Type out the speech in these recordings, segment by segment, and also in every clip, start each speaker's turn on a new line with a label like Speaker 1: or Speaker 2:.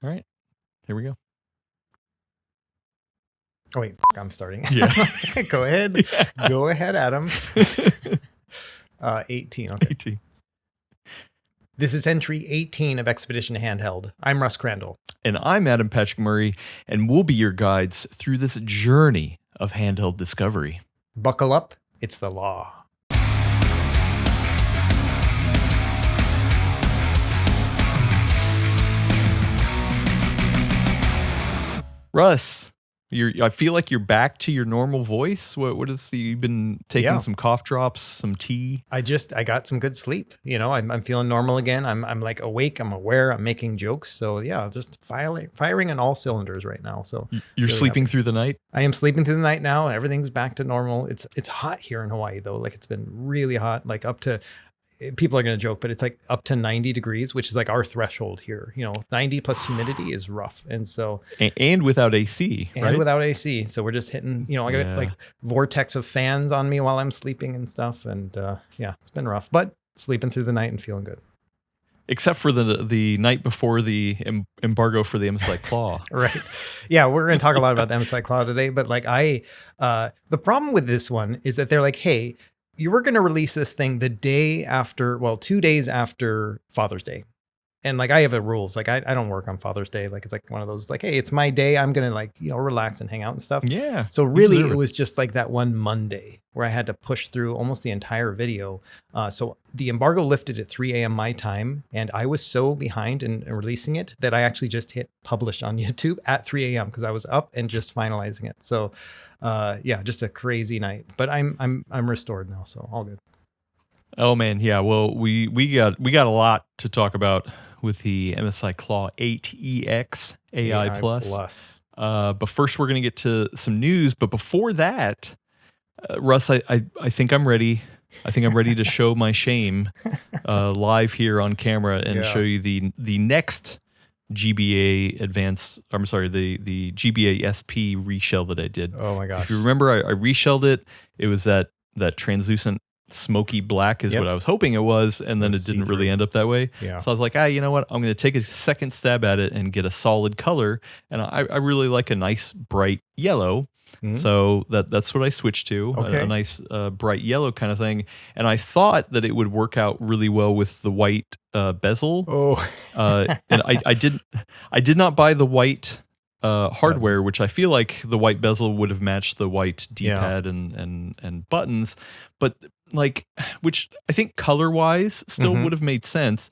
Speaker 1: All right, here we go.
Speaker 2: Oh, wait, I'm starting.
Speaker 1: Yeah.
Speaker 2: Go ahead.
Speaker 1: Yeah.
Speaker 2: Go ahead, Adam. 18. Okay.
Speaker 1: 18.
Speaker 2: This is entry 18 of Expedition Handheld. I'm Russ Crandall.
Speaker 1: And I'm Adam Patrick Murray, and we'll be your guides through this journey of handheld discovery.
Speaker 2: Buckle up. It's the law.
Speaker 1: Russ, I feel like you're back to your normal voice. What is you've been taking some cough drops, some tea?
Speaker 2: I got some good sleep. You know, I'm feeling normal again. I'm like awake. I'm aware. I'm making jokes. So yeah, just firing on all cylinders right now. So
Speaker 1: you're
Speaker 2: really
Speaker 1: sleeping
Speaker 2: happy.
Speaker 1: through the night?
Speaker 2: I am sleeping through the night now. Everything's back to normal. It's hot here in Hawaii though. Like it's been really hot. Like up to, people are going to joke, but it's like up to 90 degrees, which is like our threshold here. You know, 90 plus humidity is rough. And so,
Speaker 1: and without AC,
Speaker 2: and
Speaker 1: right?
Speaker 2: without AC. So we're just hitting, you know, I got like vortex of fans on me while I'm sleeping and stuff. And yeah, it's been rough, but sleeping through the night and feeling good.
Speaker 1: Except for the night before the embargo for the MSI Claw.
Speaker 2: Right. Yeah, we're going to talk a lot about the MSI Claw today, but like the problem with this one is that they're like, hey, you were going to release this thing the day after, 2 days after Father's Day. And like, I have rules. Like I don't work on Father's Day. Like, it's like one of those, like, hey, it's my day. I'm going to like, you know, relax and hang out and stuff.
Speaker 1: Yeah.
Speaker 2: So really it was just like that one Monday where I had to push through almost the entire video. So the embargo lifted at 3 a.m. my time. And I was so behind in releasing it that I actually just hit publish on YouTube at 3 a.m. because I was up and just finalizing it. So yeah, just a crazy night, but I'm restored now. So all good.
Speaker 1: Oh man. Yeah. Well, we got a lot to talk about with the MSI Claw 8EX AI Plus. But first we're going to get to some news. But before that, Russ, I think I'm ready. I think I'm ready to show my shame live here on camera and show you the next GBA the GBA SP reshell that I did.
Speaker 2: Oh my gosh.
Speaker 1: So if you remember, I reshelled it. It was that translucent smoky black is what I was hoping it was, and then it didn't really end up that way. Yeah. So I was like, you know what? I'm going to take a second stab at it and get a solid color. And I really like a nice bright yellow. Mm-hmm. So that's what I switched to, a nice bright yellow kind of thing. And I thought that it would work out really well with the white bezel. Oh, and I did not buy the white hardware, which I feel like the white bezel would have matched the white D-pad and buttons, but like, which I think color wise still would have made sense.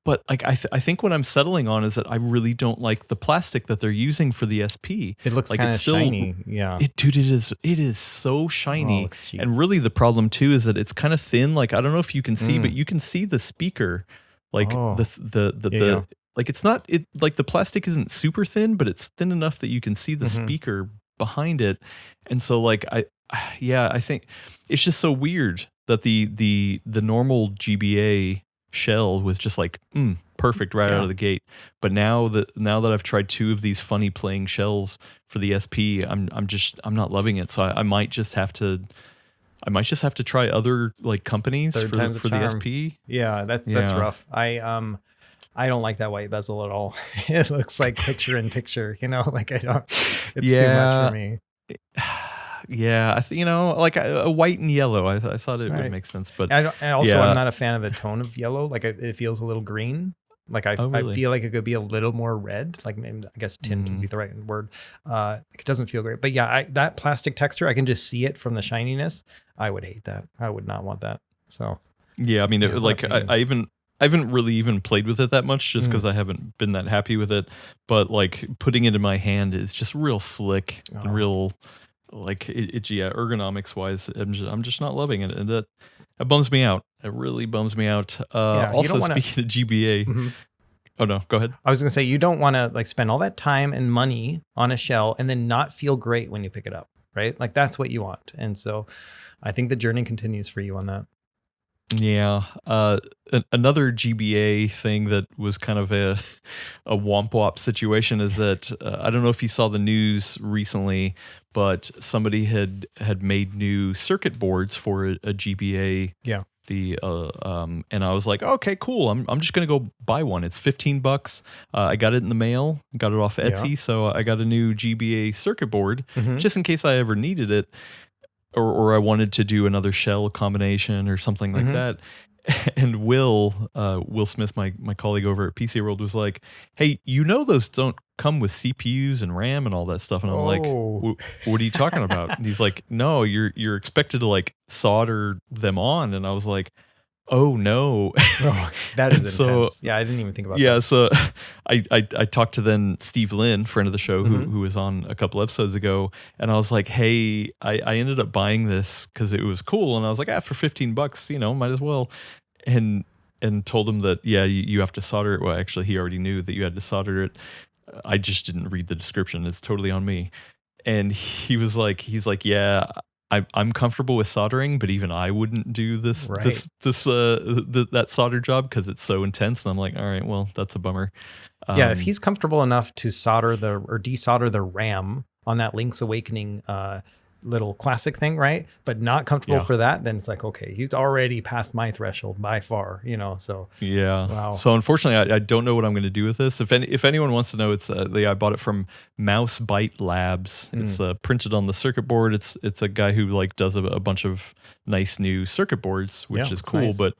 Speaker 1: But like I think what I'm settling on is that I really don't like the plastic that they're using for the SP.
Speaker 2: It looks
Speaker 1: like
Speaker 2: kind of shiny. Yeah,
Speaker 1: it is so shiny. And really the problem too is that it's kind of thin. Like I don't know if you can see, but you can see the speaker, like the like it's not like the plastic isn't super thin, but it's thin enough that you can see the speaker behind it. And so like I think it's just so weird that the normal GBA shell was just like perfect right out of the gate. But now that I've tried 2 of these funny playing shells for the SP, I'm not loving it. So I might just have to try other like companies for the SP.
Speaker 2: Yeah, that's rough. I don't like that white bezel at all. It looks like picture in picture, you know, like it's too much for me.
Speaker 1: Yeah, you know, like a white and yellow. I thought it would make sense, but
Speaker 2: I'm not a fan of the tone of yellow. Like it feels a little green. Like I feel like it could be a little more red. Like maybe, I guess tint would be the right word. It doesn't feel great, but yeah, that plastic texture, I can just see it from the shininess. I would hate that. I would not want that. So
Speaker 1: yeah, I mean, I haven't really even played with it that much just because I haven't been that happy with it. But like putting it in my hand is just real slick and real. Like ergonomics wise, I'm just not loving it, and that bums me out. It really bums me out. Also, speaking of GBA, oh no, go ahead.
Speaker 2: I was gonna say you don't want to like spend all that time and money on a shell and then not feel great when you pick it up, right? Like that's what you want, and so I think the journey continues for you on that.
Speaker 1: Yeah. Another GBA thing that was kind of a womp womp situation is that I don't know if you saw the news recently, but somebody had made new circuit boards for a GBA And I was like, okay, cool. I'm just gonna go buy one. It's $15. I got it in the mail. Got it off Etsy, so I got a new GBA circuit board just in case I ever needed it, or I wanted to do another shell combination or something like that. And Will Smith, my colleague over at PC World, was like, "Hey, those don't come with CPUs and RAM and all that stuff." And I'm like, "What are you talking about?" And he's like, "No, you're expected to like solder them on." And I was like, "Oh no."
Speaker 2: That is intense. Yeah, I didn't even think about that.
Speaker 1: Yeah, so I talked to then Steve Lynn, friend of the show, who was on a couple episodes ago, and I was like, "Hey, I ended up buying this because it was cool," and I was like, for $15, might as well, and told him that you have to solder it. Well, actually, he already knew that you had to solder it. I just didn't read the description. It's totally on me. And he's like, yeah. I'm comfortable with soldering, but even I wouldn't do that solder job because it's so intense. And I'm like, all right, well, that's a bummer.
Speaker 2: If he's comfortable enough to solder or desolder the RAM on that Link's Awakening little classic thing, right? But not comfortable for that, then it's like, okay, he's already past my threshold by far, so.
Speaker 1: Yeah.
Speaker 2: Wow.
Speaker 1: So unfortunately, I don't know what I'm going to do with this. If anyone wants to know, it's I bought it from Mouse Byte Labs. It's printed on the circuit board. It's a guy who like does a bunch of nice new circuit boards, which is cool. Nice. But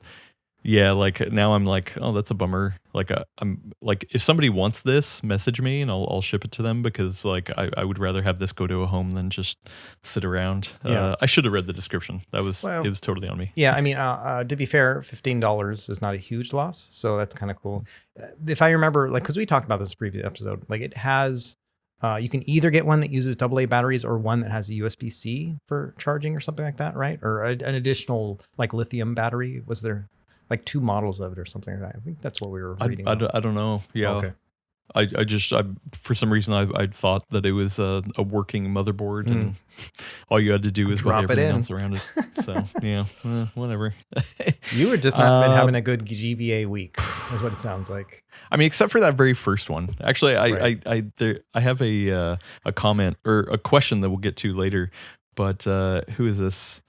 Speaker 1: yeah, like now I'm like, oh, that's a bummer. Like I'm like, if somebody wants this, message me and I'll ship it to them, because like I would rather have this go to a home than just sit around. I should have read the description. It was totally on me.
Speaker 2: Yeah, I mean, to be fair, $15 is not a huge loss, so that's kind of cool. If I remember, like, because we talked about this in a previous episode, like it has. You can either get one that uses AA batteries or one that has a USB-C for charging or something like that, right? Or an additional like lithium battery. Was there like two models of it or something like that? I think that's what we were reading.
Speaker 1: I don't know. Yeah.
Speaker 2: Okay.
Speaker 1: I for some reason I thought that it was a working motherboard and all you had to do was
Speaker 2: drop
Speaker 1: everything
Speaker 2: it in.
Speaker 1: else around it. So yeah, whatever.
Speaker 2: You were just not been having a good GBA week, is what it sounds like.
Speaker 1: I mean, except for that very first one. Actually, I have a comment or a question that we'll get to later. But who is this?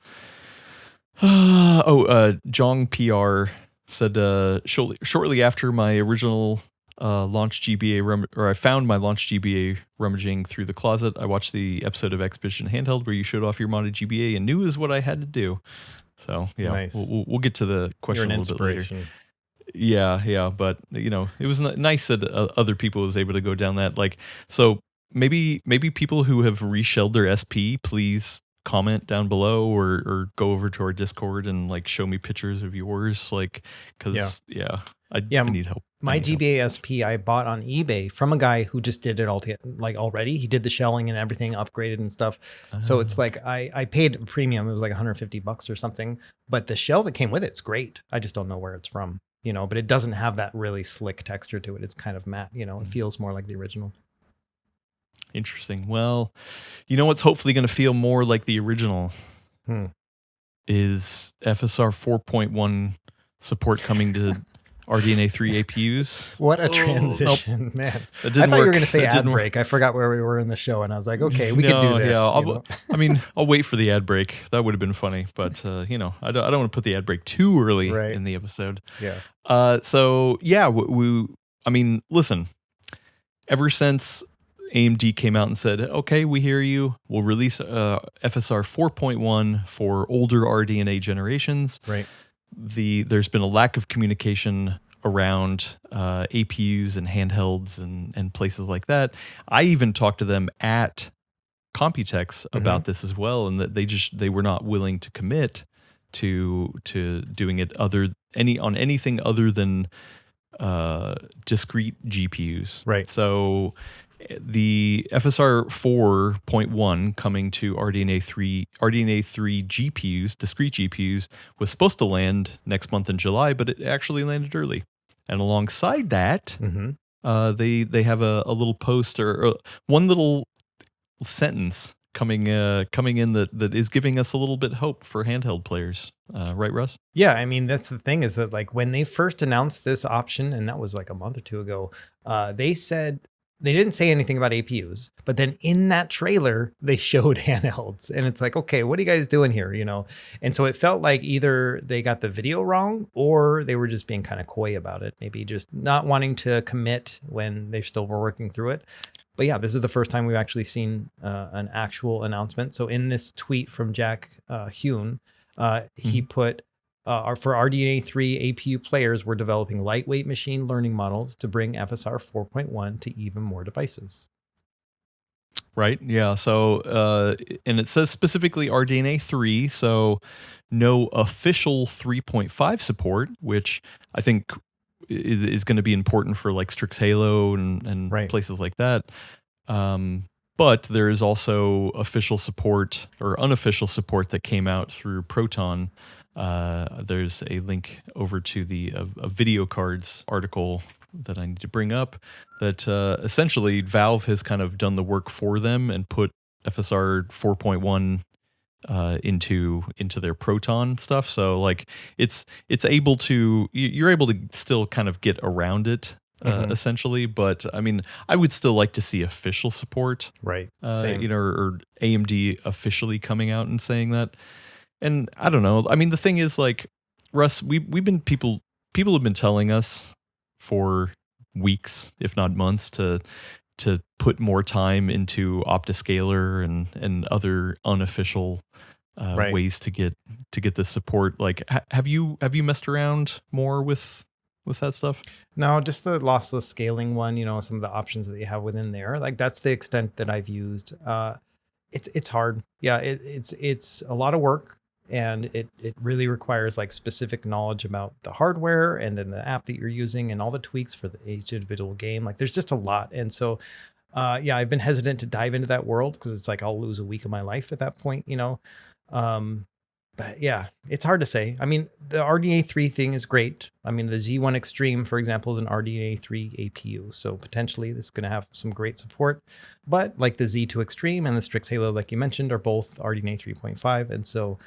Speaker 1: Jong PR said shortly after my original launch GBA I found my launch GBA rummaging through the closet. I watched the episode of Expedition Handheld where you showed off your modded GBA and knew is what I had to do. So yeah, nice. we'll get to the question a little bit later. Yeah, but it was nice that other people was able to go down that. Like, so maybe people who have reshelled their SP, please comment down below or go over to our Discord and like show me pictures of yours, like, because I need help.
Speaker 2: My GBA SP I bought on eBay from a guy who just did it all already. He did the shelling and everything, upgraded and stuff. So it's like I paid a premium. It was like $150 or something. But the shell that came with it's great. I just don't know where it's from, but it doesn't have that really slick texture to it. It's kind of matte, it feels more like the original.
Speaker 1: Interesting. Well, what's hopefully going to feel more like the original is FSR 4.1 support coming to RDNA 3 APUs.
Speaker 2: What a transition,
Speaker 1: nope.
Speaker 2: Man.
Speaker 1: I thought
Speaker 2: you were going to say ad break. I forgot where we were in the show, and I was like, okay, we can do this.
Speaker 1: Yeah, I'll wait for the ad break. That would have been funny, but I don't want to put the ad break too early in the episode.
Speaker 2: Yeah.
Speaker 1: So yeah, listen. Ever since AMD came out and said, okay, we hear you, we'll release FSR 4.1 for older RDNA generations.
Speaker 2: Right.
Speaker 1: There's been a lack of communication around APUs and handhelds and places like that. I even talked to them at Computex about this as well, and that they were not willing to commit to doing it on anything other than discrete GPUs.
Speaker 2: Right.
Speaker 1: So the FSR 4.1 coming to RDNA 3 GPUs, discrete GPUs, was supposed to land next month in July, but it actually landed early. And alongside that, they have a little post or one little sentence coming in that is giving us a little bit hope for handheld players. Right, Russ?
Speaker 2: Yeah, I mean, that's the thing is that like when they first announced this option, and that was like a month or two ago, they said they didn't say anything about APUs, but then in that trailer, they showed handhelds. And it's like, okay, what are you guys doing here? You know? And so it felt like either they got the video wrong or they were just being kind of coy about it. Maybe just not wanting to commit when they still were working through it. But yeah, this is the first time we've actually seen an actual announcement. So in this tweet from Jack Hune, he put, for RDNA 3 APU players, we're developing lightweight machine learning models to bring FSR 4.1 to even more devices.
Speaker 1: Right. Yeah. So, and it says specifically RDNA 3. So no official 3.5 support, which I think is going to be important for like Strix Halo and
Speaker 2: right.
Speaker 1: places like that. But there is also official support or unofficial support that came out through Proton. There's a link over to the a video cards article that I need to bring up that essentially Valve has kind of done the work for them and put FSR 4.1 into their Proton stuff. So like it's able to, you're able to still kind of get around it essentially, but I mean, I would still like to see official support,
Speaker 2: right?
Speaker 1: You know, or AMD officially coming out and saying that. And I don't know. I mean, the thing is, like, Russ, we've been people have been telling us for weeks, if not months, to put more time into Optiscaler and other unofficial ways to get the support. Like, have you messed around more with that stuff?
Speaker 2: No, just the lossless scaling one. You know, some of the options that you have within there. Like, that's the extent that I've used. It's hard. Yeah, it's a lot of work. And it really requires like specific knowledge about the hardware and then the app that you're using and all the tweaks for each individual game. Like there's just a lot. And so, yeah, I've been hesitant to dive into that world because it's like I'll lose a week of my life at that point, you know. But yeah, it's hard to say. I mean, the RDNA 3 thing is great. I mean, the Z1 Extreme, for example, is an RDNA 3 APU. So potentially this is going to have some great support. But like the Z2 Extreme and the Strix Halo, like you mentioned, are both RDNA 3.5. And so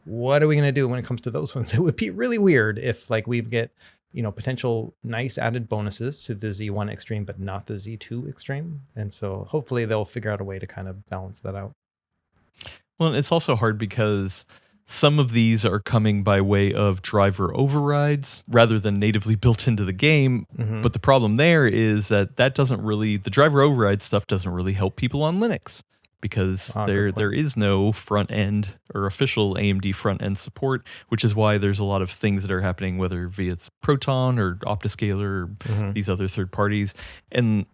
Speaker 2: what are we going to do when it comes to those ones? It would be really weird if like we get, you know, potential nice added bonuses to the Z1 Extreme, but not the Z2 Extreme. And so hopefully they'll figure out a way to kind of balance that out.
Speaker 1: Well, it's also hard because some of these are coming by way of driver overrides rather than natively built into the game. But the problem there is that doesn't really, the driver override stuff doesn't really help people on Linux. Because there is no front end or official AMD front end support, which is why there's a lot of things that are happening, whether via it's Proton or Optiscaler or these other third parties. And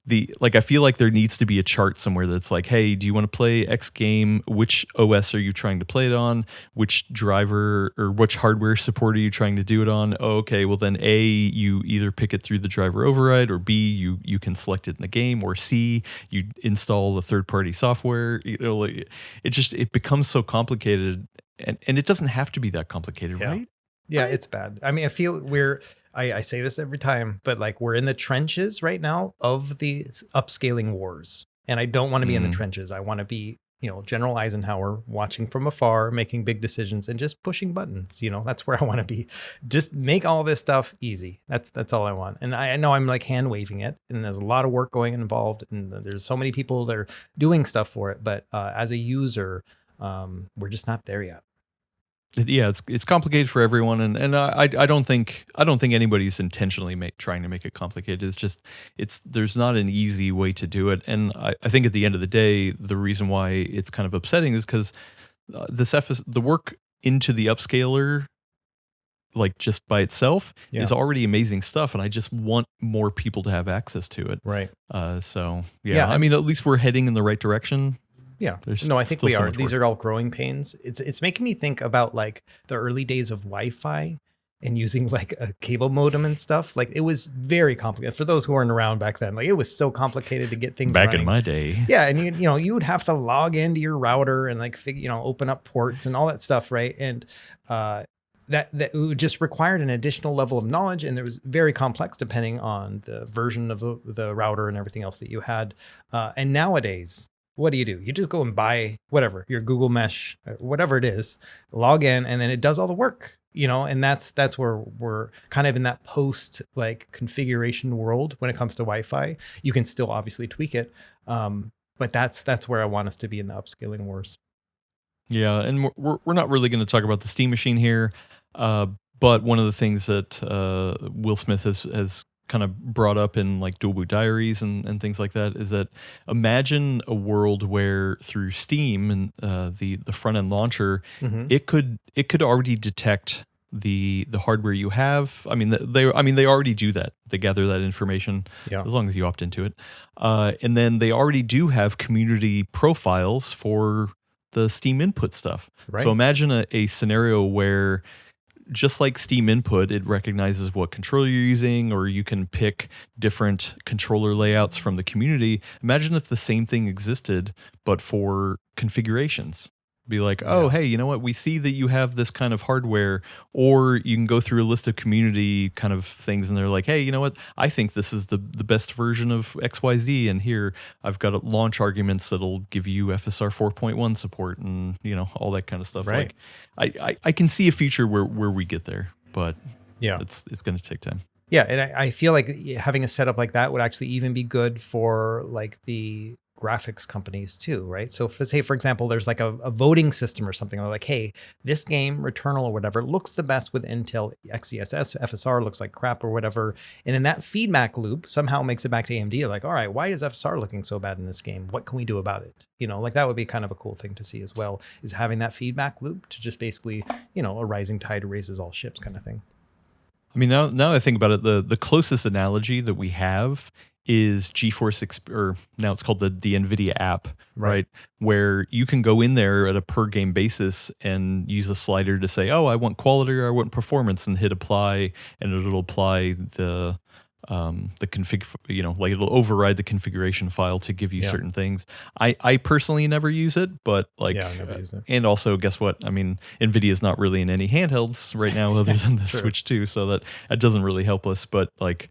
Speaker 1: I feel like there needs to be a chart somewhere that's like, hey, do you want to play X game? Which OS are you trying to play it on? Which driver or which hardware support are you trying to do it on? Oh, okay, well then A, you either pick it through the driver override, or B, you can select it in the game, or C, you install the third-party software. You know, like, it becomes so complicated, and it doesn't have to be that complicated, right?
Speaker 2: Yeah, it's bad. I mean, I feel I say this every time, but like we're in the trenches right now of the upscaling wars. And I don't want to be in the trenches. I want to be, you know, General Eisenhower watching from afar, making big decisions and just pushing buttons. You know, that's where I want to be. Just make all this stuff easy. That's all I want. And I know I'm like hand waving it, and there's a lot of work going involved, and there's so many people that are doing stuff for it. But as a user, we're just not there yet.
Speaker 1: Yeah, it's complicated for everyone, and I don't think anybody's intentionally trying to make it complicated. It's just there's not an easy way to do it, and I think at the end of the day, the reason why it's kind of upsetting is because the work into the upscaler, like just by itself, is already amazing stuff, and I just want more people to have access to it.
Speaker 2: Right.
Speaker 1: So yeah, I mean, at least we're heading in the right direction.
Speaker 2: Yeah. No, I think we are. These are all growing pains. It's making me think about like the early days of Wi-Fi and using like a cable modem and stuff. Like it was very complicated for those who weren't around back then. Like it was so complicated to get things
Speaker 1: back
Speaker 2: running.
Speaker 1: In my day.
Speaker 2: Yeah, and you would have to log into your router and like open up ports and all that stuff, right? And that just required an additional level of knowledge, and it was very complex depending on the version of the router and everything else that you had. And nowadays, what do? You just go and buy whatever, your Google Mesh, whatever it is, log in, and then it does all the work, and that's where we're kind of in that post like configuration world when it comes to Wi-Fi. You can still obviously tweak it. But that's where I want us to be in the upscaling wars.
Speaker 1: Yeah, and we're not really going to talk about the Steam Machine here, but one of the things that Will Smith has kind of brought up in like Dual Boot Diaries and things like that is that imagine a world where through Steam and the front end launcher, it could already detect the hardware you have. I mean they already do that. They gather that information as long as you opt into it, and then they already do have community profiles for the Steam input stuff. Right. So imagine a scenario where just like Steam input, it recognizes what controller you're using, or you can pick different controller layouts from the community. Imagine if the same thing existed, but for configurations. Be like, oh, hey, you know what? We see that you have this kind of hardware, or you can go through a list of community kind of things, and they're like, hey, you know what? I think this is the best version of XYZ, and here I've got launch arguments that'll give you FSR 4.1 support, and all that kind of stuff.
Speaker 2: Right.
Speaker 1: Like, I can see a future where we get there, but it's going to take time.
Speaker 2: Yeah, and I feel like having a setup like that would actually even be good for like the graphics companies too, right? So say, for example, there's like a voting system or something, or like, hey, this game, Returnal or whatever, looks the best with Intel XeSS, FSR looks like crap or whatever. And then that feedback loop somehow makes it back to AMD. Like, all right, why is FSR looking so bad in this game? What can we do about it? Like that would be kind of a cool thing to see as well, is having that feedback loop to just basically, a rising tide raises all ships kind of thing.
Speaker 1: I mean, now I think about it, the closest analogy that we have is GeForce, or now it's called the NVIDIA app, right? Where you can go in there at a per game basis and use a slider to say, oh, I want quality or I want performance, and hit apply, and it'll apply the config, like it'll override the configuration file to give you certain things. I personally never use it, but like,
Speaker 2: I never use it.
Speaker 1: And also, guess what? I mean, NVIDIA is not really in any handhelds right now other than the Switch 2, so that doesn't really help us. But like,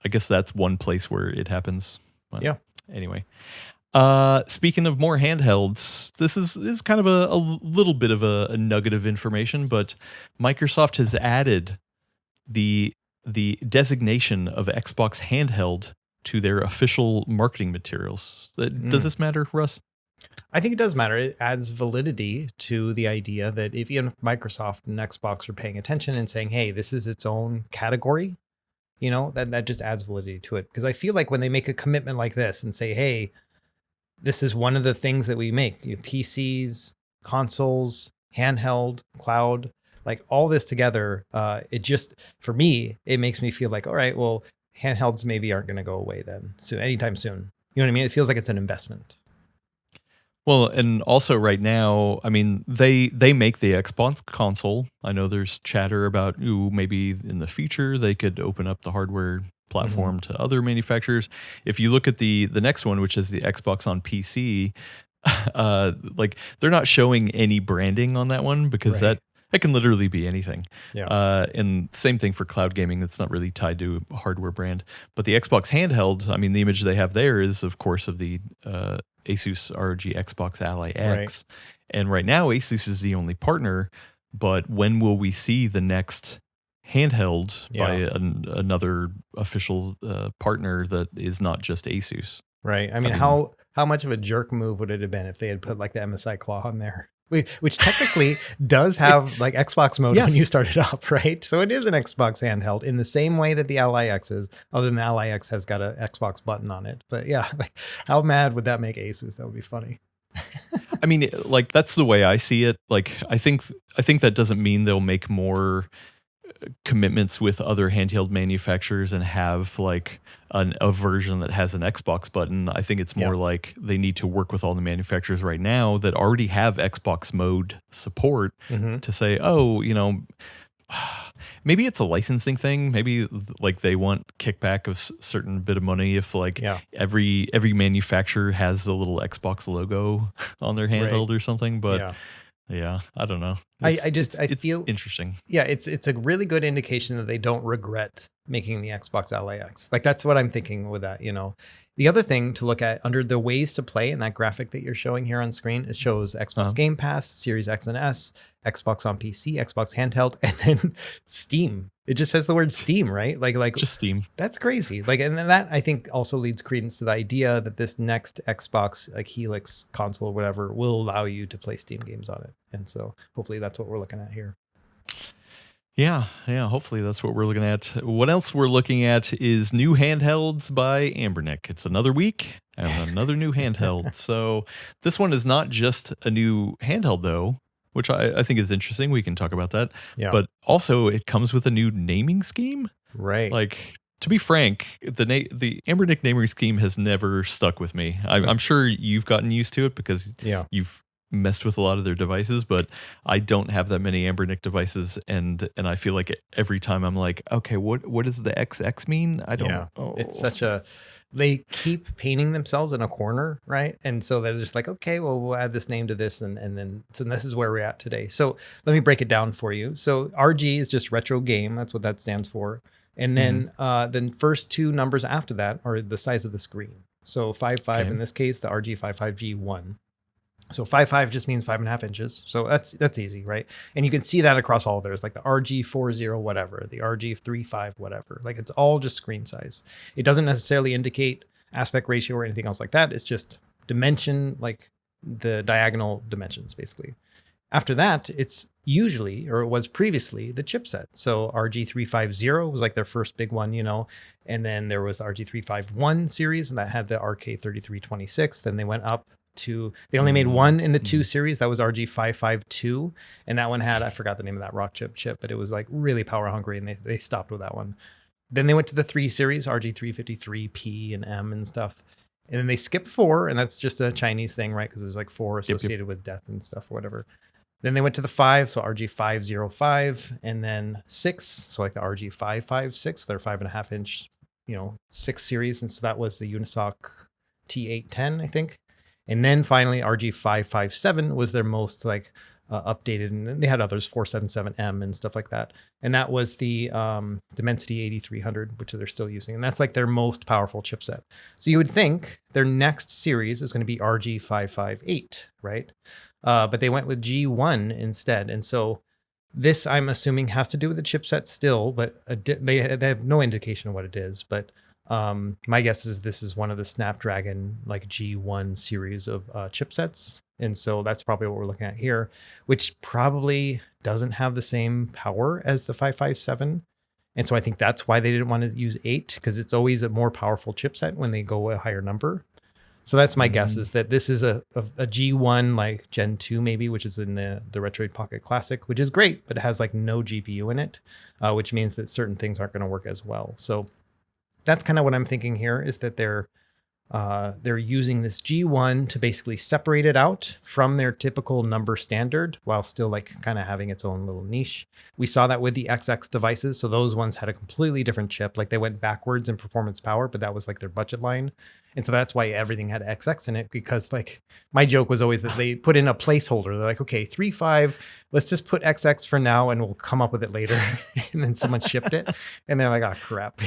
Speaker 1: I guess that's one place where it happens. But anyway, speaking of more handhelds, this is kind of a little bit of a nugget of information, but Microsoft has added the designation of Xbox Handheld to their official marketing materials. Does this matter, Russ?
Speaker 2: I think it does matter. It adds validity to the idea that if even Microsoft and Xbox are paying attention and saying, hey, this is its own category, that just adds validity to it. Because I feel like when they make a commitment like this and say, hey, this is one of the things that we make, PCs, consoles, handheld, cloud, like all this together, it just, for me, it makes me feel like, all right, well, handhelds maybe aren't going to go away then soon, anytime soon. You know what I mean? It feels like it's an investment.
Speaker 1: Well, and also right now, I mean, they make the Xbox console. I know there's chatter about, maybe in the future they could open up the hardware platform to other manufacturers. If you look at the next one, which is the Xbox on PC, like they're not showing any branding on that one, because that can literally be anything. Yeah. And same thing for cloud gaming. That's not really tied to a hardware brand. But the Xbox handheld, I mean, the image they have there is, of course, of the Asus ROG Xbox Ally X. And right now, Asus is the only partner. But when will we see the next handheld by another official partner that is not just Asus?
Speaker 2: Right. I mean, how much of a jerk move would it have been if they had put like the MSI Claw on there? Which technically does have like Xbox mode when you start it up, right? So it is an Xbox handheld in the same way that the Ally X is, other than the Ally X has got an Xbox button on it. But yeah, like, how mad would that make Asus? That would be funny.
Speaker 1: I mean, like, that's the way I see it. Like, I think that doesn't mean they'll make more commitments with other handheld manufacturers and have like a version that has an Xbox button. I think it's more like they need to work with all the manufacturers right now that already have Xbox mode support to say, oh, maybe it's a licensing thing. Maybe like they want kickback of certain bit of money if like every manufacturer has the little Xbox logo on their handheld or something. But yeah, I don't know.
Speaker 2: I feel
Speaker 1: interesting.
Speaker 2: Yeah, it's a really good indication that they don't regret making the Xbox LAX. Like that's what I'm thinking with that, you know. The other thing to look at under the ways to play in that graphic that you're showing here on screen, it shows Xbox Game Pass, Series X and S, Xbox on PC, Xbox Handheld, and then Steam. It just says the word Steam, right? Like
Speaker 1: just Steam.
Speaker 2: That's crazy. Like, and that I think also leads credence to the idea that this next Xbox, like Helix console or whatever, will allow you to play Steam games on it. And so hopefully that's what we're looking at here.
Speaker 1: Yeah, hopefully that's what we're looking at. What else we're looking at is new handhelds by Anbernic. It's another week and another new handheld. So this one is not just a new handheld, though, which I think is interesting. We can talk about that. Yeah. But also it comes with a new naming scheme.
Speaker 2: Right.
Speaker 1: Like, to be frank, the Anbernic naming scheme has never stuck with me. I'm sure you've gotten used to it because you've messed with a lot of their devices, but I don't have that many Anbernic devices, and I feel like every time I'm like, okay, what does the XX mean? I don't know.
Speaker 2: It's such a, they keep painting themselves in a corner, right? And so they're just like, okay, well, we'll add this name to this, and then so this is where we're at today. So let me break it down for you. So RG is just retro game. That's what that stands for. And then then first two numbers after that are the size of the screen. So 5.5 in this case, the RG55G1. So 5.5 just means 5.5 inches. So that's easy, right? And you can see that across all of theirs, like the RG40 whatever, the RG35 whatever. Like it's all just screen size. It doesn't necessarily indicate aspect ratio or anything else like that. It's just dimension, like the diagonal dimensions, basically. After that, it's usually, or it was previously, the chipset. So RG350 was like their first big one, you know, and then there was the RG351 series, and that had the RK3326. Then they went up to, they only made one in the 2 series. That was RG552. And that one had, I forgot the name of that rock chip, but it was like really power hungry, and they stopped with that one. Then they went to the 3 series, RG353P and M and stuff. And then they skipped 4, and that's just a Chinese thing, right? Because there's like 4 associated with death and stuff, or whatever. Then they went to the 5, so RG505, and then 6, so like the RG556, their 5.5 inch, 6 series. And so that was the Unisoc T810, I think. And then finally, RG557 was their most like updated, and then they had others, 477M and stuff like that. And that was the Dimensity 8300, which they're still using. And that's like their most powerful chipset. So you would think their next series is going to be RG558, right? But they went with G1 instead. And so this, I'm assuming, has to do with the chipset still, but they have no indication of what it is. But my guess is this is one of the Snapdragon like G1 series of chipsets. And so that's probably what we're looking at here, which probably doesn't have the same power as the 557. And so I think that's why they didn't want to use 8, because it's always a more powerful chipset when they go a higher number. So that's my guess, is that this is a G1 like Gen 2 maybe, which is in the Retroid Pocket Classic, which is great, but it has like no GPU in it, which means that certain things aren't going to work as well. So that's kind of what I'm thinking here, is that they're using this G1 to basically separate it out from their typical number standard while still like kind of having its own little niche. We saw that with the XX devices. So those ones had a completely different chip. Like they went backwards in performance power, but that was like their budget line. And so that's why everything had XX in it, because like my joke was always that they put in a placeholder. They're like, okay, 3.5, let's just put XX for now and we'll come up with it later. And then someone shipped it and they're like, oh crap,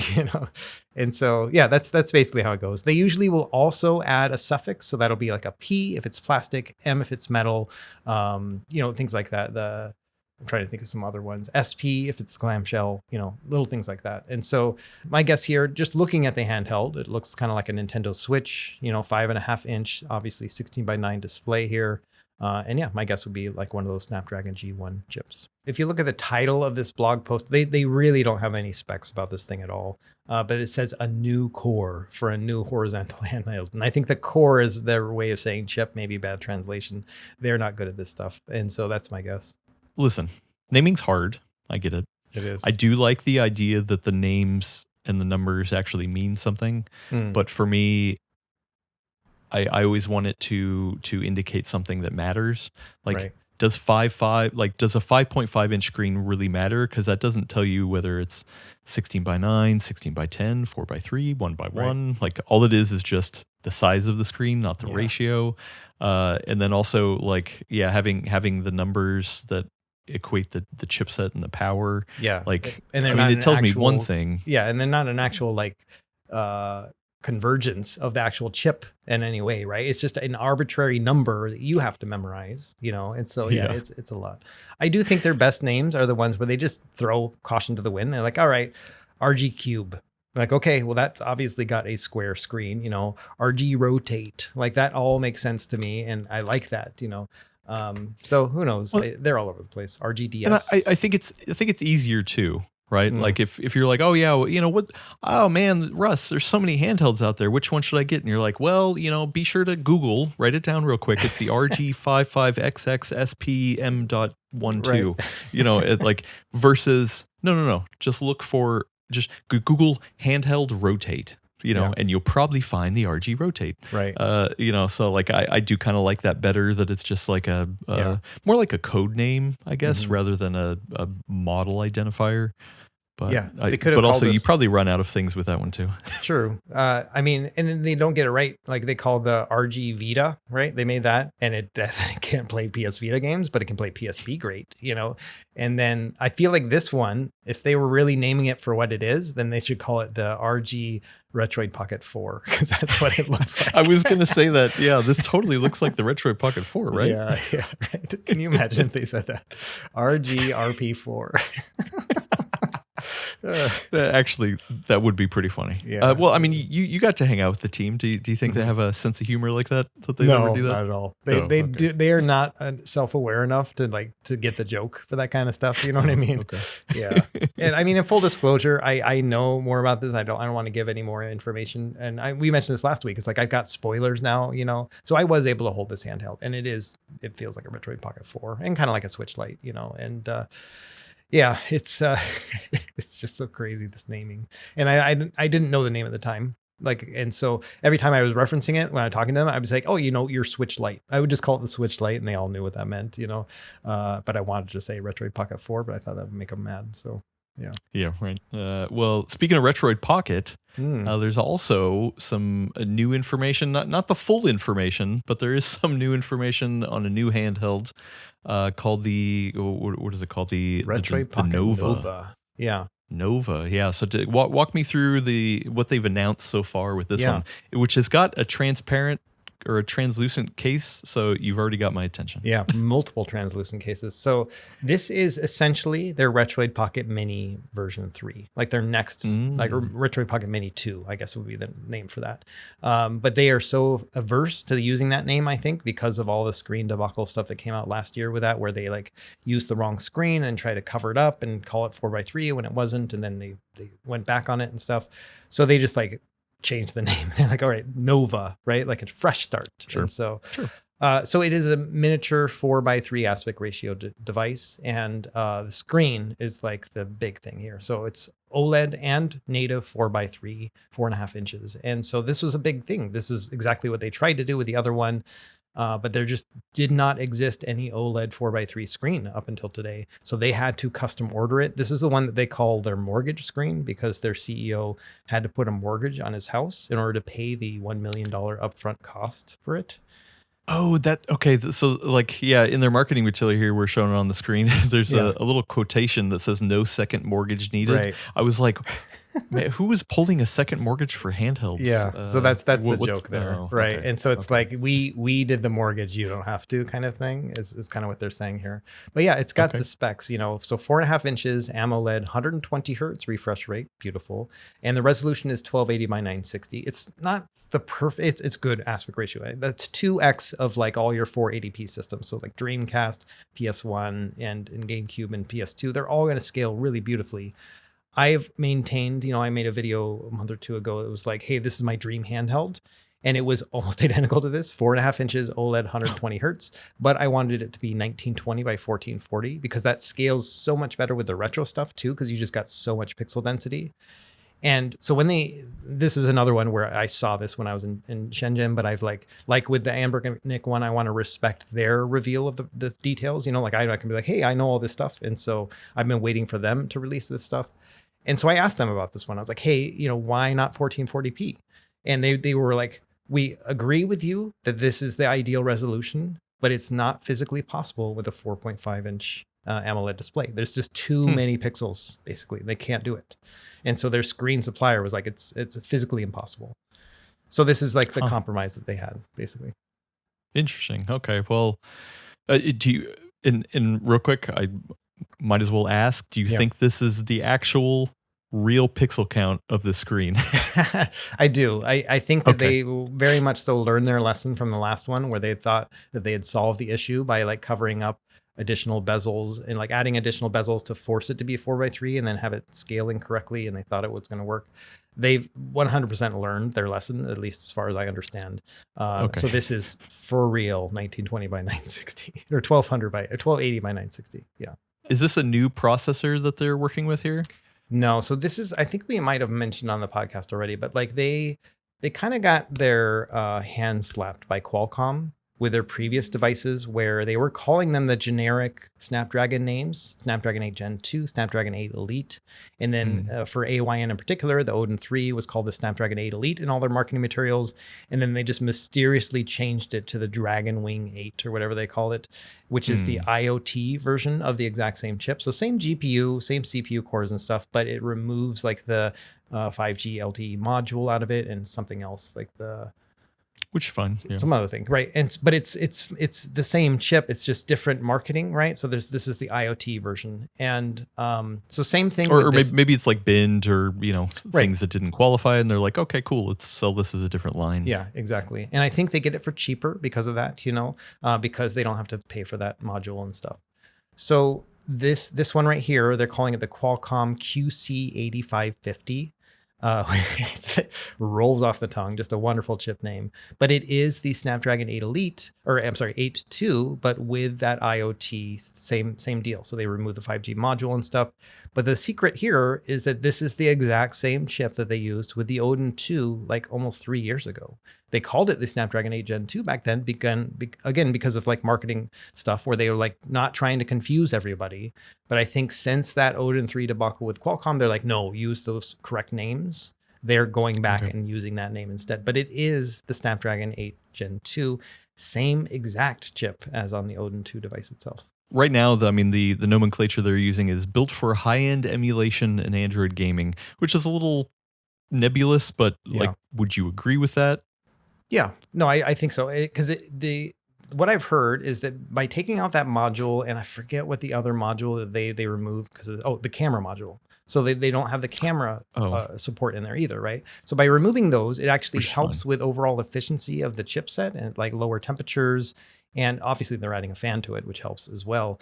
Speaker 2: And so, yeah, that's basically how it goes. They usually will also add a suffix. So that'll be like a P if it's plastic, M if it's metal, things like that. I'm trying to think of some other ones. SP if it's the clamshell, little things like that. And so my guess here, just looking at the handheld, it looks kind of like a Nintendo Switch, 5.5 inch, obviously 16:9 display here. And yeah, my guess would be like one of those Snapdragon G1 chips. If you look at the title of this blog post, they really don't have any specs about this thing at all. But it says a new core for a new horizontal handheld. And I think the core is their way of saying chip, maybe bad translation. They're not good at this stuff. And so that's my guess.
Speaker 1: Listen, naming's hard. I get it.
Speaker 2: It is.
Speaker 1: I do like the idea that the names and the numbers actually mean something. But for me, I always want it to indicate something that matters. Like, right. Does a 5.5 inch screen really matter? Because that doesn't tell you whether it's 16:9, 16:10, 4:3, 1:1. Right. Like all it is just the size of the screen, not the ratio. And then also like, having the numbers that equate the chipset and the power.
Speaker 2: Yeah.
Speaker 1: Like,
Speaker 2: and
Speaker 1: I mean, it tells me one thing.
Speaker 2: Yeah. And they're not an actual like convergence of the actual chip in any way, right? It's just an arbitrary number that you have to memorize, you know? And so, yeah. It's a lot. I do think their best names are the ones where they just throw caution to the wind. They're like, all right, RG Cube. Like, okay, well, that's obviously got a square screen, you know, RG Rotate. Like that all makes sense to me. And I like that, you know? So who knows? Well, they're all over the place. RGDS.
Speaker 1: And I think it's easier too, right? Like if you're like, oh yeah, you know what? Oh man, Russ, there's so many handhelds out there. Which one should I get? And you're like, well, you know, be sure to Google, write it down real quick. It's the RG55XX SPM.12. Right. You know, like versus no. Just look for Google handheld rotate. You know, and you'll probably find the RG Rotate.
Speaker 2: Right.
Speaker 1: You know, so like I do kind of like that better, that it's just like a more like a code name, I guess, rather than a model identifier. But
Speaker 2: yeah,
Speaker 1: they could have. But also, you probably run out of things with that one too.
Speaker 2: True. I mean, and then they don't get it right. Like they call the RG Vita, right? They made that, and it can't play PS Vita games, but it can play PSP great, you know. And then I feel like this one, if they were really naming it for what it is, then they should call it the RG Retroid Pocket 4, because that's what it looks like.
Speaker 1: I was going to say that. Yeah, this totally looks like the Retroid Pocket 4, right?
Speaker 2: Yeah, right. Can you imagine if they said that? RG RP4.
Speaker 1: Actually, that would be pretty funny.
Speaker 2: Yeah.
Speaker 1: Well, I mean, you got to hang out with the team. Do you think they have a sense of humor like that they never do that?
Speaker 2: Not at all. They are not self-aware enough to get the joke for that kind of stuff. You know what I mean?
Speaker 1: Okay.
Speaker 2: Yeah. And I mean, in full disclosure, I know more about this. I don't want to give any more information. And we mentioned this last week. It's like I've got spoilers now, you know. So I was able to hold this handheld, and it feels like a Retroid Pocket 4 and kind of like a Switch Lite, you know. And yeah, it's just so crazy, this naming. And I didn't know the name at the time. Like, and so every time I was referencing it when I was talking to them, I was like, oh, you know, your Switch Lite. I would just call it the Switch Lite, and they all knew what that meant, you know. But I wanted to say Retroid Pocket 4, but I thought that would make them mad. So yeah.
Speaker 1: Yeah, right. Well, speaking of Retroid Pocket, there's also some new information, not the full information, but there is some new information on a new handheld called what is it called? The
Speaker 2: Retroid Pocket Nova. Yeah.
Speaker 1: Nova. Yeah. So walk me through what they've announced so far with this one, which has got a transparent or a translucent case. So you've already got my attention.
Speaker 2: Yeah. Multiple translucent cases. So this is essentially their Retroid Pocket Mini version 3, like their next, like Retroid Pocket Mini 2, I guess would be the name for that. But they are so averse to using that name, I think, because of all the screen debacle stuff that came out last year with that, where they like used the wrong screen and try to cover it up and call it 4x3 when it wasn't. And then they went back on it and stuff. So they just like change the name. They're like, all right, Nova, right? Like a fresh start.
Speaker 1: Sure.
Speaker 2: And so it is a miniature 4x3 aspect ratio device. And the screen is like the big thing here. So it's OLED and native 4x3, 4.5 inches. And so this was a big thing. This is exactly what they tried to do with the other one. But there just did not exist any OLED 4x3 screen up until today. So they had to custom order it. This is the one that they call their mortgage screen, because their CEO had to put a mortgage on his house in order to pay the $1 million upfront cost for it.
Speaker 1: Oh, okay. So like, yeah, in their marketing material here, we're showing it on the screen. There's a little quotation that says no second mortgage needed.
Speaker 2: Right.
Speaker 1: I was like, man, who is pulling a second mortgage for handhelds?
Speaker 2: Yeah. So that's the joke there. Right. Okay. And so it's like, we did the mortgage, you don't have to, kind of thing is kind of what they're saying here. But yeah, it's got the specs, you know, so 4.5 inches, AMOLED, 120 hertz refresh rate. Beautiful. And the resolution is 1280 by 960. It's not the perfect, it's good aspect ratio. That's 2x of like all your 480p systems. So like Dreamcast, PS1, and GameCube and PS2, they're all going to scale really beautifully. I've maintained, you know, I made a video a month or two ago. It was like, hey, this is my dream handheld. And it was almost identical to this, 4.5 inches, OLED, 120 hertz. But I wanted it to be 1920 by 1440 because that scales so much better with the retro stuff too, because you just got so much pixel density. And so this is another one where I saw this when I was in Shenzhen, but I've like with the Anbernic one, I want to respect their reveal of the details, you know, like I can be like, hey, I know all this stuff. And so I've been waiting for them to release this stuff. And so I asked them about this one. I was like, hey, you know, why not 1440p? And they were like, we agree with you that this is the ideal resolution, but it's not physically possible with a 4.5 inch AMOLED display. There's just too many pixels, basically. They can't do it. And so their screen supplier was like, it's physically impossible. So this is like the compromise that they had, basically.
Speaker 1: Interesting. Okay. Well, do you, in real quick, I might as well ask, do you think this is the actual real pixel count of the screen?
Speaker 2: I do. I think that they very much so learned their lesson from the last one, where they thought that they had solved the issue by like covering up additional bezels and like adding additional bezels to force it to be 4:3 and then have it scaling correctly. And they thought it was going to work. They've 100% learned their lesson, at least as far as I understand. So this is for real 1920 by 960 or 1280 by 960. Yeah.
Speaker 1: Is this a new processor that they're working with here?
Speaker 2: No. So this is, I think we might have mentioned on the podcast already, but like they kind of got their hands slapped by Qualcomm with their previous devices, where they were calling them the generic Snapdragon names, Snapdragon 8 Gen 2, Snapdragon 8 Elite. And then for AYN in particular, the Odin 3 was called the Snapdragon 8 Elite in all their marketing materials. And then they just mysteriously changed it to the Dragon Wing 8 or whatever they call it, which is the IoT version of the exact same chip. So same GPU, same CPU cores and stuff, but it removes like the 5G LTE module out of it and something else like the...
Speaker 1: Which fun,
Speaker 2: some other thing, right? But it's the same chip. It's just different marketing, right? So this is the IoT version, and so same thing.
Speaker 1: Or maybe it's like binned or things that didn't qualify, and they're like, okay, cool, let's sell this as a different line.
Speaker 2: Yeah, exactly. And I think they get it for cheaper because of that, because they don't have to pay for that module and stuff. So this one right here, they're calling it the Qualcomm QC8550. It rolls off the tongue, just a wonderful chip name. But it is the Snapdragon 8 Elite, or I'm sorry, 8 II, but with that IoT, same deal. So they remove the 5G module and stuff. But the secret here is that this is the exact same chip that they used with the Odin 2 like almost 3 years ago. They called it the Snapdragon 8 Gen 2 back then, again, because of like marketing stuff where they were like not trying to confuse everybody. But I think since that Odin 3 debacle with Qualcomm, they're like, no, use those correct names. They're going back and using that name instead. But it is the Snapdragon 8 Gen 2, same exact chip as on the Odin 2 device itself.
Speaker 1: Right now, the nomenclature they're using is built for high-end emulation and Android gaming, which is a little nebulous, but like, would you agree with that?
Speaker 2: Yeah, no, I think so. Because what I've heard is that by taking out that module, and I forget what the other module that they removed because of the camera module. So they don't have the camera support in there either, right? So by removing those, it actually helps with overall efficiency of the chipset and like lower temperatures. And obviously they're adding a fan to it, which helps as well.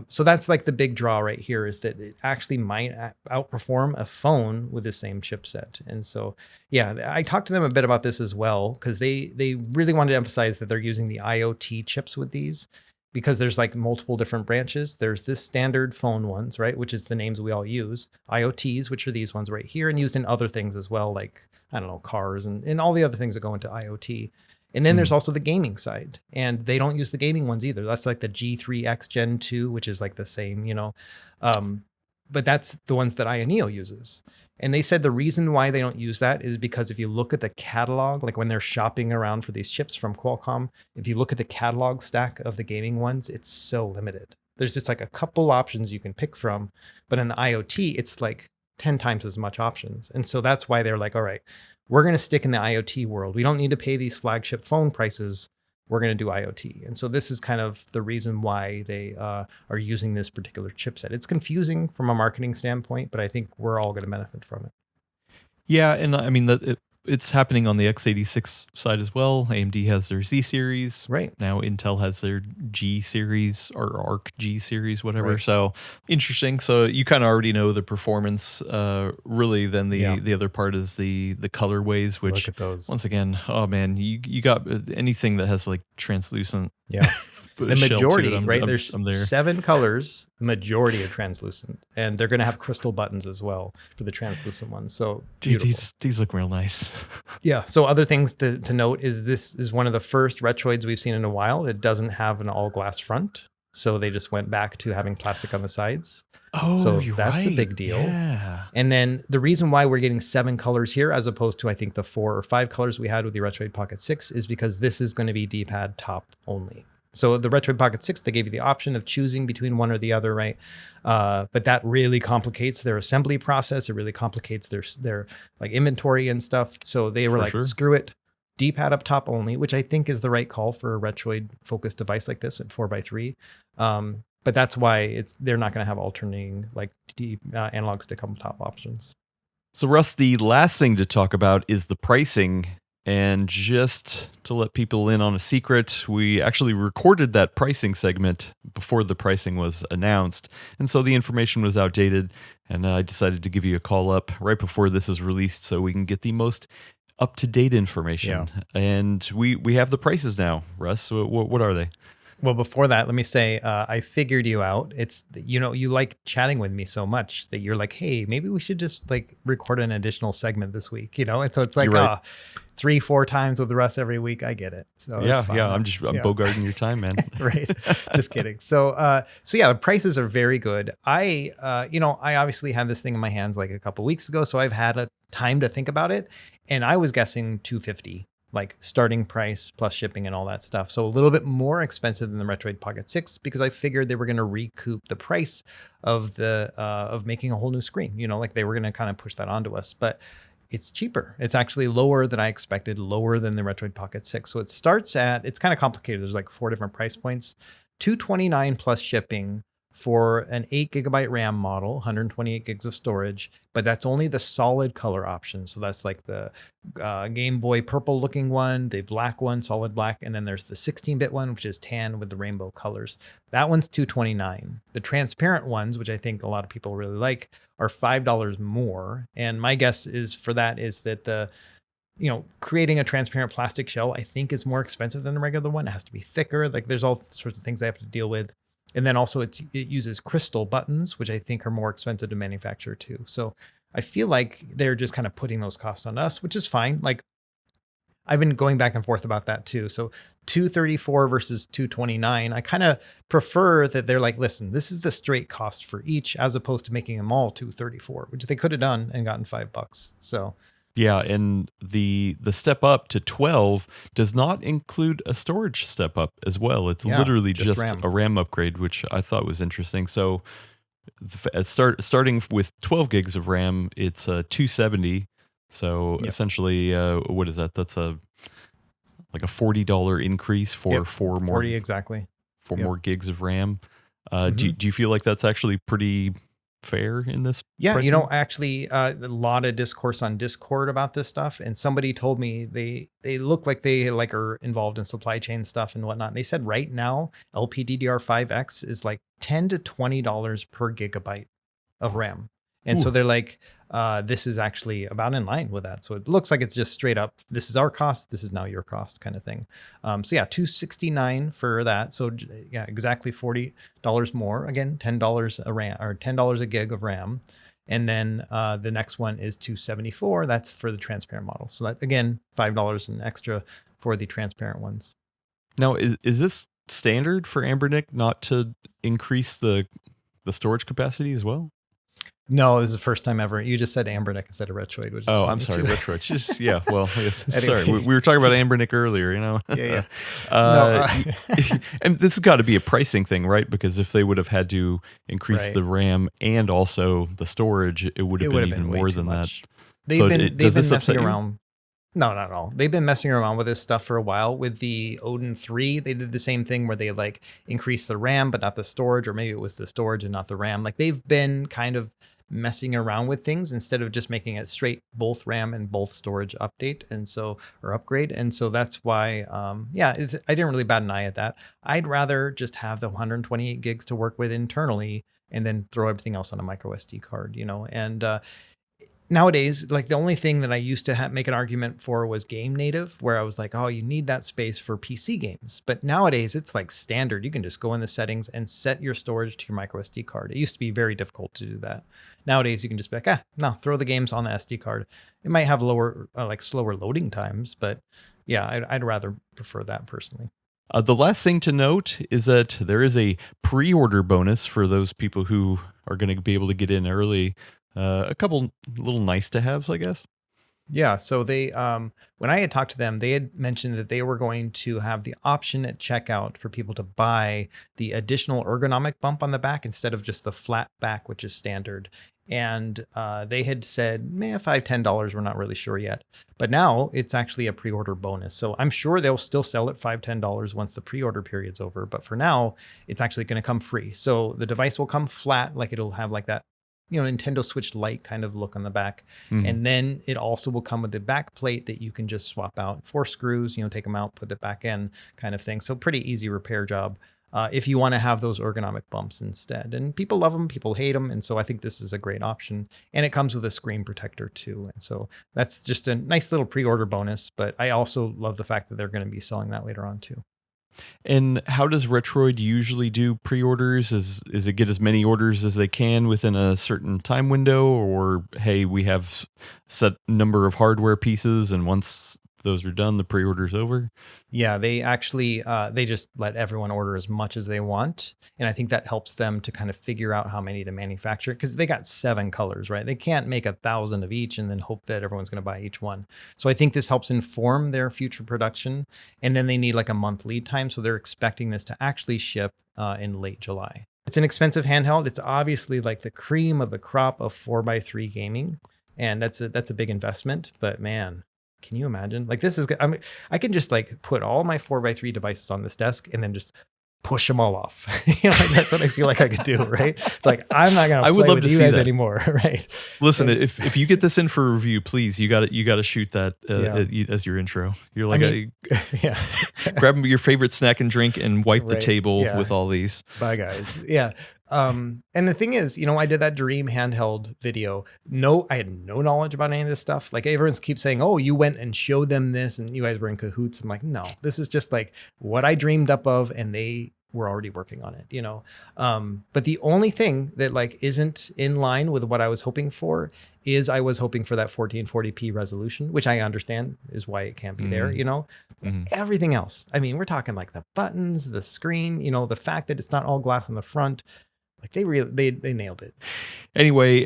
Speaker 2: So that's like the big draw right here, is that it actually might outperform a phone with the same chipset. And so, yeah, I talked to them a bit about this as well, because they really wanted to emphasize that they're using the IoT chips with these, because there's like multiple different branches. There's this standard phone ones, right, which is the names we all use. IoTs, which are these ones right here, and used in other things as well, like, I don't know, cars and all the other things that go into IoT. And then there's also the gaming side, and they don't use the gaming ones either. That's like the G3X Gen 2, which is like the same, but that's the ones that Ioneo uses. And they said the reason why they don't use that is because if you look at the catalog, like when they're shopping around for these chips from Qualcomm, if you look at the catalog stack of the gaming ones, it's so limited. There's just like a couple options you can pick from, but in the IoT, it's like 10 times as much options. And so that's why they're like, all right, we're going to stick in the IoT world. We don't need to pay these flagship phone prices. We're going to do IoT. And so this is kind of the reason why they are using this particular chipset. It's confusing from a marketing standpoint, but I think we're all going to benefit from it.
Speaker 1: Yeah, and I mean, it's happening on the x86 side as well. AMD has their Z series.
Speaker 2: Right.
Speaker 1: Now Intel has their G series or Arc G series, whatever.
Speaker 2: Right.
Speaker 1: So interesting. So you kind of already know the performance. Really, then the other part is the colorways, which,
Speaker 2: look at those.
Speaker 1: Once again, oh man, you got anything that has like translucent.
Speaker 2: Yeah. The majority, right?
Speaker 1: There's
Speaker 2: 7 colors. The majority are translucent, and they're going to have crystal buttons as well for the translucent ones. So
Speaker 1: these look real nice.
Speaker 2: Yeah. So other things to note is this is one of the first Retroids we've seen in a while that doesn't have an all glass front. So they just went back to having plastic on the sides.
Speaker 1: Oh,
Speaker 2: so that's a big deal.
Speaker 1: Yeah.
Speaker 2: And then the reason why we're getting 7 colors here, as opposed to I think the 4 or 5 colors we had with the Retroid Pocket 6, is because this is going to be D-pad top only. So the Retroid Pocket 6, they gave you the option of choosing between one or the other, right? But that really complicates their assembly process. It really complicates their like inventory and stuff. So they were screw it, D-pad up top only, which I think is the right call for a Retroid focused device like this at 4x3. But that's why they're not going to have alternating like analog stick up top options.
Speaker 1: So Russ, the last thing to talk about is the pricing. And just to let people in on a secret, we actually recorded that pricing segment before the pricing was announced. And so the information was outdated. And I decided to give you a call up right before this is released so we can get the most up-to-date information. Yeah. And we have the prices now. Russ, so what are they?
Speaker 2: Well, before that, let me say, I figured you out. It's, you like chatting with me so much that you're like, hey, maybe we should just like record an additional segment this week, And so it's like, right. 3-4 times with Russ every week. I get it. So
Speaker 1: yeah, I'm bogarting your time, man.
Speaker 2: Right. Just kidding. So yeah, the prices are very good. I obviously had this thing in my hands like a couple weeks ago, so I've had a time to think about it, and I was guessing $250. Like starting price plus shipping and all that stuff. So a little bit more expensive than the Retroid Pocket 6 because I figured they were going to recoup the price of of making a whole new screen. Like they were going to kind of push that onto us, but it's cheaper. It's actually lower than I expected, lower than the Retroid Pocket 6. So it starts at, it's kind of complicated. There's like 4 different price points. $229 plus shipping for an 8GB RAM model, 128 gigs of storage, but that's only the solid color option. So that's like the Game Boy purple looking one, the black one, solid black, and then there's the 16-bit one, which is tan with the rainbow colors. That one's $229. The transparent ones, which I think a lot of people really like, are $5 more. And my guess is for that is that creating a transparent plastic shell, I think is more expensive than the regular one. It has to be thicker. Like there's all sorts of things I have to deal with. And then also it uses crystal buttons, which I think are more expensive to manufacture too. So I feel like they're just kind of putting those costs on us, which is fine. Like I've been going back and forth about that too. So $234 versus $229. I kind of prefer that they're like, listen, this is the straight cost for each, as opposed to making them all $234, which they could have done and gotten $5. So
Speaker 1: yeah, and the step up to 12 does not include a storage step up as well. It's literally just RAM. A RAM upgrade, which I thought was interesting. So starting with 12 gigs of RAM, it's $270. So essentially, what is that? That's like a $40 increase for 4 more.
Speaker 2: 40 exactly.
Speaker 1: 4 more gigs of RAM. Do you feel like that's actually pretty fair in this?
Speaker 2: Yeah, pricing? Actually a lot of discourse on Discord about this stuff, and somebody told me they look like they are involved in supply chain stuff and whatnot. And they said right now LPDDR5X is like $10 to $20 per gigabyte of RAM. And so they're like, this is actually about in line with that. So it looks like it's just straight up, this is our cost, this is now your cost kind of thing. So yeah, $269 for that. So yeah, exactly $40 more. Again, $10 a RAM or $10 a gig of RAM. And then the next one is $274. That's for the transparent model. So that, again, $5 an extra for the transparent ones.
Speaker 1: Now, is this standard for Anbernic not to increase the storage capacity as well?
Speaker 2: No, this is the first time ever. You just said Anbernic instead of Retroid. Which is
Speaker 1: I'm sorry, Retroid. Just well, sorry. We were talking about Anbernic earlier,
Speaker 2: Yeah.
Speaker 1: And this has got to be a pricing thing, right? Because if they would have had to increase the RAM and also the storage, it would have been even more than that.
Speaker 2: They've been messing around. No, not at all. They've been messing around with this stuff for a while. With the Odin 3, they did the same thing where they like increased the RAM, but not the storage, or maybe it was the storage and not the RAM. Like they've been kind of messing around with things instead of just making it straight both RAM and both storage update or upgrade. And so that's why, I didn't really bat an eye at that. I'd rather just have the 128 gigs to work with internally and then throw everything else on a micro SD card, and nowadays, like the only thing that I used to make an argument for was game native, where I was like, oh, you need that space for PC games. But nowadays it's like standard. You can just go in the settings and set your storage to your micro SD card. It used to be very difficult to do that. Nowadays you can just be like, no, throw the games on the SD card. It might have lower, slower loading times, but yeah, I'd rather prefer that personally.
Speaker 1: The last thing to note is that there is a pre-order bonus for those people who are going to be able to get in early. A couple little nice to haves, I guess.
Speaker 2: Yeah. So they, when I had talked to them, they had mentioned that they were going to have the option at checkout for people to buy the additional ergonomic bump on the back instead of just the flat back, which is standard. And they had said, $5-10. We're not really sure yet. But now it's actually a pre-order bonus. So I'm sure they'll still sell it $5-10 once the pre-order period's over. But for now, it's actually going to come free. So the device will come flat, like it'll have like that Nintendo Switch Lite kind of look on the back. And then it also will come with a back plate that you can just swap out 4 screws, take them out, put it back in kind of thing. So pretty easy repair job if you want to have those ergonomic bumps instead. And people love them, people hate them. And so I think this is a great option. And it comes with a screen protector too. And so that's just a nice little pre-order bonus. But I also love the fact that they're going to be selling that later on too.
Speaker 1: And how does Retroid usually do pre-orders? Is it get as many orders as they can within a certain time window, or hey, we have set number of hardware pieces, and once those are done, the pre-order's over?
Speaker 2: Yeah, they actually they just let everyone order as much as they want, and I think that helps them to kind of figure out how many to manufacture, because they got 7 colors, right? They can't make 1,000 of each and then hope that everyone's going to buy each one. So I think this helps inform their future production, and then they need like a month lead time, so they're expecting this to actually ship in late July. It's an expensive handheld. It's obviously like the cream of the crop of 4x3 gaming, and that's a big investment. But man, can you imagine? Like this is, I can just like put all my 4x3 devices on this desk and then just push them all off. That's what I feel like I could do, right? It's like, I'm not going to play with you guys anymore, right?
Speaker 1: Listen, if you get this in for a review, please, you got to shoot that as your intro. You're like, grab your favorite snack and drink and wipe the table with all these.
Speaker 2: Bye, guys. Yeah. And the thing is, I did that Dream handheld video. I had no knowledge about any of this stuff. Like everyone keeps saying, oh, you went and showed them this and you guys were in cahoots. I'm like, no, this is just like what I dreamed up of, and they were already working on it, But the only thing that like isn't in line with what I was hoping for is I was hoping for that 1440p resolution, which I understand is why it can't be there, Everything else, I mean, we're talking like the buttons, the screen, the fact that it's not all glass on the front. Like they nailed it.
Speaker 1: Anyway,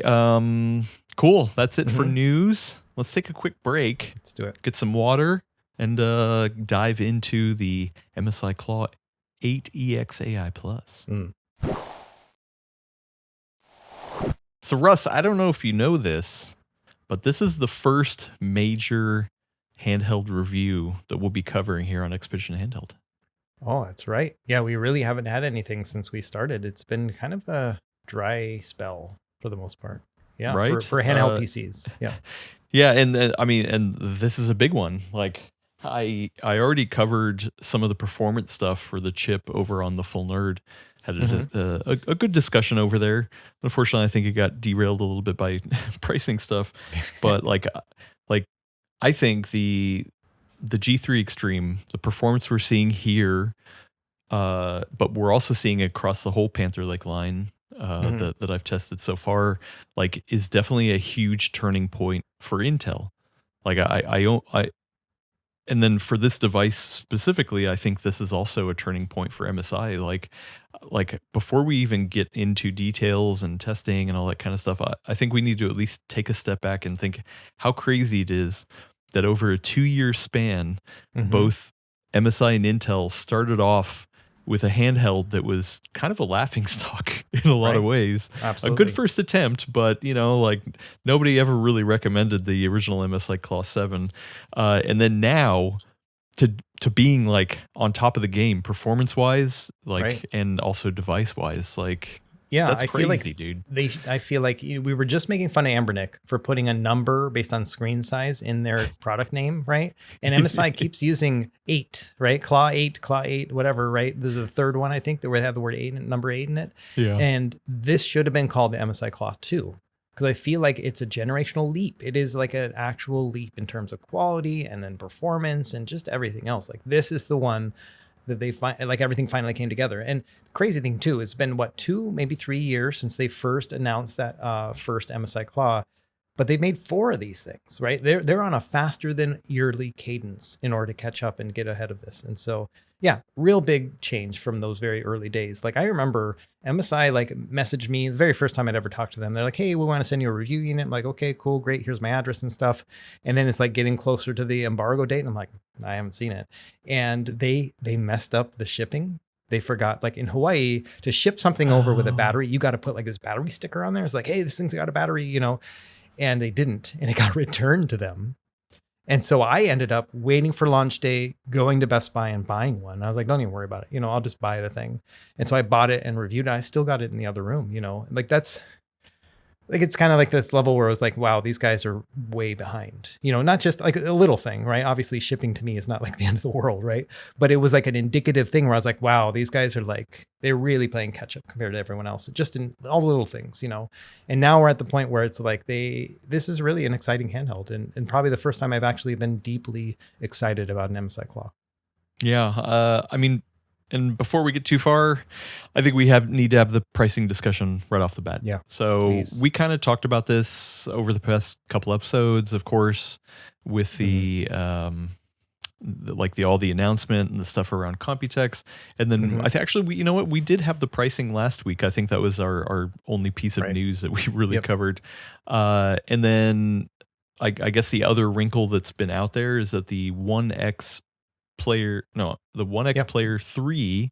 Speaker 1: cool. That's it for news. Let's take a quick break.
Speaker 2: Let's do it.
Speaker 1: Get some water and dive into the MSI Claw 8EX AI Plus. So Russ, I don't know if you know this, but this is the first major handheld review that we'll be covering here on Expedition Handheld.
Speaker 2: Oh, that's right. Yeah, we really haven't had anything since we started. It's been kind of a dry spell for the most part. Yeah,
Speaker 1: right?
Speaker 2: For handheld PCs. Yeah.
Speaker 1: Yeah, and and this is a big one. Like I already covered some of the performance stuff for the chip over on the Full Nerd. Had a good discussion over there. Unfortunately, I think it got derailed a little bit by pricing stuff. But like I think the G3 Extreme, the performance we're seeing here, but we're also seeing across the whole Panther Lake line that I've tested so far, like is definitely a huge turning point for Intel. Like and then for this device specifically, I think this is also a turning point for MSI. Like before we even get into details and testing and all that kind of stuff, I think we need to at least take a step back and think how crazy it is that over a 2-year span, both MSI and Intel started off with a handheld that was kind of a laughingstock in a lot of ways.
Speaker 2: Absolutely.
Speaker 1: A good first attempt, but like nobody ever really recommended the original MSI Claw 7. And then now to being like on top of the game performance wise, and also device wise, like that's crazy,
Speaker 2: feel like
Speaker 1: dude.
Speaker 2: I feel like we were just making fun of Anbernic for putting a number based on screen size in their product name, right? And MSI keeps using 8, right? Claw 8, whatever, right? There's a third one, I think, that would have the word 8, number 8 in it.
Speaker 1: Yeah.
Speaker 2: And this should have been called the MSI Claw 2, because I feel like it's a generational leap. It is like an actual leap in terms of quality and then performance and just everything else. Like this is the one that they find, like everything finally came together. And the crazy thing too, it's been 2, maybe 3 years since they first announced that first MSI Claw. but they made 4 of these things, right? They're on a faster than yearly cadence in order to catch up and get ahead of this. And so, yeah, real big change from those very early days. Like I remember MSI like messaged me the very first time I'd ever talked to them. They're like, hey, we want to send you a review unit. I'm like, okay, cool, great. Here's my address and stuff. And then it's like getting closer to the embargo date. And I'm like, I haven't seen it. And they messed up the shipping. They forgot, like in Hawaii, to ship something over with a battery, you got to put like this battery sticker on there. It's like, hey, this thing's got a battery, you know, and they didn't, and it got returned to them. And so I ended up waiting for launch day, going to Best Buy and buying one. I was like, don't even worry about it. You know, I'll just buy the thing. And so I bought it and reviewed it. I still got it in the other room, you know, like that's like, it's kind of like this level where I was like, wow, these guys are way behind, you know, not just like a little thing, right? Obviously shipping to me is not like the end of the world, right? But it was like an indicative thing where I was like, wow, these guys are like, they're really playing catch up compared to everyone else, just in all the little things, you know? And now we're at the point where it's like this is really an exciting handheld and probably the first time I've actually been deeply excited about an MSI Claw.
Speaker 1: Yeah. I mean, and before we get too far, I think we need to have the pricing discussion right off the bat.
Speaker 2: Yeah.
Speaker 1: So
Speaker 2: please.
Speaker 1: We kind of talked about this over the past couple episodes, of course, with the all the announcement and the stuff around Computex. And then you know what? We did have the pricing last week. I think that was our only piece of news that we really covered. And then I guess the other wrinkle that's been out there is that the One X Player 3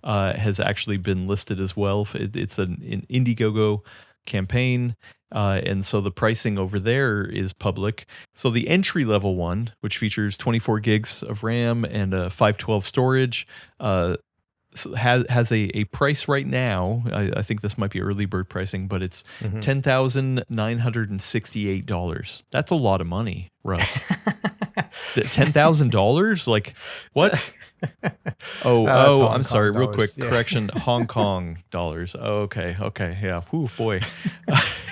Speaker 1: has actually been listed as well. It's an Indiegogo campaign, and so the pricing over there is public. So the entry level one, which features 24 gigs of RAM and 512 storage, has a price right now. I think this might be early bird pricing, but it's $10,968. That's a lot of money, Russ. $10,000? Like what? I'm sorry. Real quick correction. Hong Kong dollars. Oh, okay. Yeah. Whew, boy.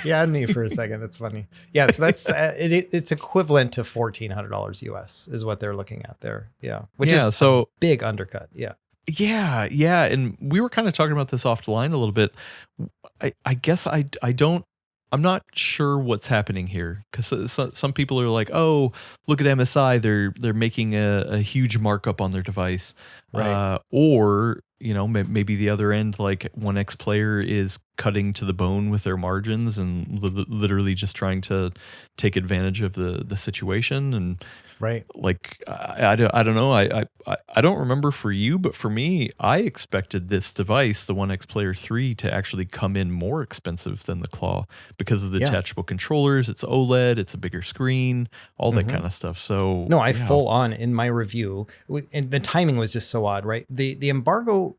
Speaker 2: You had me for a second. That's funny. Yeah. So that's it's equivalent to $1,400 US is what they're looking at there. Yeah. Which is so big undercut. Yeah.
Speaker 1: Yeah. And we were kind of talking about this off the line a little bit. I guess I'm not sure what's happening here, because some people are like, oh, look at MSI. They're making a huge markup on their device.
Speaker 2: Right.
Speaker 1: Or, you know, maybe the other end, like One X Player is cutting to the bone with their margins and literally just trying to take advantage of the situation. And like, I don't know. I don't remember for you, but for me, I expected this device, the One X Player 3, to actually come in more expensive than the Claw because of the detachable controllers. It's OLED, it's a bigger screen, all that kind of stuff. So
Speaker 2: no, I full on in my review, and the timing was just so odd, right? The embargo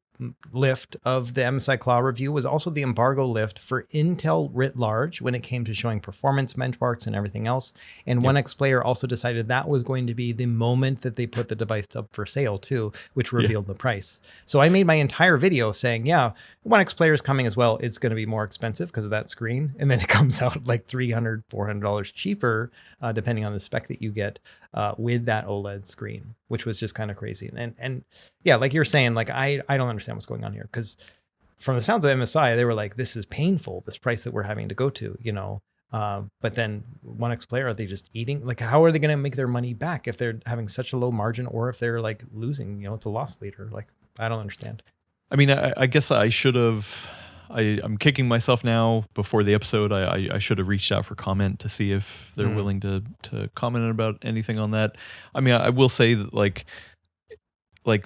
Speaker 2: lift of the MSI Claw review was also the embargo lift for Intel writ large when it came to showing performance benchmarks and everything else. And One X Player also decided that was going to be the moment that they put the device up for sale too, which revealed the price. So I made my entire video saying, One X Player is coming as well. It's going to be more expensive because of that screen. And then it comes out like $300, $400 cheaper, depending on the spec that you get with that OLED screen, which was just kind of crazy. And yeah, like you're saying, like, I don't understand what's going on here, because from the sounds of MSI, they were like, this is painful, this price that we're having to go to, you know. But then One X Player, are they just eating? Like, how are they going to make their money back if they're having such a low margin, or if they're like losing, you know, it's a loss leader? Like, I don't understand.
Speaker 1: I mean, I guess I should have. I'm kicking myself now. Before the episode, I should have reached out for comment to see if they're willing to comment about anything on that. I mean, I will say that like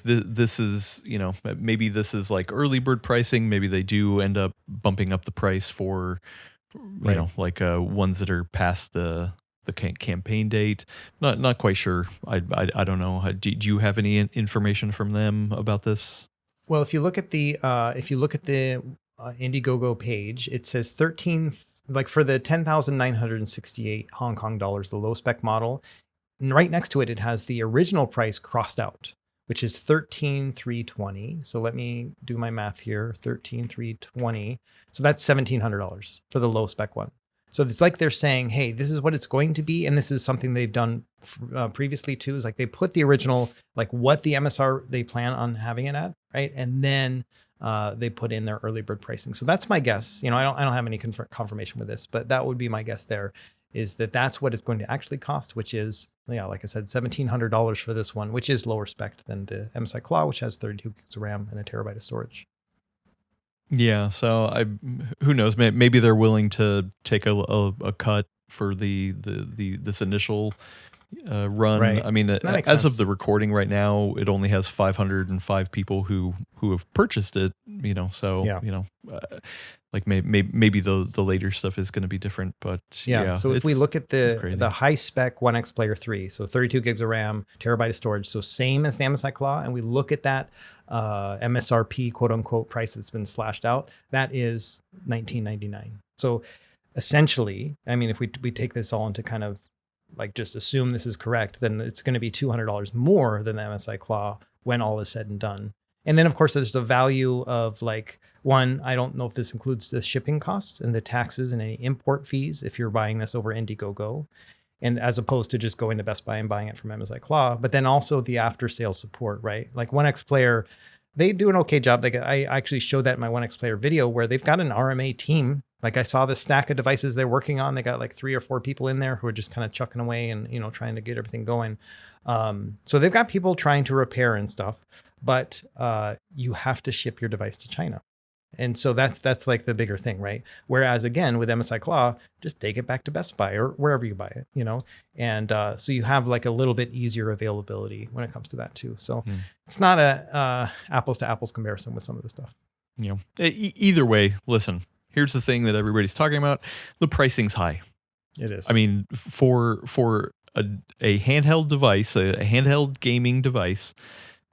Speaker 1: this is, you know, maybe this is like early bird pricing. Maybe they do end up bumping up the price for, you know, like ones that are past the campaign date. Not quite sure. I don't know. Do you have any information from them about this?
Speaker 2: Well, if you look at the Indiegogo page, it says 13, like for the 10,968 Hong Kong dollars, the low spec model. And right next to it, it has the original price crossed out, which is 13,320. So let me do my math here. 13,320. So that's $1,700 for the low spec one. So it's like they're saying, hey, this is what it's going to be. And this is something they've done previously too, is like they put the original, like what the MSR they plan on having it at, right? And then they put in their early bird pricing. So that's my guess. You know, I don't have any confirmation with this, but that would be my guess there. is that's what it's going to actually cost, which is, like I said, $1,700 for this one, which is lower spec than the MSI Claw, which has 32 gigs of RAM and a terabyte of storage.
Speaker 1: Yeah, so who knows? Maybe they're willing to take a cut for this initial run.
Speaker 2: Right.
Speaker 1: I mean, as of the recording right now, it only has 505 people who have purchased it. So like maybe the later stuff is going to be different, but
Speaker 2: So if we look at the high spec 1X Player 3, so 32 gigs of RAM, terabyte of storage, so same as the MSI Claw, and we look at that MSRP quote unquote price that's been slashed out, that is $19.99. So essentially, I mean, if we take this all into kind of like just assume this is correct, then it's going to be $200 more than the MSI Claw when all is said and done. And then, of course, there's the value of like, one, I don't know if this includes the shipping costs and the taxes and any import fees if you're buying this over Indiegogo, and as opposed to just going to Best Buy and buying it from MSI Claw, but then also the after sale support, right? Like 1X Player, they do an okay job. Like I actually showed that in my 1X Player video where they've got an RMA team. Like I saw the stack of devices they're working on. They got like 3 or 4 people in there who are just kind of chucking away and, trying to get everything going. So they've got people trying to repair and stuff, but you have to ship your device to China. And so that's like the bigger thing, right? Whereas again, with MSI Claw, just take it back to Best Buy or wherever you buy it, And so you have like a little bit easier availability when it comes to that too. So it's not a apples to apples comparison with some of the stuff.
Speaker 1: Either way, listen, here's the thing that everybody's talking about. The pricing's high.
Speaker 2: It is.
Speaker 1: I mean, for a handheld device, a handheld gaming device,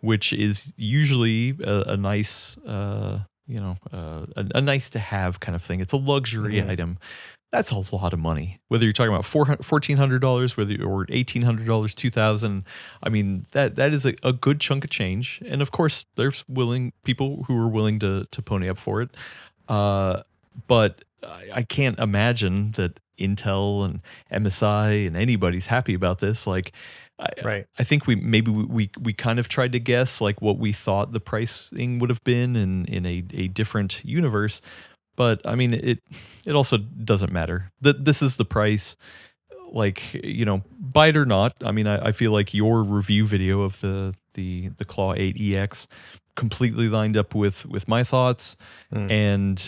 Speaker 1: which is usually a nice, a nice to have kind of thing. It's a luxury item. That's a lot of money. Whether you're talking about $1,400, or $1,800, $2,000. I mean, that is a good chunk of change. And of course, there's people who are willing to pony up for it. But I can't imagine that Intel and MSI and anybody's happy about this. Like, I think we kind of tried to guess like what we thought the pricing would have been in a different universe, but I mean it also doesn't matter. This is the price. Like, buy it or not. I mean, I feel like your review video of the Claw 8EX completely lined up with my thoughts, and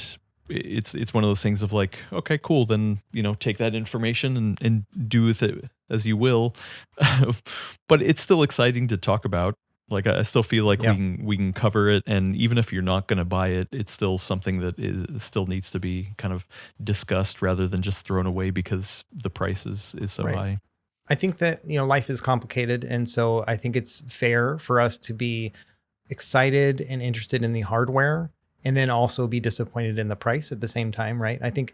Speaker 1: it's one of those things of like, okay, cool, then take that information and do with it as you will. But it's still exciting to talk about. Like, I still feel like we can cover it, and even if you're not going to buy it, it's still something that still needs to be kind of discussed rather than just thrown away because the price is so high.
Speaker 2: I think that life is complicated, and so I think it's fair for us to be excited and interested in the hardware and then also be disappointed in the price at the same time, right? I think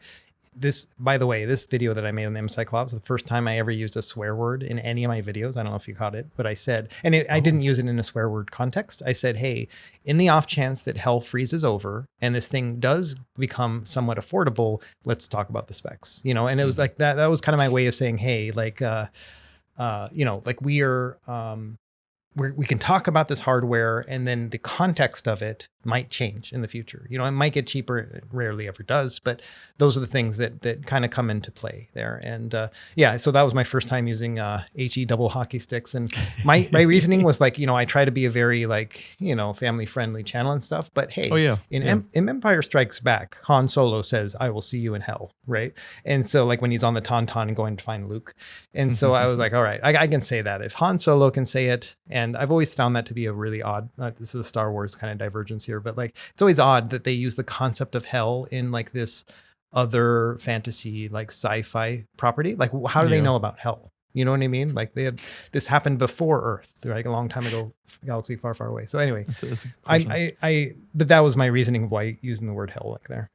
Speaker 2: this, by the way, this video that I made on the MSI Claw was the first time I ever used a swear word in any of my videos. I don't know if you caught it, but I said, and I didn't use it in a swear word context. I said, hey, in the off chance that hell freezes over and this thing does become somewhat affordable, let's talk about the specs, and it was like that was kind of my way of saying, hey, like, like we can talk about this hardware and then the context of it might change in the future. It might get cheaper. It rarely ever does, but those are the things that kind of come into play there. And so that was my first time using HE double hockey sticks. And my reasoning was like, I try to be a very like, family friendly channel and stuff, but hey, in Empire Strikes Back, Han Solo says, I will see you in hell. Right. And so like when he's on the Tauntaun and going to find Luke. And so I was like, all right, I can say that if Han Solo can say it. And I've always found that to be a really odd, this is a Star Wars kind of divergence here, but like, it's always odd that they use the concept of hell in like this other fantasy, like sci-fi property. Like, how do they know about hell? You know what I mean? Like this happened before Earth, right? A long time ago, galaxy far, far away. So anyway, but that was my reasoning of why using the word hell like there.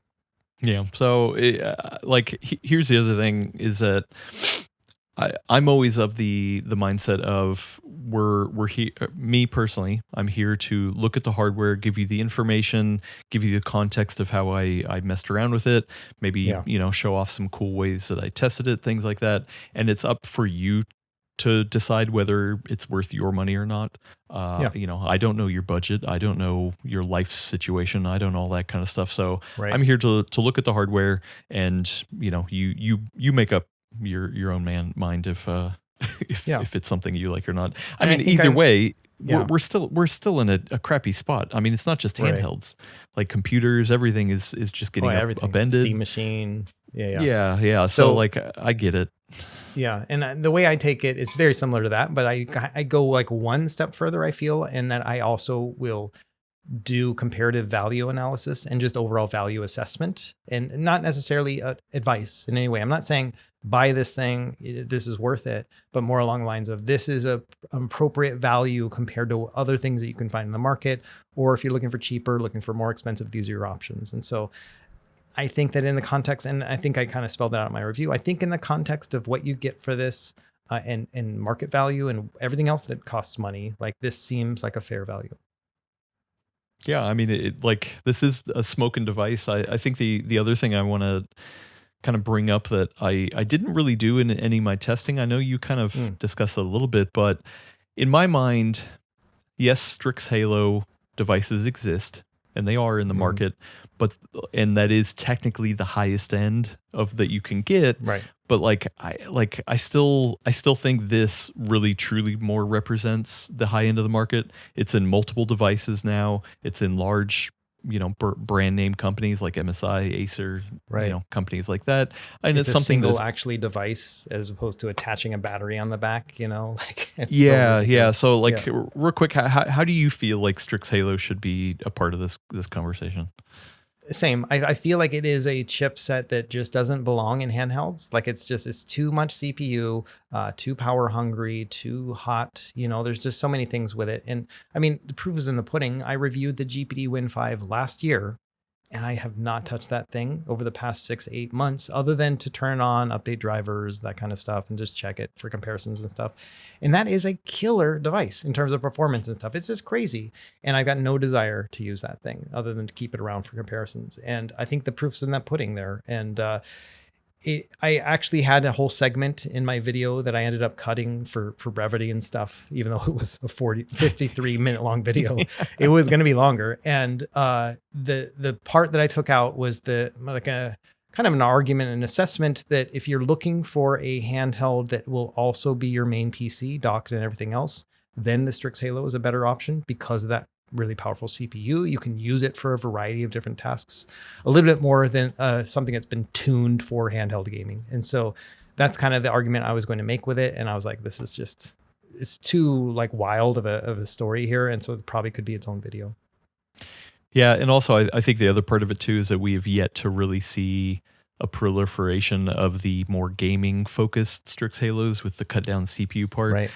Speaker 1: Yeah. So here's the other thing is that I'm always of the mindset of we're here. Me personally, I'm here to look at the hardware, give you the information, give you the context of how I messed around with it, maybe show off some cool ways that I tested it, things like that. And it's up for you to decide whether it's worth your money or not. I don't know your budget, I don't know your life situation, I don't know all that kind of stuff. So I'm here to look at the hardware, and you make up your own mind if if it's something you like or not. I
Speaker 2: And I
Speaker 1: mean,
Speaker 2: think
Speaker 1: either way,
Speaker 2: Yeah.
Speaker 1: we're still in a crappy spot. I mean, it's not just
Speaker 2: Right.
Speaker 1: handhelds, like computers. Everything is just getting
Speaker 2: everything.
Speaker 1: upended.
Speaker 2: Steam machine.
Speaker 1: Yeah. So like, I get it.
Speaker 2: Yeah, and the way I take it is very similar to that, but I go like one step further, I feel, and that I also will do comparative value analysis and just overall value assessment, and not necessarily advice in any way. I'm not saying buy this thing, this is worth it, but more along the lines of this is a appropriate value compared to other things that you can find in the market, or if you're looking for cheaper, looking for more expensive, these are your options. And so I think that in the context, and I think I kind of spelled that out in my review, I think in the context of what you get for this and market value and everything else that costs money, like this seems like a fair value.
Speaker 1: Yeah, I mean, like this is a smoking device. I think the other thing I want to kind of bring up that I didn't really do in any of my testing. I know you kind of discussed it a little bit, but in my mind, yes, Strix Halo devices exist and they are in the market, and that is technically the highest end of that you can get.
Speaker 2: Right.
Speaker 1: But I still think this really truly more represents the high end of the market. It's in multiple devices now. It's in large, brand name companies like MSI, Acer, companies like that. And it's something
Speaker 2: single actually device as opposed to attaching a battery on the back, like
Speaker 1: So real quick, how do you feel like Strix Halo should be a part of this conversation?
Speaker 2: Same. I feel like it is a chipset that just doesn't belong in handhelds. Like it's too much CPU, too power hungry, too hot. There's just so many things with it. And I mean, the proof is in the pudding. I reviewed the GPD Win 5 last year, and I have not touched that thing over the past 6-8 months, other than to turn on, update drivers, that kind of stuff, and just check it for comparisons and stuff. And that is a killer device in terms of performance and stuff. It's just crazy. And I've got no desire to use that thing other than to keep it around for comparisons. And I think the proof's in that pudding there. And I actually had a whole segment in my video that I ended up cutting for brevity and stuff, even though it was a 53 minute long video. It was going to be longer. And the part that I took out was a kind of an argument and assessment that if you're looking for a handheld that will also be your main PC, docked and everything else, then the Strix Halo is a better option because of that really powerful CPU. You can use it for a variety of different tasks, a little bit more than something that's been tuned for handheld gaming. And so that's kind of the argument I was going to make with it. And I was like, this is just, it's too like wild of a story here. And so it probably could be its own video.
Speaker 1: Yeah. And also I think the other part of it too is that we have yet to really see a proliferation of the more gaming focused Strix Halos with the cut down CPU part.
Speaker 2: Right.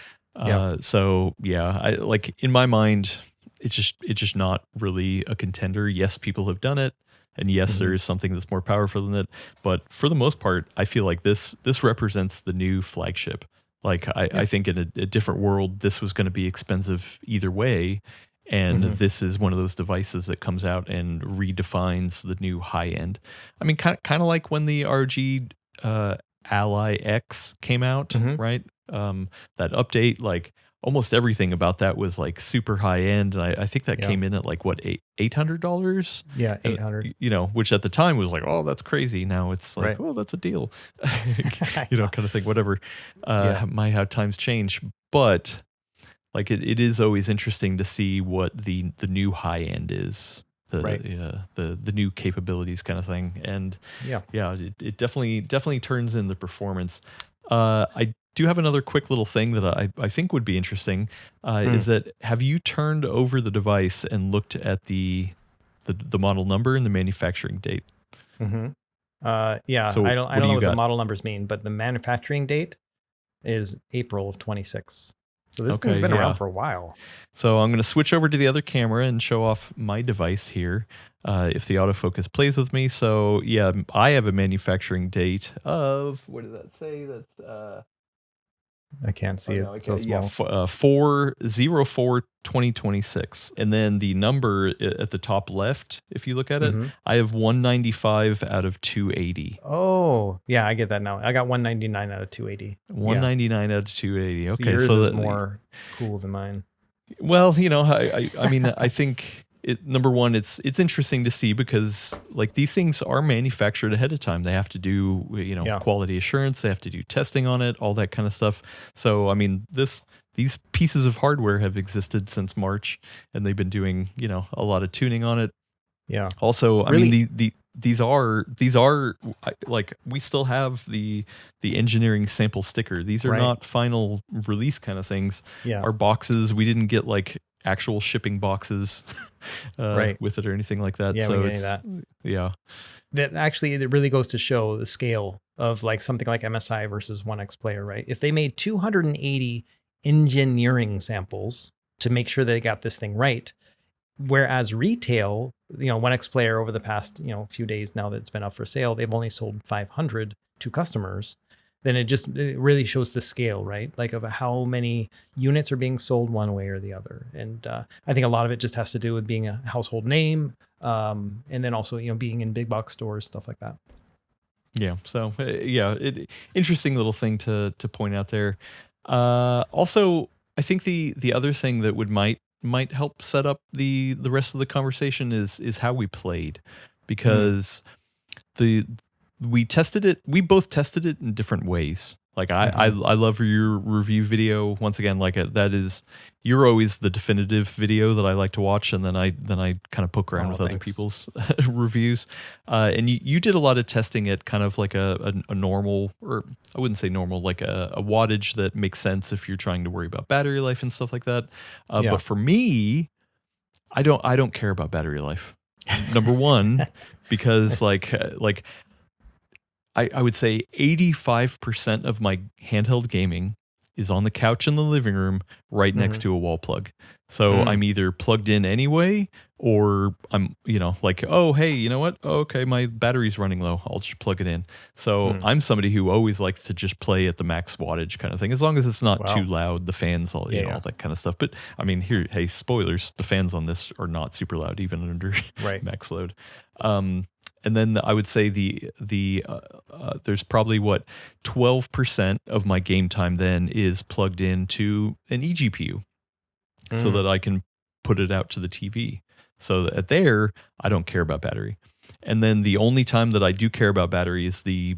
Speaker 1: So I like in my mind, it's just not really a contender. Yes, people have done it, and yes, there is something that's more powerful than it. But for the most part, I feel like this represents the new flagship. Like I think in a different world, this was going to be expensive either way, and this is one of those devices that comes out and redefines the new high end. I mean, kind of like when the RG Ally X came out, right? That update, like. Almost everything about that was like super high end. And I think that came in at like what, $800? Yeah,
Speaker 2: $800.
Speaker 1: Which at the time was like, oh, that's crazy. Now it's like, oh, that's a deal. Kind of thing, whatever. How times change. But like it is always interesting to see what the new high end is. The new capabilities kind of thing. And it definitely turns in the performance. I do have another quick little thing that I think would be interesting is that have you turned over the device and looked at the model number and the manufacturing date?
Speaker 2: So I don't know what the model numbers mean, but the manufacturing date is April of 26. So this thing's been around for a while.
Speaker 1: So I'm going to switch over to the other camera and show off my device here. If the autofocus plays with me. So I have a manufacturing date of, what did that say? That's
Speaker 2: I can't see it. It's so small.
Speaker 1: 4/04/2026. And then the number at the top left, if you look at it, I have 195 out of 280.
Speaker 2: Oh, yeah, I get that now. I got 199 out of 280.
Speaker 1: 199 out of 280. Okay,
Speaker 2: so yours is more cool than mine.
Speaker 1: Well, I mean, I think number one, it's interesting to see because like these things are manufactured ahead of time. They have to do quality assurance. They have to do testing on it, all that kind of stuff. So I mean, these pieces of hardware have existed since March, and they've been doing a lot of tuning on it.
Speaker 2: Yeah.
Speaker 1: Also, I mean these are like we still have the engineering sample sticker. These are not final release kind of things.
Speaker 2: Yeah.
Speaker 1: Our boxes, we didn't get like actual shipping boxes with it or anything like that.
Speaker 2: Yeah,
Speaker 1: so
Speaker 2: it's that.
Speaker 1: Yeah.
Speaker 2: That actually, it really goes to show the scale of like something like MSI versus 1X Player, right? If they made 280 engineering samples to make sure they got this thing right, whereas retail, 1X Player over the past, few days now that it's been up for sale, they've only sold 500 to customers. Then it really shows the scale, right? Like of how many units are being sold one way or the other. And I think a lot of it just has to do with being a household name, and then also, being in big box stores, stuff like that.
Speaker 1: Yeah. So interesting little thing to point out there. Also, I think the other thing that might help set up the rest of the conversation is how we played, because we both tested it in different ways. Like I love your review video. Once again, like you're always the definitive video that I like to watch, and then I kind of poke around with other people's reviews. And you did a lot of testing at kind of like a normal, or I wouldn't say normal, like a wattage that makes sense if you're trying to worry about battery life and stuff like that. But for me, I don't care about battery life. Number one, because like I would say 85% of my handheld gaming is on the couch in the living room right next to a wall plug. So I'm either plugged in anyway, or I'm, like, oh, hey, you know what? Oh, okay, my battery's running low. I'll just plug it in. So I'm somebody who always likes to just play at the max wattage kind of thing, as long as it's not too loud, the fans, all that kind of stuff. But I mean, hey, spoilers, the fans on this are not super loud, even under max load. And then I would say there's probably 12% of my game time then is plugged into an eGPU, so that I can put it out to the TV. So that there, I don't care about battery. And then the only time that I do care about battery is the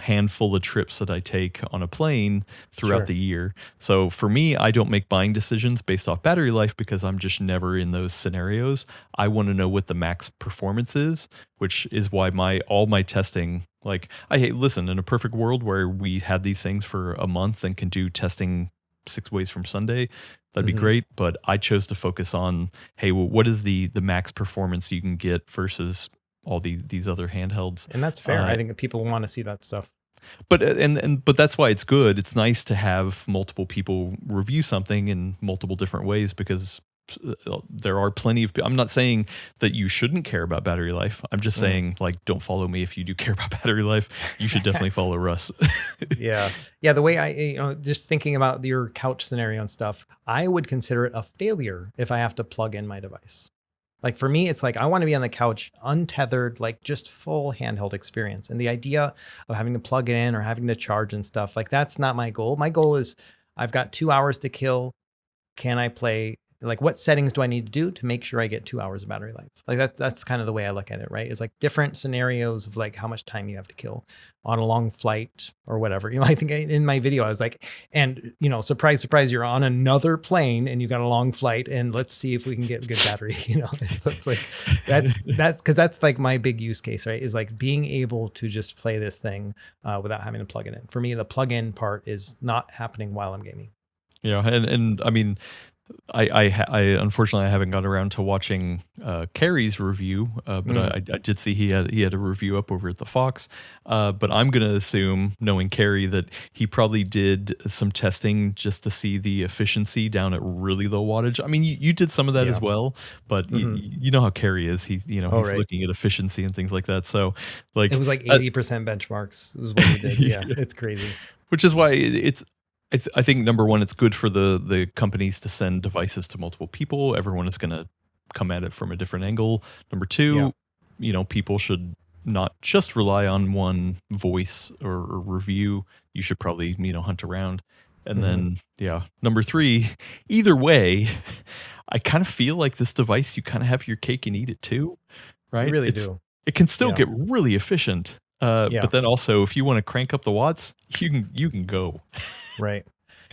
Speaker 1: handful of trips that I take on a plane throughout the year. So for me, I don't make buying decisions based off battery life because I'm just never in those scenarios. I want to know what the max performance is, which is why all my testing, like listen, in a perfect world where we had these things for a month and can do testing 6 ways from Sunday, that'd be great. But I chose to focus on, hey, well, what is the max performance you can get versus all these other handhelds.
Speaker 2: And that's fair. I think that people want to see that stuff.
Speaker 1: But that's why it's good. It's nice to have multiple people review something in multiple different ways, because there are plenty of people. I'm not saying that you shouldn't care about battery life. I'm just saying, like, don't follow me if you do care about battery life. You should definitely follow Russ.
Speaker 2: Yeah. The way I, just thinking about your couch scenario and stuff, I would consider it a failure if I have to plug in my device. Like for me, it's like I want to be on the couch untethered, like just full handheld experience. And the idea of having to plug it in or having to charge and stuff, like that's not my goal. My goal is I've got 2 hours to kill. Can I play? Like what settings do I need to do to make sure I get 2 hours of battery life? Like that's kind of the way I look at it, right? It's like different scenarios of like how much time you have to kill on a long flight or whatever. I think in my video I was like, and surprise, surprise, you're on another plane and you got a long flight, and let's see if we can get good battery. So it's like that's because that's like my big use case, right? Is like being able to just play this thing without having to plug it in. For me, the plug-in part is not happening while I'm gaming.
Speaker 1: Yeah, and I mean, I unfortunately I haven't got around to watching Carrie's review, but I did see he had a review up over at the Fox. But I'm gonna assume, knowing Carrie, that he probably did some testing just to see the efficiency down at really low wattage. I mean, you did some of that as well, but you know how Carrie is. He's looking at efficiency and things like that. So like
Speaker 2: it was like 80% benchmarks was what he did. Yeah, it's crazy.
Speaker 1: Which is why I think number one, it's good for the companies to send devices to multiple people. Everyone is going to come at it from a different angle. Number two, people should not just rely on one voice or review. You should probably, hunt around. And then, number three, either way, I kind of feel like this device, you kind of have your cake and eat it too, right?
Speaker 2: You really do.
Speaker 1: It can still get really efficient. But then also, if you want to crank up the watts, you can go.
Speaker 2: Right.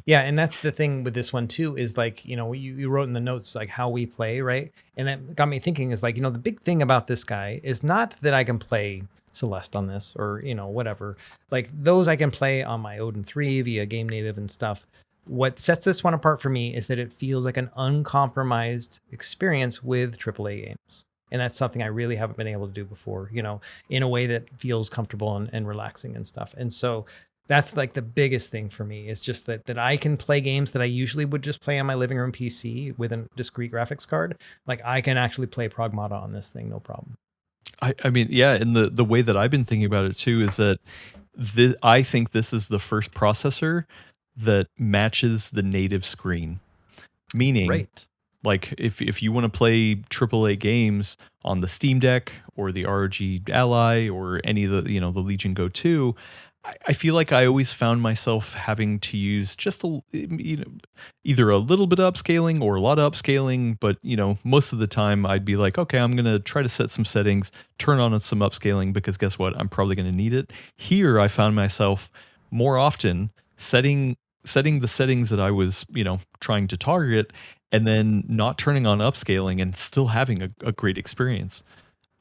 Speaker 2: Yeah, and that's the thing with this one too, is like, you wrote in the notes like how we play, right? And that got me thinking is like, the big thing about this guy is not that I can play Celeste on this or, whatever. Like those I can play on my Odin 3 via Game Native and stuff. What sets this one apart for me is that it feels like an uncompromised experience with AAA games. And that's something I really haven't been able to do before, in a way that feels comfortable and relaxing and stuff. And so that's like the biggest thing for me is just that I can play games that I usually would just play on my living room PC with a discrete graphics card. Like I can actually play Pragmata on this thing, no problem.
Speaker 1: I mean, yeah, and the way that I've been thinking about it too is that I think this is the first processor that matches the native screen. Meaning, right. Like if you want to play AAA games on the Steam Deck or the ROG Ally or any of the the Legion Go 2, I feel like I always found myself having to use just either a little bit of upscaling or a lot of upscaling, but most of the time I'd be like, okay, I'm gonna try to set some settings, turn on some upscaling because guess what, I'm probably gonna need it. Here I found myself more often setting the settings that I was trying to target, and then not turning on upscaling and still having a great experience.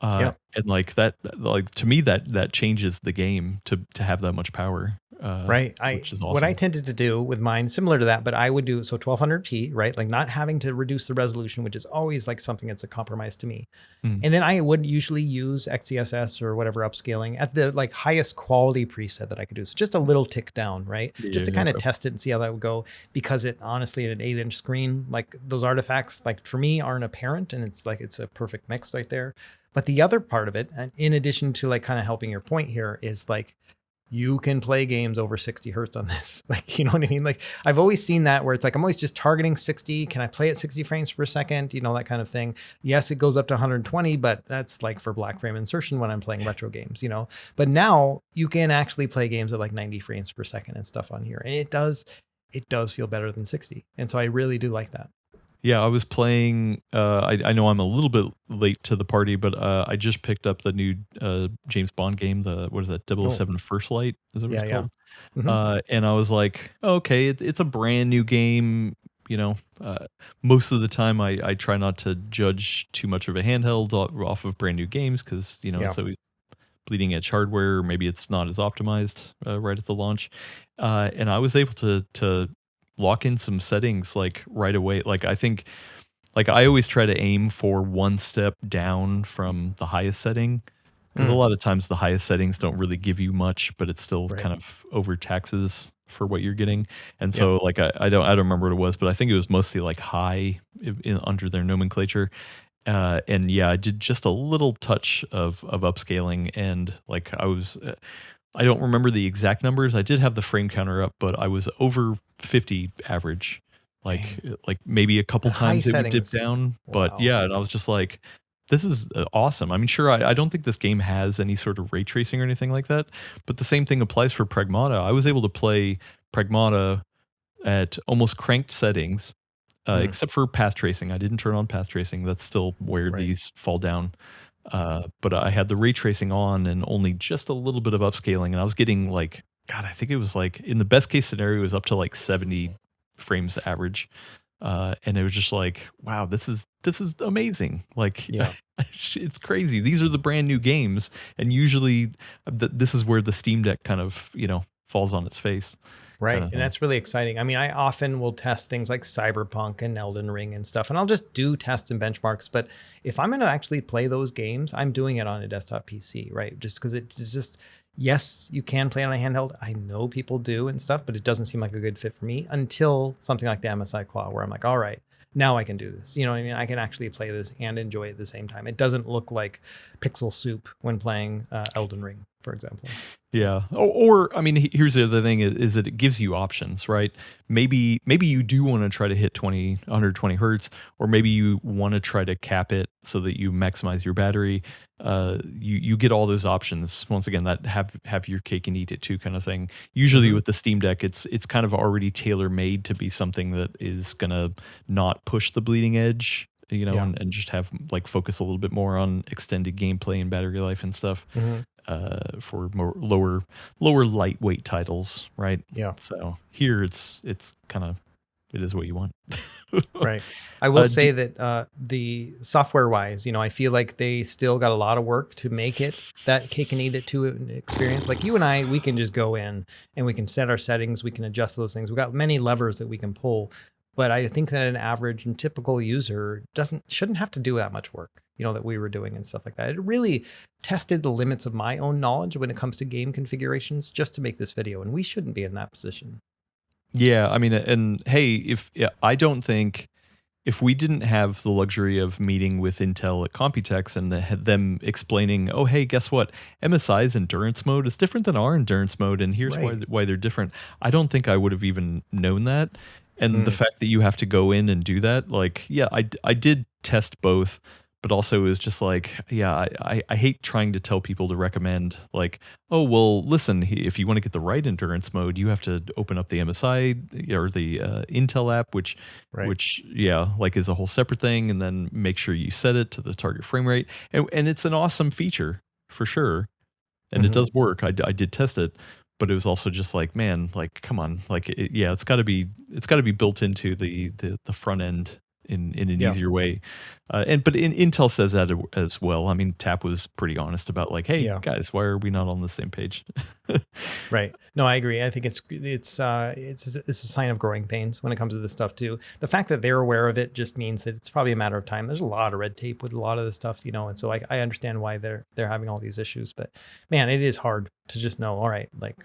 Speaker 1: And like that, like to me, that changes the game to have that much power.
Speaker 2: Right.
Speaker 1: Which is awesome.
Speaker 2: What I tended to do with mine, similar to that, but I would do so 1200p, right? Like not having to reduce the resolution, which is always like something that's a compromise to me. And then I would usually use XeSS or whatever upscaling at the like highest quality preset that I could do. So just a little tick down, right? Just to kind of test it and see how that would go. Because it honestly, at an 8-inch screen, like those artifacts, like for me, aren't apparent, and it's a perfect mix right there. But the other part of it, and in addition to like kind of helping your point here, is like you can play games over 60 hertz on this. Like, you know what I mean? Like I've always seen that where it's like, I'm always just targeting 60. Can I play at 60 frames per second? That kind of thing. Yes, it goes up to 120, but that's like for black frame insertion when I'm playing retro games, But now you can actually play games at like 90 frames per second and stuff on here. And it does feel better than 60. And so I really do like that.
Speaker 1: Yeah, I was playing, I know I'm a little bit late to the party, but I just picked up the new James Bond game, what is that, 007 First Light, is that what it's called? Mm-hmm. And I was like, okay, it's a brand new game, most of the time I try not to judge too much of a handheld off of brand new games because, it's always bleeding edge hardware, or maybe it's not as optimized right at the launch. And I was able to lock in some settings like right away. Like I think, like I always try to aim for one step down from the highest setting, because a lot of times the highest settings don't really give you much, but it still kind of overtaxes for what you're getting. And so like I don't remember what it was, but I think it was mostly like high under their nomenclature. And yeah, I did just a little touch of upscaling, and like I don't remember the exact numbers. I did have the frame counter up, but I was over 50 average. Like maybe a couple times it would dip down. But yeah, and I was just like, this is awesome. I mean, sure, I don't think this game has any sort of ray tracing or anything like that, but the same thing applies for Pragmata. I was able to play Pragmata at almost cranked settings, except for path tracing. I didn't turn on path tracing. That's still where these fall down. But I had the ray tracing on and only just a little bit of upscaling, and I was getting like, God, I think it was like, in the best case scenario, it was up to like 70 frames average. And it was just like, wow, this is amazing. Like, it's crazy. These are the brand new games. And usually this is where the Steam Deck kind of, falls on its face.
Speaker 2: Right. And that's really exciting. I mean, I often will test things like Cyberpunk and Elden Ring and stuff, and I'll just do tests and benchmarks. But if I'm going to actually play those games, I'm doing it on a desktop PC, right? Just because it's just, yes, you can play on a handheld. I know people do and stuff, but it doesn't seem like a good fit for me until something like the MSI Claw, where I'm like, all right, now I can do this. You know what I mean? I can actually play this and enjoy it at the same time. It doesn't look like pixel soup when playing Elden Ring, for example.
Speaker 1: Yeah. Or I mean, here's the other thing is that it gives you options, right? Maybe you do want to try to hit 120 hertz, or maybe you want to try to cap it so that you maximize your battery. You get all those options. Once again, that have your cake and eat it too kind of thing. Usually with the Steam Deck, it's kind of already tailor made to be something that is gonna not push the bleeding edge, and just have like focus a little bit more on extended gameplay and battery life and stuff. For more lower lightweight titles, right?
Speaker 2: Yeah.
Speaker 1: So here it's kind of, it is what you want.
Speaker 2: Right. I will say that the software wise, I feel like they still got a lot of work to make it that cake and eat it to an experience. Like you and I, we can just go in and we can set our settings. We can adjust those things. We've got many levers that we can pull. But I think that an average and typical user shouldn't have to do that much work, that we were doing and stuff like that. It really tested the limits of my own knowledge when it comes to game configurations just to make this video. And we shouldn't be in that position.
Speaker 1: Yeah. I mean, and hey, I don't think if we didn't have the luxury of meeting with Intel at Computex and them explaining, oh, hey, guess what? MSI's endurance mode is different than our endurance mode. And here's why they're different. I don't think I would have even known that. And the fact that you have to go in and do that, like, yeah, I did test both, but also it was just like, yeah, I hate trying to tell people to recommend like, oh, well, listen, if you want to get the right endurance mode, you have to open up the MSI or the Intel app, which like is a whole separate thing, and then make sure you set it to the target frame rate. And it's an awesome feature for sure. And it does work. I did test it. But it was also just like, man, like, come on, like, it's got to be built into the front end in an easier way. But Intel says that as well. I mean, TAP was pretty honest about like, hey, guys, why are we not on the same page?
Speaker 2: Right. No, I agree. I think it's a sign of growing pains when it comes to this stuff too. The fact that they're aware of it just means that it's probably a matter of time. There's a lot of red tape with a lot of this stuff, and so I understand why they're having all these issues. But man, it is hard to just know, all right, like,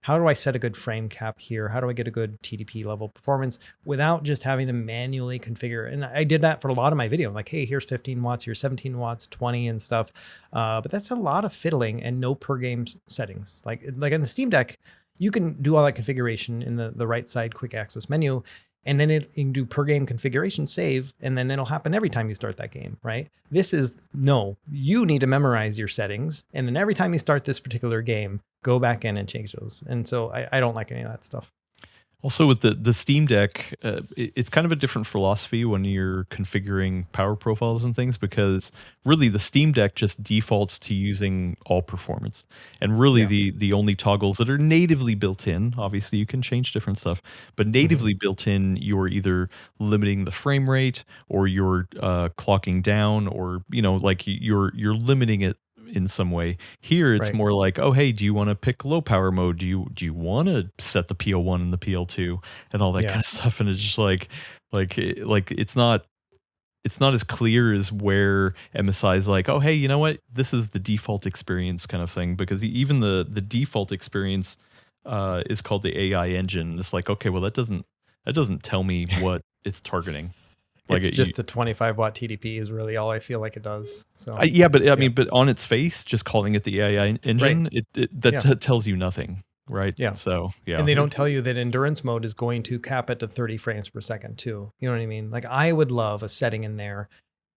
Speaker 2: how do I set a good frame cap here? How do I get a good TDP level performance without just having to manually configure? And I did that for a lot of my video. I'm like, hey, here's 15 watts, here's 17 watts, 20 and stuff. But that's a lot of fiddling and no per game settings. Like in the Steam Deck, you can do all that configuration in the right side quick access menu. And then you can do per game configuration save, and then it'll happen every time you start that game, right? This is, no, you need to memorize your settings. And then every time you start this particular game, go back in and change those. And so I don't like any of that stuff.
Speaker 1: Also with the Steam Deck, it's kind of a different philosophy when you're configuring power profiles and things, because really the Steam Deck just defaults to using all performance. And really the only toggles that are natively built in, obviously you can change different stuff, but natively built in, you're either limiting the frame rate or you're clocking down, or like you're limiting it in some way. Here it's more like, oh, hey, do you want to pick low power mode? Do you want to set the PL1 and the PL2 and all that kind of stuff? And it's just like it's not as clear as where MSI is like, oh, hey, you know what? This is the default experience kind of thing, because even the default experience is called the AI engine. It's like, okay, well, that doesn't tell me what it's targeting. Like
Speaker 2: it's just the 25 watt TDP is really all I feel like it does. So
Speaker 1: but on its face, just calling it the AI engine, it tells you nothing, right?
Speaker 2: Yeah.
Speaker 1: So
Speaker 2: and they don't tell you that endurance mode is going to cap it to 30 frames per second too. You know what I mean? Like I would love a setting in there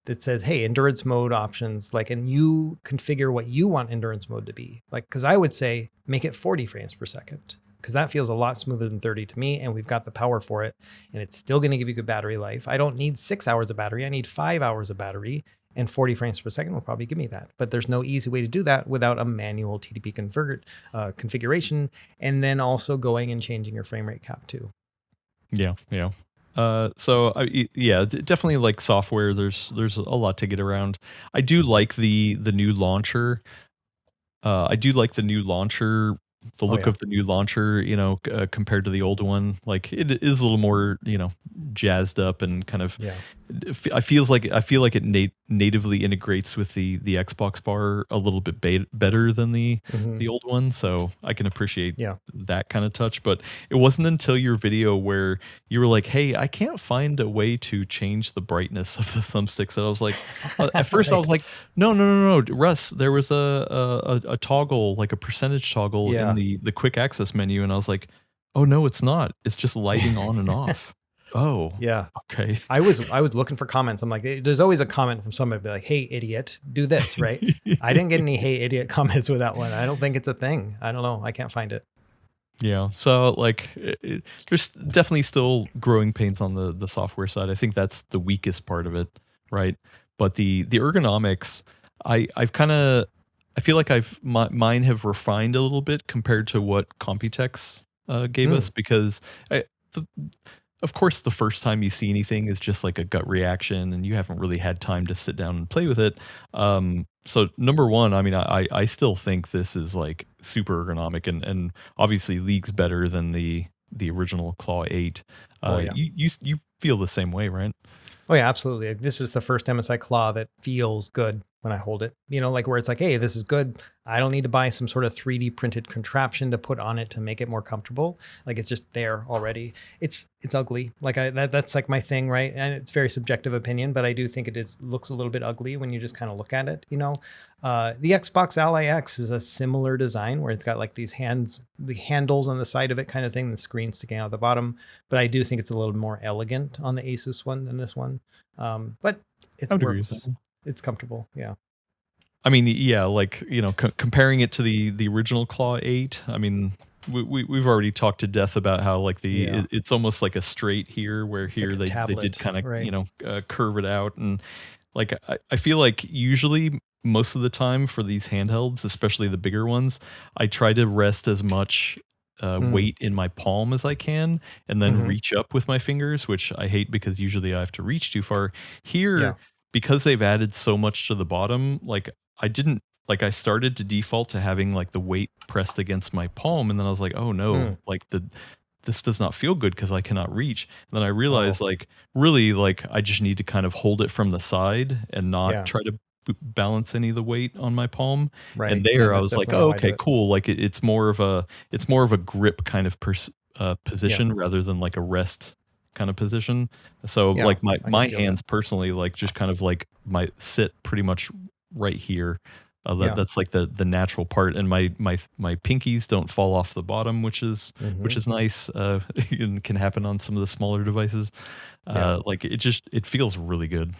Speaker 2: that says, hey, endurance mode options, like, and you configure what you want endurance mode to be. Like, because I would say make it 40 frames per second. Because that feels a lot smoother than 30 to me, and we've got the power for it, and it's still going to give you good battery life. I don't need 6 hours of battery. I need 5 hours of battery, and 40 frames per second will probably give me that. But there's no easy way to do that without a manual TDP configuration, and then also going and changing your frame rate cap too.
Speaker 1: Yeah. Definitely like software. There's a lot to get around. I do like the new launcher. The look of the new launcher, compared to the old one, like it is a little more, jazzed up and kind of I feel like it natively integrates with the Xbox bar a little bit better than the old one, so I can appreciate that kind of touch. But it wasn't until your video where you were like, "Hey, I can't find a way to change the brightness of the thumbsticks," that I was like, at first I was like, no, Russ, there was a toggle, like a percentage toggle in the quick access menu, and I was like, oh no, it's not. It's just lighting on and off. Oh,
Speaker 2: yeah.
Speaker 1: Okay.
Speaker 2: I was looking for comments. I'm like, there's always a comment from somebody be like, "Hey, idiot, do this," right? I didn't get any "Hey, idiot" comments with that one. I don't think it's a thing. I don't know. I can't find it.
Speaker 1: Yeah. So like, there's definitely still growing pains on the software side. I think that's the weakest part of it, right? But the ergonomics, I feel like mine have refined a little bit compared to what Computex gave us, because of course, the first time you see anything is just like a gut reaction, and you haven't really had time to sit down and play with it. So number one, I mean, I still think this is like super ergonomic, and obviously leagues better than the original Claw 8. You feel the same way, right?
Speaker 2: Oh yeah, absolutely. This is the first MSI Claw that feels good when I hold it. You know, like where it's like, hey, this is good. I don't need to buy some sort of 3D printed contraption to put on it to make it more comfortable. Like it's just there already. It's ugly. Like that's like my thing, right? And it's very subjective opinion, but I do think it looks a little bit ugly when you just kind of look at it. You know, the Xbox Ally X is a similar design where it's got like these the handles on the side of it kind of thing, the screen sticking out the bottom. But I do think it's a little more elegant on the Asus one than this one. But it works. It's comfortable. Yeah.
Speaker 1: I mean, yeah, like, you know, comparing it to the original Claw 8, I mean, we've already talked to death about how like it's almost like a straight here, where it's here like they did kind of, right, you know, curve it out. And like, I feel like usually most of the time for these handhelds, especially the bigger ones, I try to rest as much weight in my palm as I can, and then reach up with my fingers, which I hate because usually I have to reach too far. Here, because they've added so much to the bottom, like I started to default to having like the weight pressed against my palm, and then I was like, oh no, like this does not feel good because I cannot reach. And then I realized like really like I just need to kind of hold it from the side and not try to balance any of the weight on my palm. Right. And there I was like, oh, okay, cool. Like it's more of a grip kind of position rather than like a rest kind of position. So like my hands personally, like just kind of like sit pretty much right here. That's like the natural part, and my pinkies don't fall off the bottom, which is nice. It can happen on some of the smaller devices. Like it feels really good.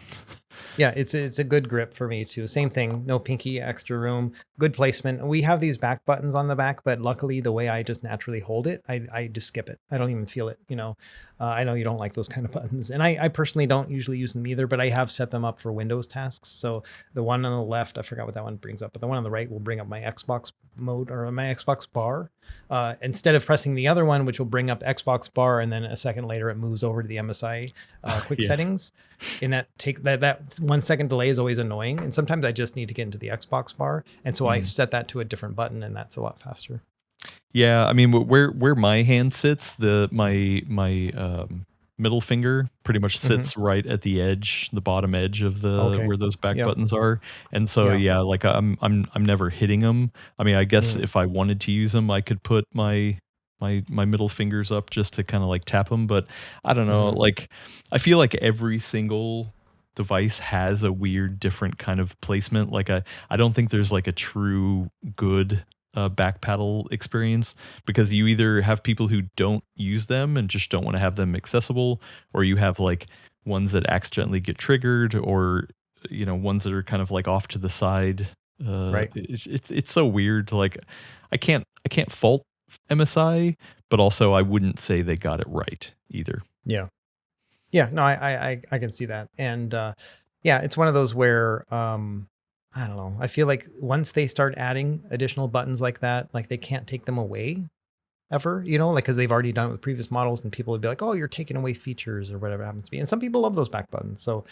Speaker 2: Yeah, it's a good grip for me too. Same thing, no pinky, extra room, good placement. We have these back buttons on the back, but luckily the way I just naturally hold it, I just skip it. I don't even feel it, you know. I know you don't like those kind of buttons, and I personally don't usually use them either, but I have set them up for Windows tasks. So the one on the left, I forgot what that one brings up, but the one on the right will bring up my Xbox mode or my Xbox bar. Instead of pressing the other one, which will bring up Xbox bar, and then a second later it moves over to the MSI quick settings. And that 1 second delay is always annoying. And sometimes I just need to get into the Xbox bar. And so I've set that to a different button, and that's a lot faster.
Speaker 1: Yeah, I mean, where my hand sits, my middle finger pretty much sits right at the edge, the bottom edge of where those back buttons are. And so like I'm never hitting them. I mean, I guess if I wanted to use them, I could put my middle fingers up just to kind of like tap them, but I don't know. Like I feel like every single device has a weird different kind of placement. Like I don't think there's like a true good back paddle experience, because you either have people who don't use them and just don't want to have them accessible, or you have like ones that accidentally get triggered, or you know, ones that are kind of like off to the side. Right. It's so weird. Like I can't fault MSI, but also I wouldn't say they got it right either.
Speaker 2: Yeah. No, I can see that. And it's one of those where I don't know. I feel like once they start adding additional buttons like that, like they can't take them away ever, you know, like because they've already done it with previous models, and people would be like, oh, you're taking away features or whatever it happens to be. And some people love those back buttons. So,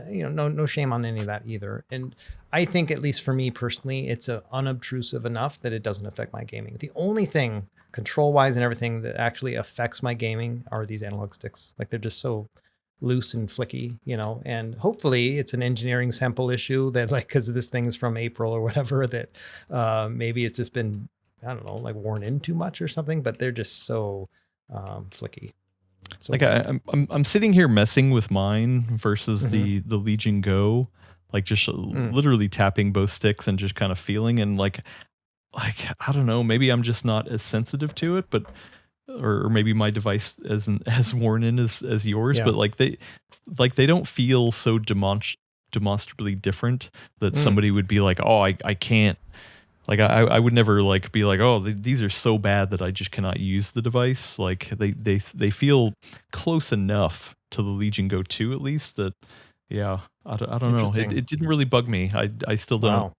Speaker 2: you know, no shame on any of that either. And I think, at least for me personally, it's unobtrusive enough that it doesn't affect my gaming. The only thing control wise and everything that actually affects my gaming are these analog sticks. Like they're just so loose and flicky, and hopefully it's an engineering sample issue that like, because this thing's from April or whatever, that maybe it's just been, I don't know, like worn in too much or something, but they're just so flicky. So
Speaker 1: like I'm sitting here messing with mine versus the Legion Go, like just literally tapping both sticks and just kind of feeling, and like I don't know, maybe I'm just not as sensitive to it, but or maybe my device isn't as worn in as yours, but like they don't feel so demonstrably different that somebody would be like, oh, I can't, like I would never like be like, oh, these are so bad that I just cannot use the device. Like they feel close enough to the Legion Go 2 at least that I don't know, it didn't really bug me. I still don't.
Speaker 2: Wow.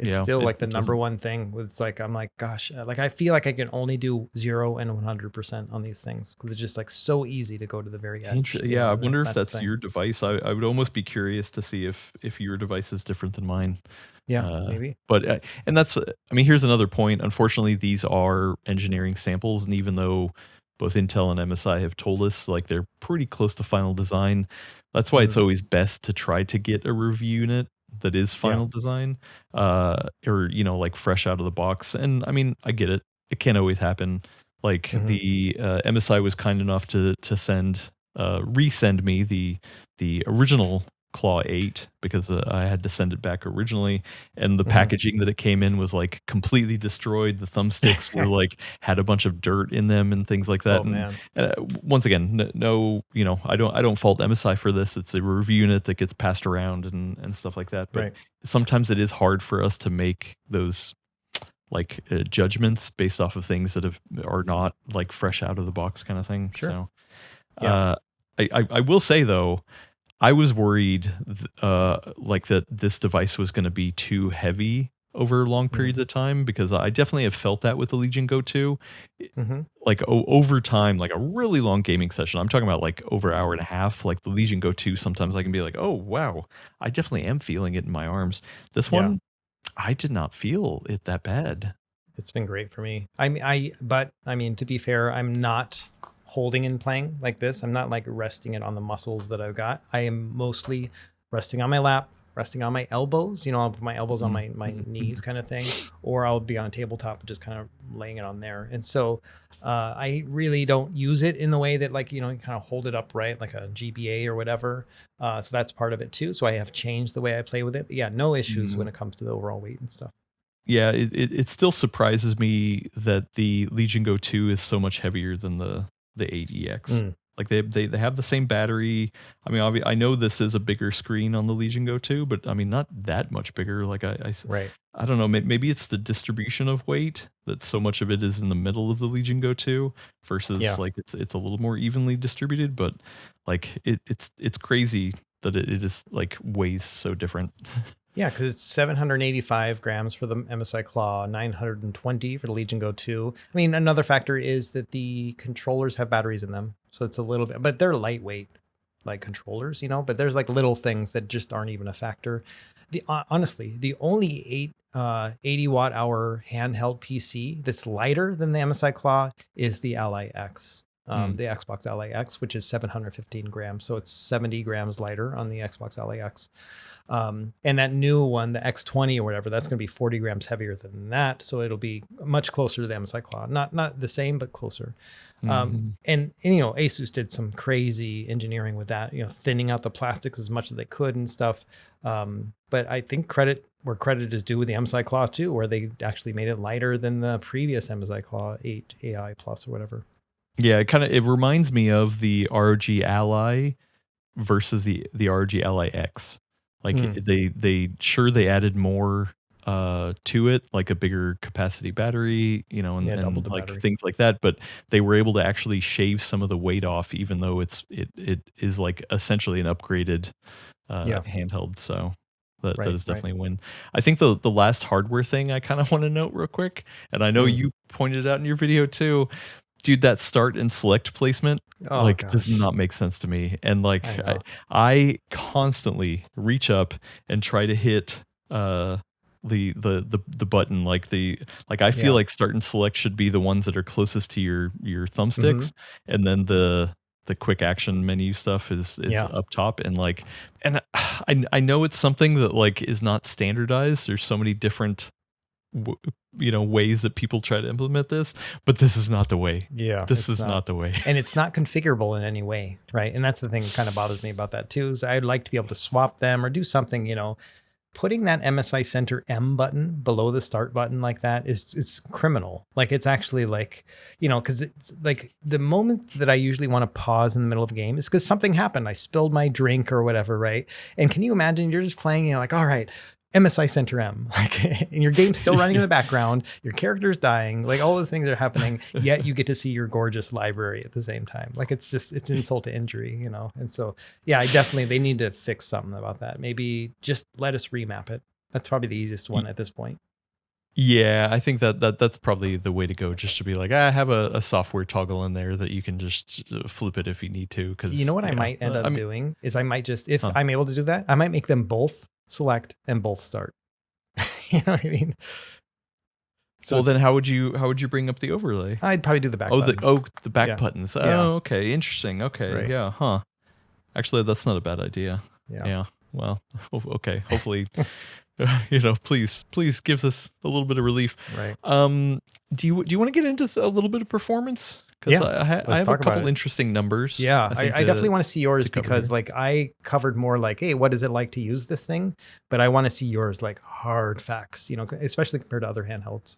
Speaker 2: It's still like the number one thing. It's like, I'm like, gosh, like I feel like I can only do 0 and 100% on these things because it's just like so easy to go to the very edge.
Speaker 1: Yeah, I wonder if that's your device. I would almost be curious to see if your device is different than mine.
Speaker 2: Yeah, maybe.
Speaker 1: But and that's, I mean, here's another point. Unfortunately, these are engineering samples, and even though both Intel and MSI have told us like they're pretty close to final design, that's why it's always best to try to get a review unit that is final design, or like fresh out of the box. And I mean, I get it, it can't always happen. Like the MSI was kind enough to resend me the original Claw 8 because I had to send it back originally, and the packaging that it came in was like completely destroyed. The thumbsticks were like had a bunch of dirt in them and things like that.
Speaker 2: Man.
Speaker 1: Once again, no, I don't fault MSI for this. It's a review unit that gets passed around and stuff like that. But sometimes it is hard for us to make those like judgments based off of things that are not like fresh out of the box kind of thing.
Speaker 2: Sure.
Speaker 1: So I will say though, I was worried like that this device was going to be too heavy over long periods of time, because I definitely have felt that with the Legion Go 2. Like over time, like a really long gaming session, I'm talking about like over an hour and a half, like the Legion Go 2, sometimes I can be like, oh wow, I definitely am feeling it in my arms. This one, I did not feel it that bad.
Speaker 2: It's been great for me. But to be fair, I'm not holding and playing like this. I'm not like resting it on the muscles that I've got. I am mostly resting on my lap, resting on my elbows. I'll put my elbows on my knees kind of thing, or I'll be on a tabletop just kind of laying it on there. And so I really don't use it in the way that like, you kind of hold it upright like a GBA or whatever. So that's part of it too. So I have changed the way I play with it. But yeah, no issues when it comes to the overall weight and stuff.
Speaker 1: Yeah, it still surprises me that the Legion Go 2 is so much heavier than the 8EX. Like they have the same battery. I mean, I know this is a bigger screen on the Legion Go 2, but I mean, not that much bigger. Like I don't know, maybe it's the distribution of weight that so much of it is in the middle of the Legion Go 2 versus like it's a little more evenly distributed, but like it's crazy that it is like weighs so different.
Speaker 2: Yeah, because it's 785 grams for the MSI Claw, 920 for the Legion Go 2. I mean, another factor is that the controllers have batteries in them. So it's a little bit, but they're lightweight, like controllers, but there's like little things that just aren't even a factor. Honestly, the only 80 watt hour handheld PC that's lighter than the MSI Claw is the Ally X. The Xbox Ally X, which is 715 grams. So it's 70 grams lighter on the Xbox Ally X. And that new one, the X20 or whatever, that's going to be 40 grams heavier than that. So it'll be much closer to the MSI Claw. Not the same, but closer. And Asus did some crazy engineering with that, thinning out the plastics as much as they could and stuff. But I think credit where credit is due with the MSI Claw too, where they actually made it lighter than the previous MSI Claw 8 AI Plus or whatever.
Speaker 1: Yeah, it reminds me of the RG Ally versus the RG Ally X. Like they added more to it, like a bigger capacity battery, and like battery. Things like that. But they were able to actually shave some of the weight off, even though it is like essentially an upgraded handheld. So that is definitely a win. I think the last hardware thing I kind of want to note real quick, and I know you pointed it out in your video too. Dude, that start and select placement does not make sense to me. And like I constantly reach up and try to hit the button, I feel like start and select should be the ones that are closest to your thumbsticks, and then the the quick action menu stuff is up top, and like, and I know it's something that like is not standardized. There's so many different ways that people try to implement this, but this is not the way. This is not the way.
Speaker 2: And it's not configurable in any way, right? And that's the thing that kind of bothers me about that too, is I'd like to be able to swap them or do something, putting that MSI Center M button below the start button like that it's criminal. Like, it's actually like, because it's like the moment that I usually want to pause in the middle of a game is because something happened. I spilled my drink or whatever, right? And can you imagine you're just playing, and you're like, all right, MSI Center M, like, and your game's still running in the background, your character's dying, like all those things are happening, yet you get to see your gorgeous library at the same time. Like, it's insult to injury, And so, yeah, they need to fix something about that. Maybe just let us remap it. That's probably the easiest one at this point.
Speaker 1: Yeah, I think that's probably the way to go, just to be like, I have a software toggle in there that you can just flip it if you need to. Because
Speaker 2: what I might end up doing is I might just, if I'm able to do that, I might make them both select and both start. You know what I mean?
Speaker 1: So well, then how would you bring up the overlay?
Speaker 2: I'd probably do the back buttons.
Speaker 1: The back buttons.
Speaker 2: Yeah.
Speaker 1: Oh, okay. Interesting. Okay. Right. Yeah. Huh. Actually, that's not a bad idea.
Speaker 2: Yeah.
Speaker 1: Well, okay. Hopefully, please give us a little bit of relief.
Speaker 2: Right.
Speaker 1: Do you want to get into a little bit of performance? Because I have a couple interesting numbers.
Speaker 2: Yeah, I definitely want to see yours, because like I covered more like, hey, what is it like to use this thing? But I want to see yours, like hard facts, especially compared to other handhelds.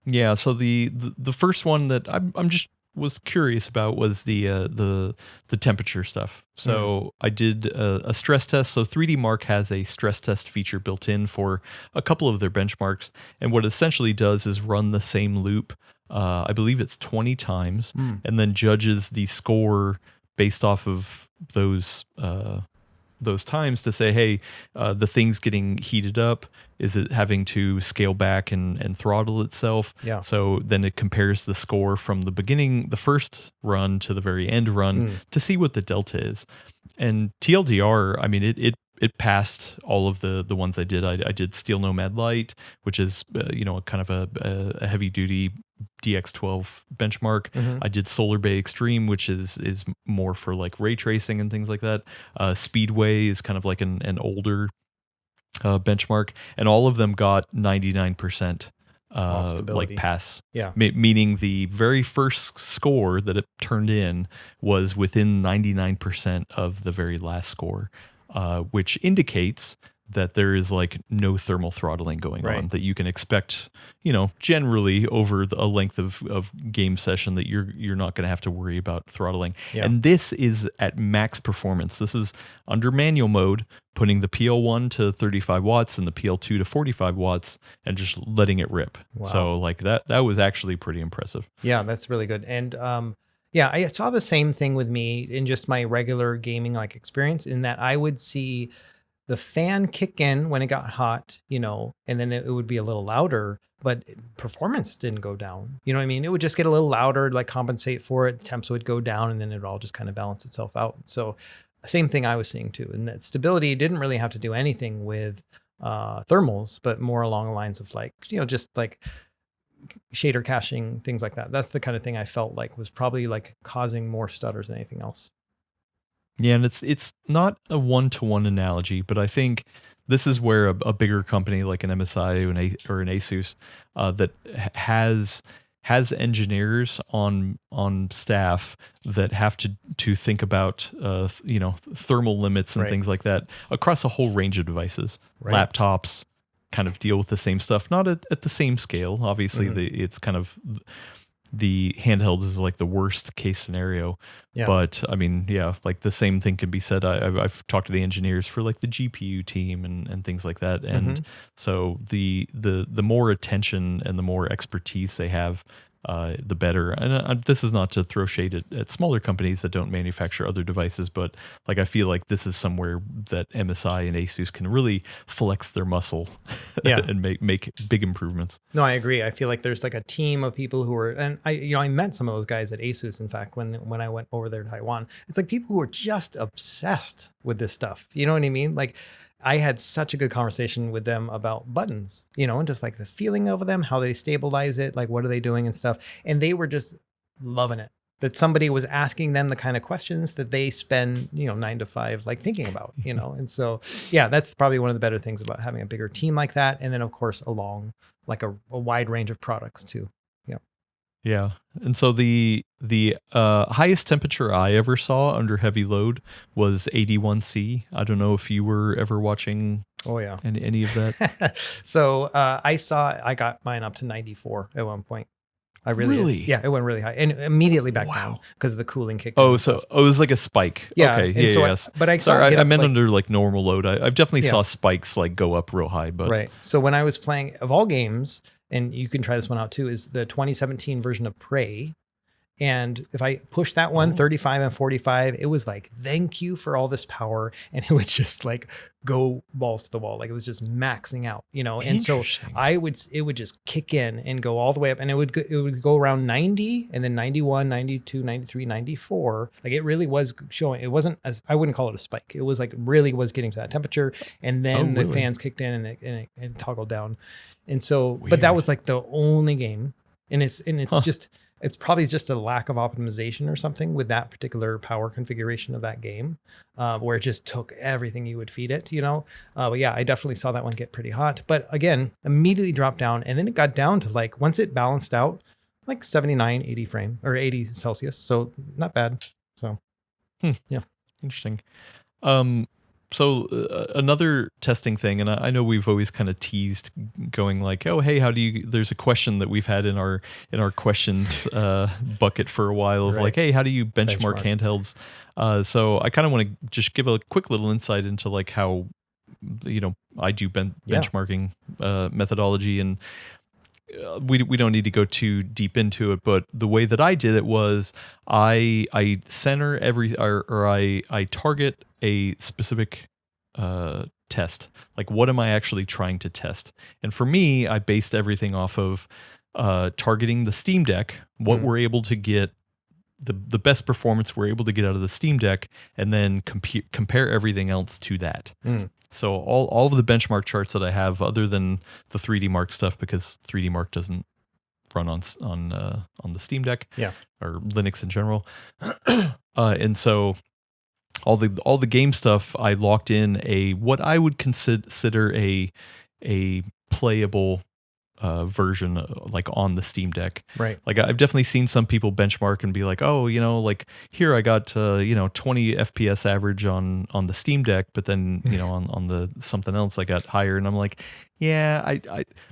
Speaker 1: Yeah. So the first one that I'm just was curious about was the temperature stuff. So I did a stress test. So 3D Mark has a stress test feature built in for a couple of their benchmarks, and what it essentially does is run the same loop. I believe it's 20 times, and then judges the score based off of those times to say, hey, the thing's getting heated up. Is it having to scale back and throttle itself?
Speaker 2: Yeah.
Speaker 1: So then it compares the score from the beginning, the first run, to the very end run to see what the delta is. And TLDR, I mean, it passed all of the ones I did. I did Steel Nomad Lite, which is kind of a heavy duty DX12 benchmark. I did Solar Bay Extreme, which is more for like ray tracing and things like that. Speedway is kind of like an older benchmark, and all of them got 99% like pass.
Speaker 2: Yeah.
Speaker 1: Meaning the very first score that it turned in was within 99% of the very last score, which indicates that there is like no thermal throttling going on that you can expect, generally over a length of game session, that you're not going to have to worry about throttling.
Speaker 2: Yeah.
Speaker 1: And this is at max performance. This is under manual mode, putting the PL1 to 35 watts and the PL2 to 45 watts and just letting it rip.
Speaker 2: Wow.
Speaker 1: So like that was actually pretty impressive.
Speaker 2: Yeah, that's really good. And I saw the same thing with me in just my regular gaming like experience, in that I would see the fan kick in when it got hot, and then it would be a little louder, but performance didn't go down. You know what I mean? It would just get a little louder to like compensate for it. Temps would go down, and then it would all just kind of balance itself out. So same thing I was seeing too. And that stability didn't really have to do anything with thermals, but more along the lines of like, just like shader caching, things like that. That's the kind of thing I felt like was probably like causing more stutters than anything else.
Speaker 1: Yeah, and it's not a one-to-one analogy, but I think this is where a bigger company like an MSI or an ASUS that has engineers on staff that have to think about thermal limits and things like that across a whole range of devices. Laptops kind of deal with the same stuff, not at the same scale. Obviously, it's kind of the handheld is like the worst case scenario. Yeah. But I mean, yeah, like the same thing can be said. I've talked to the engineers for like the GPU team and things like that. And so the more attention and the more expertise they have, the better. And this is not to throw shade at smaller companies that don't manufacture other devices, but like I feel like this is somewhere that MSI and ASUS can really flex their muscle and make big improvements.
Speaker 2: No, I agree. I feel like there's like a team of people who are, and I met some of those guys at ASUS. In fact, when I went over there to Taiwan, it's like people who are just obsessed with this stuff. You know what I mean? Like, I had such a good conversation with them about buttons, and just like the feeling of them, how they stabilize it, like what are they doing and stuff. And they were just loving it. that somebody was asking them the kind of questions that they spend, 9 to 5, like thinking about, and so, yeah, that's probably one of the better things about having a bigger team like that. And then of course, along like a wide range of products too. Yeah.
Speaker 1: Yeah. And so the highest temperature I ever saw under heavy load was 81C. I don't know if you were ever watching any of that.
Speaker 2: So I got mine up to 94 at one point. I really? Yeah, it went really high and immediately back down because of the cooling kicked in.
Speaker 1: Oh, so it was like a spike.
Speaker 2: Yeah.
Speaker 1: Okay.
Speaker 2: Yeah, so
Speaker 1: yes.
Speaker 2: But I
Speaker 1: meant under like normal load. I've definitely saw spikes like go up real high. But
Speaker 2: right. So when I was playing, of all games, and you can try this one out too, is the 2017 version of Prey. And if I push that one, 35 and 45, it was like, thank you for all this power. And it would just like go balls to the wall. Like it was just maxing out, and so it would just kick in and go all the way up, and it would go around 90 and then 91, 92, 93, 94. Like it really was showing, it wasn't I wouldn't call it a spike. It was like really was getting to that temperature. And then the fans kicked in and it toggled down. And so, but that was like the only game. And it's just, it's probably just a lack of optimization or something with that particular power configuration of that game, where it just took everything you would feed it, But yeah, I definitely saw that one get pretty hot. But again, immediately dropped down. And then it got down to like, once it balanced out, like 79, 80 frame or 80 Celsius. So not bad. So yeah.
Speaker 1: Interesting. So another testing thing, and I know we've always kind of teased going like, oh, hey, there's a question that we've had in our questions bucket for a while of like, hey, how do you benchmark handhelds? So I kind of want to just give a quick little insight into like how, I do benchmarking methodology, and we don't need to go too deep into it, but the way that I did it was I center I target a specific test. Like, what am I actually trying to test? And for me, I based everything off of targeting the Steam Deck, what we're able to get, the best performance we're able to get out of the Steam Deck, and then compare everything else to that. So all of the benchmark charts that I have, other than the 3D Mark stuff, because 3D Mark doesn't run on the Steam Deck, or Linux in general, and so all the game stuff, I locked in what I would consider a playable version, like on the Steam Deck.
Speaker 2: Right.
Speaker 1: Like I've definitely seen some people benchmark and be like, oh, like here I got 20 FPS average on the Steam Deck, but then on the something else I got higher, and I'm like, yeah,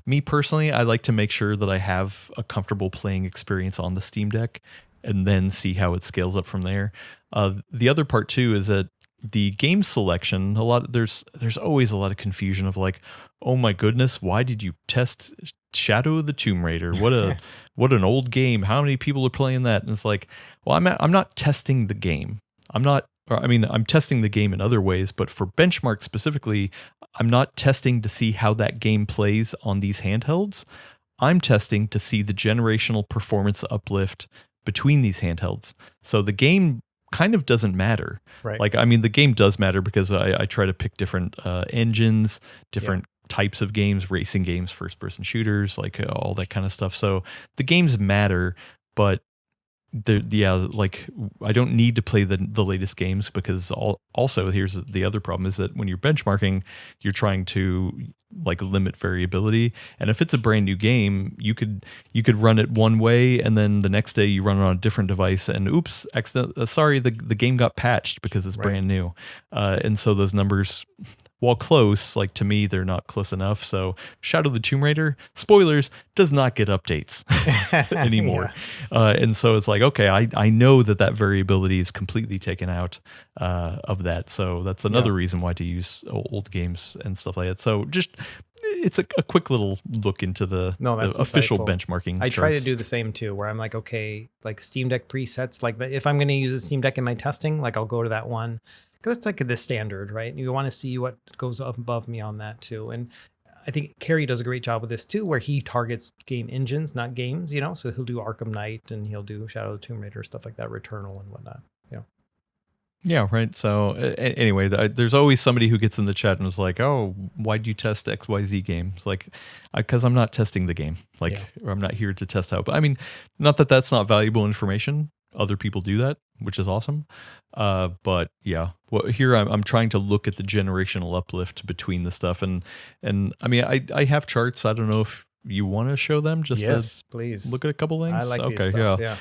Speaker 1: me personally, I like to make sure that I have a comfortable playing experience on the Steam Deck, and then see how it scales up from there. The other part too is that the game selection, there's always a lot of confusion of like, oh my goodness, why did you test Shadow of the Tomb Raider? What an old game. How many people are playing that? And it's like, well, I'm not testing the game. I'm testing the game in other ways, but for benchmark specifically, I'm not testing to see how that game plays on these handhelds. I'm testing to see the generational performance uplift between these handhelds. So the game kind of doesn't matter.
Speaker 2: Right.
Speaker 1: Like, the game does matter because I try to pick different engines, different types of games, racing games, first-person shooters, like all that kind of stuff. So the games matter, but I don't need to play the latest games, because also here's the other problem is that when you're benchmarking, you're trying to like limit variability. And if it's a brand new game, you could run it one way, and then the next day you run it on a different device, and oops, sorry, the game got patched because it's brand new. And so those numbers, while close, like to me, they're not close enough. So Shadow of the Tomb Raider, spoilers, does not get updates anymore. And so it's like, okay, I know that variability is completely taken out of that. So that's another reason why to use old games and stuff like that. So just, it's a quick little look into the official benchmarking.
Speaker 2: I try to do the same too, where I'm like, okay, like Steam Deck presets, like if I'm going to use a Steam Deck in my testing, like I'll go to that one. Because it's like the standard, right? You want to see what goes up above me on that too. And I think Kerry does a great job with this too, where he targets game engines, not games, so he'll do Arkham Knight and he'll do Shadow of the Tomb Raider, stuff like that, Returnal and whatnot.
Speaker 1: Yeah, right. So anyway, there's always somebody who gets in the chat and is like, oh, why'd you test XYZ game? It's like, because I'm not testing the game. Or I'm not here to test how. But not that that's not valuable information. other people do that, which is awesome. But yeah, well, here I'm trying to look at the generational uplift between the stuff, and I mean, I have charts. I don't know if you want to show them, just
Speaker 2: yes,
Speaker 1: to
Speaker 2: please
Speaker 1: look at a couple things.
Speaker 2: I like these stuff. Yeah.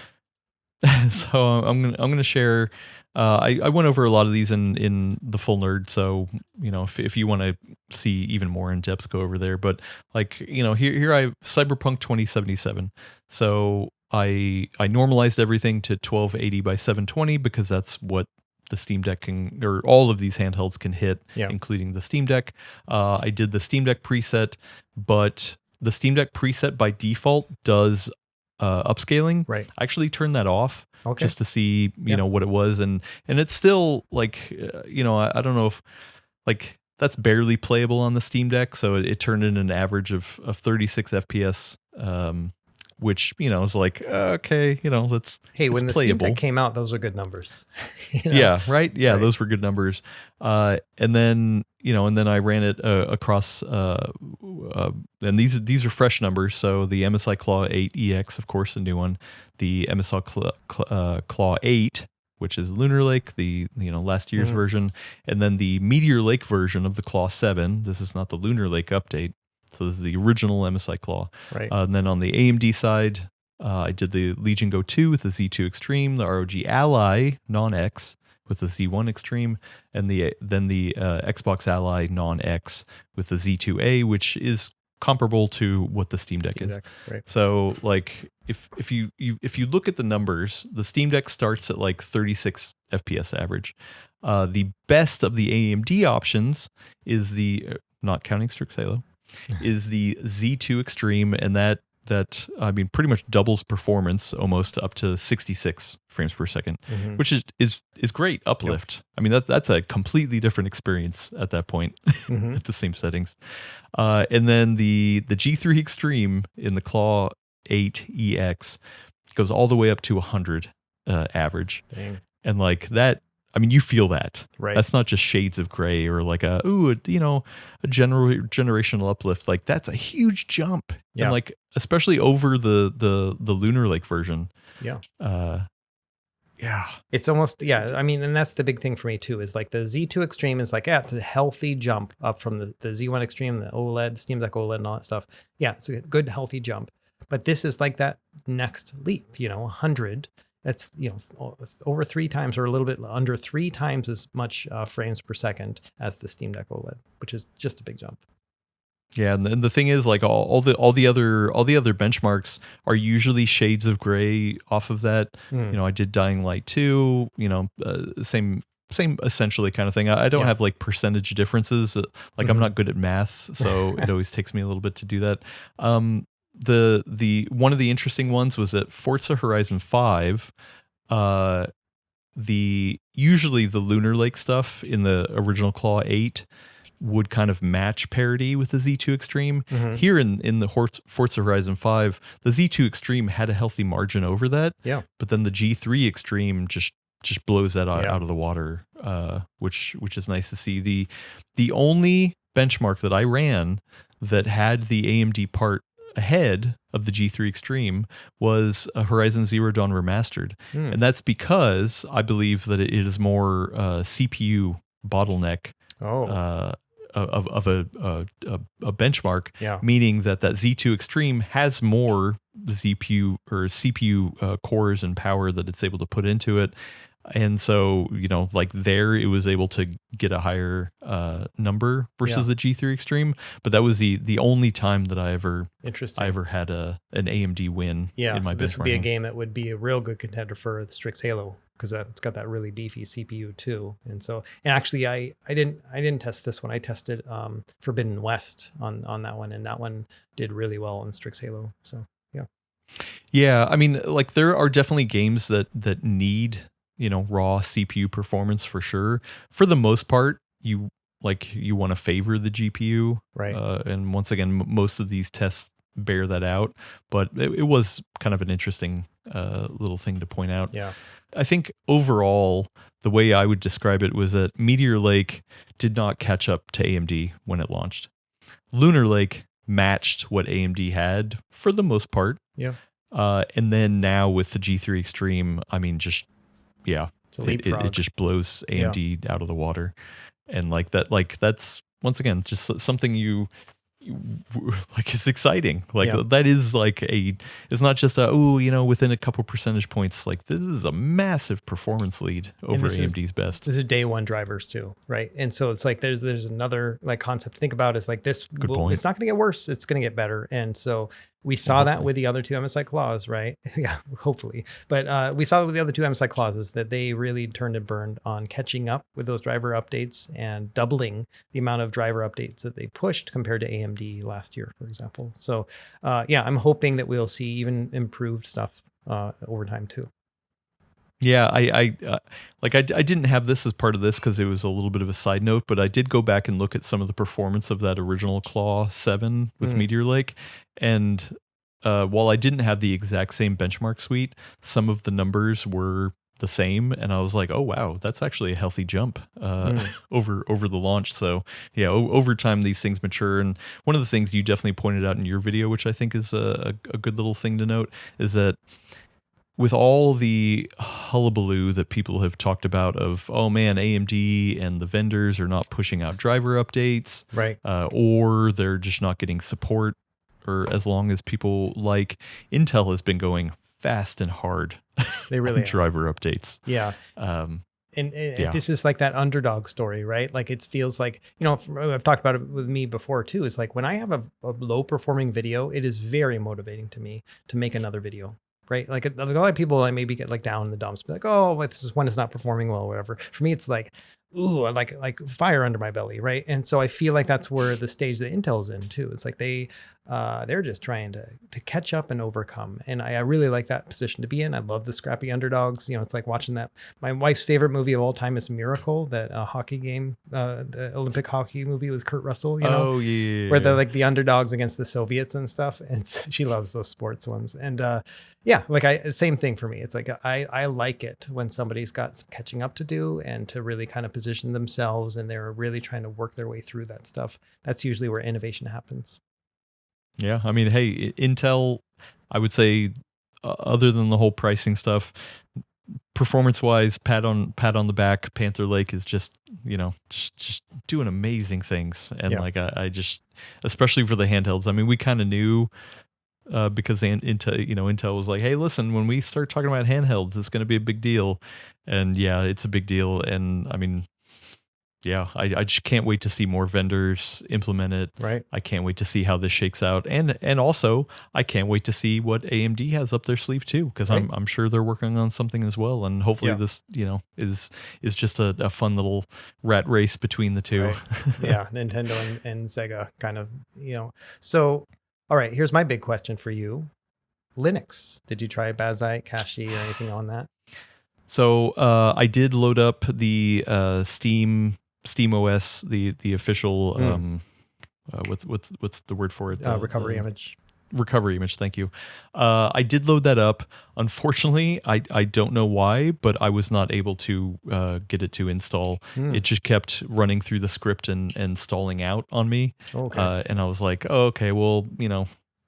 Speaker 1: So I'm gonna share. I went over a lot of these in the full nerd. So if you want to see even more in depth, go over there. But here I have Cyberpunk 2077. So I normalized everything to 1280 by 720 because that's what the Steam Deck can, or all of these handhelds can hit, including the Steam Deck. I did the Steam Deck preset, but the Steam Deck preset by default does upscaling.
Speaker 2: Right.
Speaker 1: I actually turned that off just to see, what it was. And it's still like, I don't know if that's barely playable on the Steam Deck. So it turned in an average of 36 FPS, which, is like, okay, let's,
Speaker 2: hey, when the
Speaker 1: playable.
Speaker 2: Steam Deck came out, those are good numbers.
Speaker 1: Yeah. Right. Yeah. Right. Those were good numbers. And then I ran it across, and these are fresh numbers. So the MSI Claw 8 EX, of course, the new one, the MSI Claw 8, which is Lunar Lake, the last year's version, and then the Meteor Lake version of the Claw 7. This is not the Lunar Lake update. So this is the original MSI Claw.
Speaker 2: Right.
Speaker 1: And then on the AMD side, I did the Legion Go 2 with the Z2 Extreme, the ROG Ally Non-X with the Z1 Extreme, and then the Xbox Ally Non-X with the Z2A, which is comparable to what the Steam Deck is.
Speaker 2: Right.
Speaker 1: So if you look at the numbers, the Steam Deck starts at 36 FPS average. The best of the AMD options is the, not counting Strix Halo, is the Z2 Extreme, and that I mean pretty much doubles performance almost up to 66 frames per second, which is great uplift. Yep. I mean that's a completely different experience at that point at the same settings. And then the G3 Extreme in the Claw 8 EX goes all the way up to 100 average.
Speaker 2: Dang.
Speaker 1: And that, I mean, you feel that.
Speaker 2: Right.
Speaker 1: That's not just shades of gray or a generational uplift. That's a huge jump.
Speaker 2: Yeah.
Speaker 1: And especially over the Lunar Lake version.
Speaker 2: Yeah.
Speaker 1: Yeah.
Speaker 2: It's almost, I mean, and that's the big thing for me too, is the Z2 Extreme is it's a healthy jump up from the Z1 Extreme, the OLED, Steam Deck OLED and all that stuff. Yeah, it's a good, healthy jump. But this is that next leap, 100. That's, over 3 times or a little bit under 3 times as much frames per second as the Steam Deck OLED, which is just a big jump.
Speaker 1: Yeah, and the thing is, all the other benchmarks are usually shades of gray off of that. I did Dying Light 2, same essentially kind of thing. I don't have percentage differences. I'm not good at math, so it always takes me a little bit to do that. The one of the interesting ones was at Forza Horizon 5. Usually the Lunar Lake stuff in the original Claw 8 would kind of match parity with the Z2 Extreme. Here in the Forza Horizon 5, the Z2 Extreme had a healthy margin over that.
Speaker 2: Yeah.
Speaker 1: But then the G3 Extreme just blows that out of the water, which is nice to see. The only benchmark that I ran that had the AMD part ahead of the G3 Extreme was a Horizon Zero Dawn Remastered. And that's because I believe that it is more CPU bottleneck of a benchmark, meaning that Z2 Extreme has more CPU or CPU cores and power that it's able to put into it. And so, there it was able to get a higher number versus the G3 Extreme. But that was the only time that I ever had an AMD win in my benchmarking.
Speaker 2: This would be a game that would be a real good contender for the Strix Halo, because it's got that really beefy CPU too. And actually I didn't test this one. I tested Forbidden West on that one, and that one did really well on Strix Halo. So
Speaker 1: yeah, I mean, there are definitely games that need raw CPU performance for sure. For the most part, you want to favor the GPU,
Speaker 2: right?
Speaker 1: And once again, most of these tests bear that out. But it was kind of an interesting little thing to point out.
Speaker 2: Yeah,
Speaker 1: I think overall, the way I would describe it was that Meteor Lake did not catch up to AMD when it launched. Lunar Lake matched what AMD had for the most part.
Speaker 2: Yeah.
Speaker 1: And then now with the G3 Extreme, I mean, just
Speaker 2: it's a leapfrog.
Speaker 1: It just blows AMD out of the water, and that's once again just something you like is exciting. That is it's not just within a couple percentage points. Like this is a massive performance lead over AMD's best.
Speaker 2: This is day one drivers too, right? And so it's like there's another like concept to think about is like this.
Speaker 1: Good point.
Speaker 2: It's not going to get worse. It's going to get better. And so we saw that with the other two MSI Claws, right? Yeah, hopefully. But we saw that with the other two MSI Claws is that they really turned and burned on catching up with those driver updates and doubling the amount of driver updates that they pushed compared to AMD last year, for example. So I'm hoping that we'll see even improved stuff over time too.
Speaker 1: Yeah, I didn't have this as part of this because it was a little bit of a side note, but I did go back and look at some of the performance of that original Claw 7 with Meteor Lake. And while I didn't have the exact same benchmark suite, some of the numbers were the same. And I was like, oh, wow, that's actually a healthy jump over the launch. So yeah, over time, these things mature. And one of the things you definitely pointed out in your video, which I think is a good little thing to note, is that with all the hullabaloo that people have talked about of, oh man, AMD and the vendors are not pushing out driver updates,
Speaker 2: right?
Speaker 1: Or they're just not getting support or as long as people like, Intel has been going fast and hard.
Speaker 2: They really
Speaker 1: driver updates.
Speaker 2: Yeah. This is like that underdog story, right? Like it feels like, I've talked about it with me before too. It's like when I have a low performing video, it is very motivating to me to make another video. Right. Like a lot of people like maybe get like down in the dumps, be like, oh, this is when it's not performing well, or whatever. For me, it's like, ooh, like fire under my belly. Right. And so I feel like that's where the stage that Intel's in too. It's like they're just trying to catch up and overcome. And I really like that position to be in. I love the scrappy underdogs. It's like watching that. My wife's favorite movie of all time is Miracle, that hockey game, the Olympic hockey movie with Kurt Russell,
Speaker 1: Oh, yeah.
Speaker 2: Where they're like the underdogs against the Soviets and stuff. And she loves those sports ones. And same thing for me. It's like I like it when somebody's got some catching up to do and to really kind of position themselves and they're really trying to work their way through that stuff. That's usually where innovation happens.
Speaker 1: Yeah, I mean, hey, Intel, I would say, other than the whole pricing stuff, performance-wise, pat on the back, Panther Lake is just doing amazing things, and I just, especially for the handhelds. I mean, we kind of knew because Intel was like, hey, listen, when we start talking about handhelds, it's going to be a big deal, and yeah, it's a big deal, and I mean. Yeah, I just can't wait to see more vendors implement it.
Speaker 2: Right. I
Speaker 1: can't wait to see how this shakes out, and also I can't wait to see what AMD has up their sleeve too, because I'm sure they're working on something as well, and hopefully this is just a fun little rat race between the two.
Speaker 2: Right. Yeah, Nintendo and Sega kind of So, all right, here's my big question for you: Linux. Did you try Bazite, Kashi, or anything on that?
Speaker 1: So I did load up the Steam OS, the official what's the word for it?
Speaker 2: Recovery image.
Speaker 1: Recovery image, thank you. I did load that up. Unfortunately, I don't know why, but I was not able to get it to install. It just kept running through the script and stalling out on me.
Speaker 2: Okay.
Speaker 1: And I was like, oh, okay, well,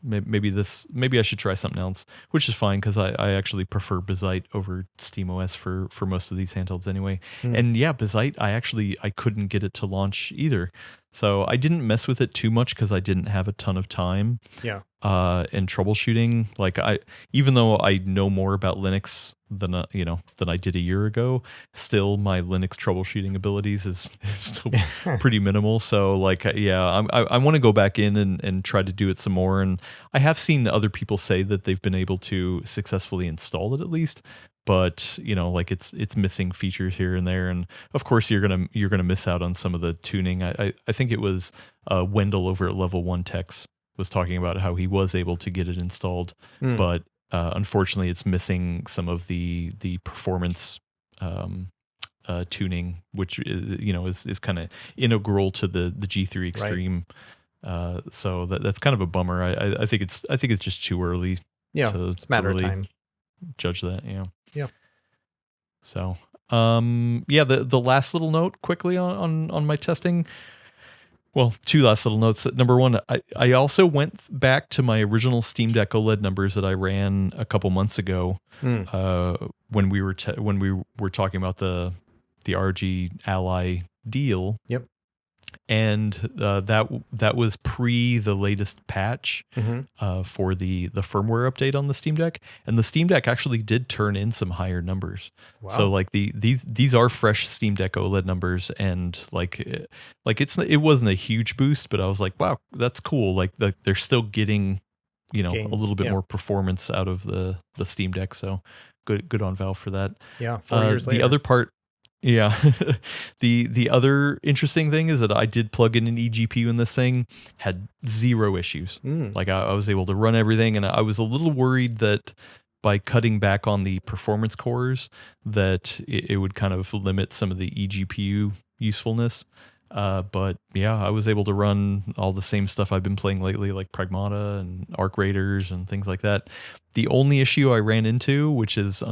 Speaker 1: maybe I should try something else, which is fine because I actually prefer Bazite over SteamOS for most of these handhelds anyway. And yeah, Bazite, I couldn't get it to launch either. So I didn't mess with it too much because I didn't have a ton of time.
Speaker 2: Yeah.
Speaker 1: And troubleshooting, even though I know more about Linux than I did a year ago, still my Linux troubleshooting abilities is still pretty minimal. So I want to go back in and try to do it some more. And I have seen other people say that they've been able to successfully install it at least. But it's missing features here and there, and of course you're gonna miss out on some of the tuning. I think it was Wendell over at Level 1 Techs was talking about how he was able to get it installed, but unfortunately it's missing some of the performance tuning, which is kind of integral to the G3 Extreme. Right. So that's kind of a bummer. I think it's just too early.
Speaker 2: Yeah, it's a matter of time.
Speaker 1: Judge that. Yeah.
Speaker 2: Yeah.
Speaker 1: So, the last little note quickly on my testing. Well, two last little notes. Number one, I also went back to my original Steam Deck OLED numbers that I ran a couple months ago when we were talking about the RG Ally deal.
Speaker 2: Yep.
Speaker 1: And that was pre the latest patch for the firmware update on the Steam Deck, and the Steam Deck actually did turn in some higher numbers. Wow. So like these are fresh Steam Deck OLED numbers, and it wasn't a huge boost, but I was like, wow, that's cool. Like they're still getting gains, a little bit more performance out of the Steam Deck. So good on Valve for that.
Speaker 2: Yeah, 4 years later.
Speaker 1: The other part. Yeah. The other interesting thing is that I did plug in an eGPU in this thing, had zero issues. Like I was able to run everything, and I was a little worried that by cutting back on the performance cores that it would kind of limit some of the eGPU usefulness. But yeah, I was able to run all the same stuff I've been playing lately, like Pragmata and Arc Raiders and things like that. The only issue I ran into, which is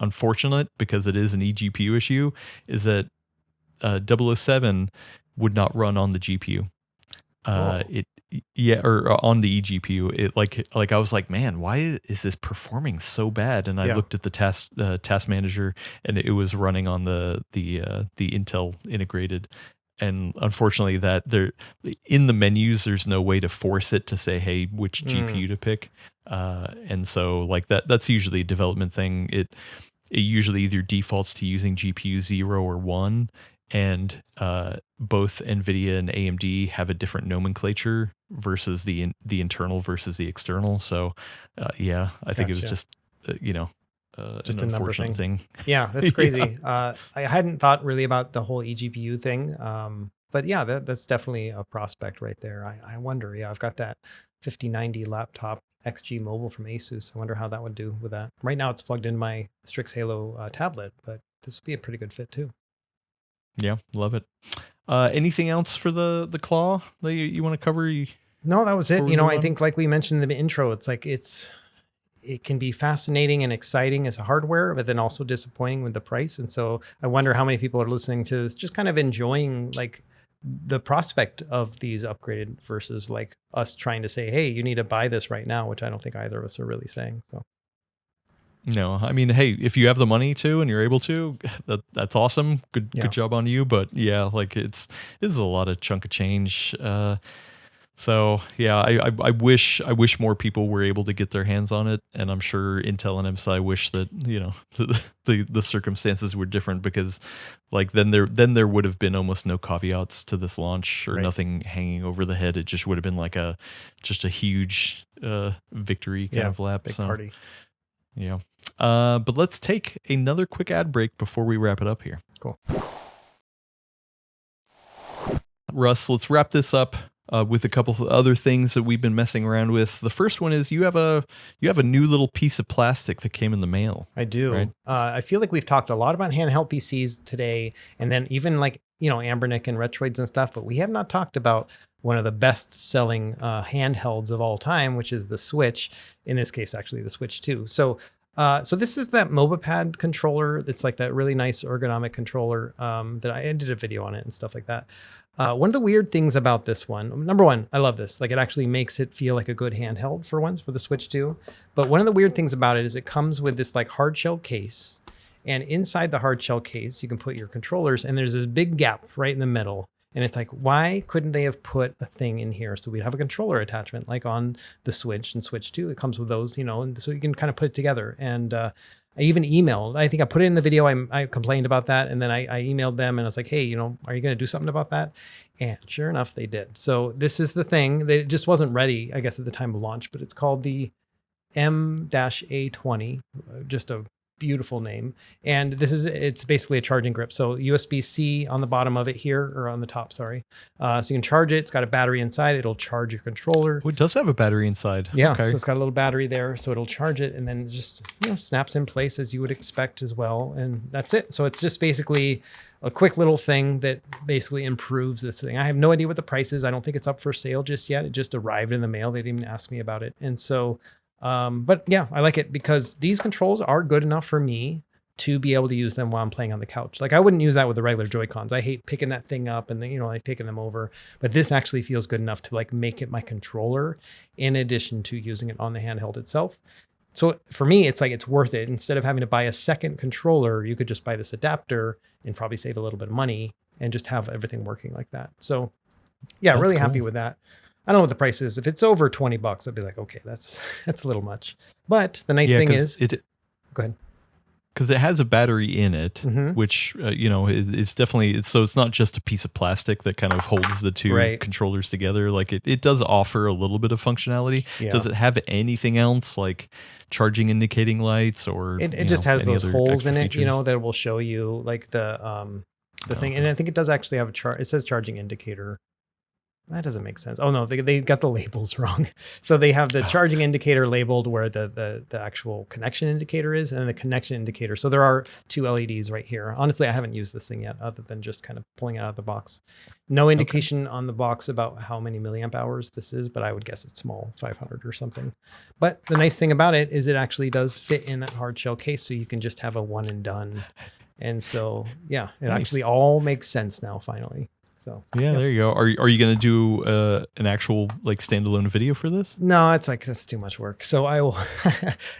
Speaker 1: unfortunate because it is an eGPU issue, is that 007 would not run on the GPU. Or on the eGPU. It like I was like, man, why is this performing so bad? And I looked at the task manager, and it was running on the Intel integrated. And unfortunately, that there in the menus, there's no way to force it to say, hey, which GPU to pick. And so like that's usually a development thing. It usually either defaults to using GPU 0 or 1, and both NVIDIA and AMD have a different nomenclature versus the internal versus the external. So I think it was just just an unfortunate thing.
Speaker 2: Yeah, that's crazy. I hadn't thought really about the whole eGPU thing, but yeah, that's definitely a prospect right there. I wonder. Yeah, I've got that 5090 laptop XG Mobile from Asus. I wonder how that would do with that. Right now, it's plugged in my Strix Halo tablet, but this would be a pretty good fit too.
Speaker 1: Yeah, love it. Anything else for the Claw that you want to cover?
Speaker 2: No, that was it. I think like we mentioned in the intro, it's like it can be fascinating and exciting as a hardware, but then also disappointing with the price. And so I wonder how many people are listening to this, just kind of enjoying like the prospect of these upgraded versus like us trying to say, hey, you need to buy this right now, which I don't think either of us are really saying. So.
Speaker 1: No, I mean, hey, if you have the money to and you're able to, that's awesome. Good job on you. But yeah, like it's a lot of chunk of change. So yeah, I wish more people were able to get their hands on it, and I'm sure Intel and MSI wish that the circumstances were different, because like then there would have been almost no caveats to this launch, or nothing hanging over the head. It just would have been like just a huge victory kind of lap.
Speaker 2: Big party.
Speaker 1: Yeah. But let's take another quick ad break before we wrap it up here.
Speaker 2: Cool.
Speaker 1: Russ, let's wrap this up with a couple of other things that we've been messing around with. The first one is you have a new little piece of plastic that came in the mail.
Speaker 2: I do. Right? I feel like we've talked a lot about handheld PCs today, and then even like Anbernic and Retroids and stuff, but we have not talked about one of the best-selling handhelds of all time, which is the Switch. In this case, actually, the Switch 2. So this is that Mobapad controller. That's like that really nice ergonomic controller that I did a video on it and stuff like that. One of the weird things about this one, number one, I love this. Like it actually makes it feel like a good handheld for once for the Switch 2. But one of the weird things about it is it comes with this like hard shell case. And inside the hard shell case, you can put your controllers, and there's this big gap right in the middle. And it's like, why couldn't they have put a thing in here so we'd have a controller attachment like on the Switch and Switch 2? It comes with those, and so you can kind of put it together. And I even emailed, I think I put it in the video, I complained about that. And then I emailed them and I was like, hey, are you going to do something about that? And sure enough, they did. So this is the thing. It just wasn't ready, I guess, at the time of launch, but it's called the M-A20, just a beautiful name. And it's basically a charging grip. So USB-C on the bottom of it here, or on the top, sorry. So you can charge it. It's got a battery inside. It'll charge your controller.
Speaker 1: Oh, it does have a battery inside.
Speaker 2: Yeah. Okay. So it's got a little battery there. So it'll charge it, and then it just snaps in place as you would expect as well. And that's it. So it's just basically a quick little thing that basically improves this thing. I have no idea what the price is. I don't think it's up for sale just yet. It just arrived in the mail. They didn't even ask me about it. And so but yeah, I like it because these controls are good enough for me. to be able to use them while I'm playing on the couch. Like I wouldn't use that with the regular Joy-Cons. I hate picking that thing up and then, like taking them over, but this actually feels good enough to like make it my controller in addition to using it on the handheld itself. So for me, it's like, it's worth it. Instead of having to buy a second controller, you could just buy this adapter and probably save a little bit of money and just have everything working like that. So yeah, really happy with that. I don't know what the price is. If it's over $20, I'd be like, okay, that's a little much. But the nice thing is, go ahead.
Speaker 1: Because it has a battery in it, which, is definitely, so it's not just a piece of plastic that kind of holds the two controllers together. Like it does offer a little bit of functionality. Yeah. Does it have anything else like charging indicating lights or?
Speaker 2: It just has those holes in it, features? That will show you like the thing. And I think it does actually have it says charging indicator. That doesn't make sense. Oh no, they got the labels wrong. So they have the charging indicator labeled where the actual connection indicator is, and the connection indicator. So there are two LEDs right here. Honestly, I haven't used this thing yet other than just kind of pulling it out of the box. No indication on the box about how many milliamp hours this is, but I would guess it's small, 500 or something. But the nice thing about it is it actually does fit in that hard shell case, so you can just have a one and done. And so, yeah, it actually all makes sense now, finally. So
Speaker 1: yeah, there you go. Are you going to do an actual like standalone video for this?
Speaker 2: No, it's like that's too much work. So I will.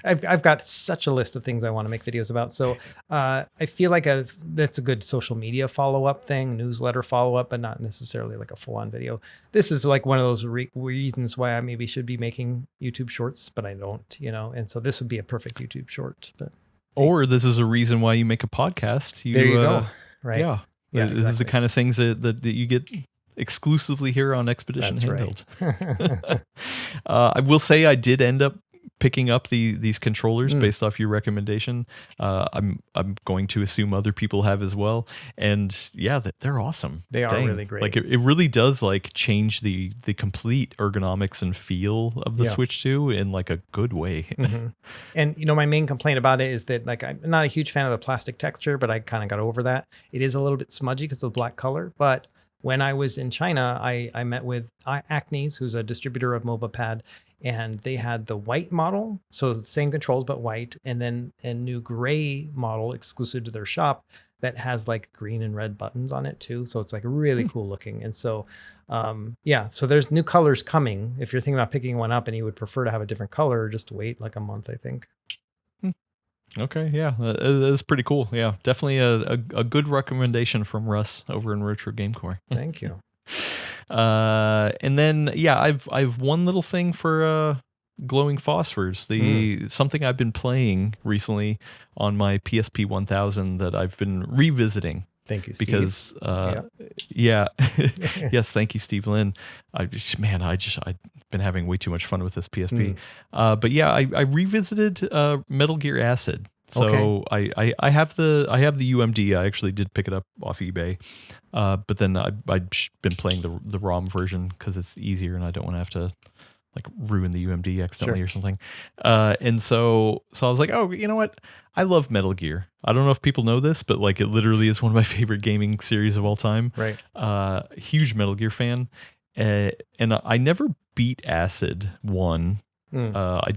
Speaker 2: I've got such a list of things I want to make videos about. So I feel like that's a good social media follow up thing, newsletter follow up, but not necessarily like a full on video. This is like one of those reasons why I maybe should be making YouTube shorts, but I don't. And so this would be a perfect YouTube short. But
Speaker 1: or this is a reason why you make a podcast.
Speaker 2: There you go. Right.
Speaker 1: Yeah. Yeah, this is the kind of things that you get exclusively here on Expedition Handheld. Right. I will say I did end up picking up these controllers based off your recommendation. I'm going to assume other people have as well. And yeah, they're awesome.
Speaker 2: They are really great.
Speaker 1: Like it really does like change the complete ergonomics and feel of the Switch 2 in like a good way.
Speaker 2: And my main complaint about it is that like I'm not a huge fan of the plastic texture, but I kind of got over that. It is a little bit smudgy because of the black color, but when I was in China, I met with Acnes, who's a distributor of Mobapad, and they had the white model, so the same controls but white, and then a new gray model exclusive to their shop that has like green and red buttons on it too. So it's like really cool looking. And so, so there's new colors coming. If you're thinking about picking one up and you would prefer to have a different color, just wait like a month, I think.
Speaker 1: Okay, yeah, that's pretty cool. Yeah, definitely a good recommendation from Russ over in Retro Game Core.
Speaker 2: Thank you.
Speaker 1: And then I've one little thing for glowing phosphors. Something I've been playing recently on my PSP 1000 that I've been revisiting.
Speaker 2: Thank you, Steve.
Speaker 1: Because yes, thank you, Steve Lynn. I've been having way too much fun with this PSP. But yeah, I revisited Metal Gear Acid. So I have the UMD. I actually did pick it up off eBay, but then I've been playing the ROM version because it's easier and I don't want to have to like ruin the UMD accidentally or something. And so I was like, oh, you know what? I love Metal Gear. I don't know if people know this, but like it literally is one of my favorite gaming series of all time.
Speaker 2: Right.
Speaker 1: Huge Metal Gear fan. And I never beat Acid 1. I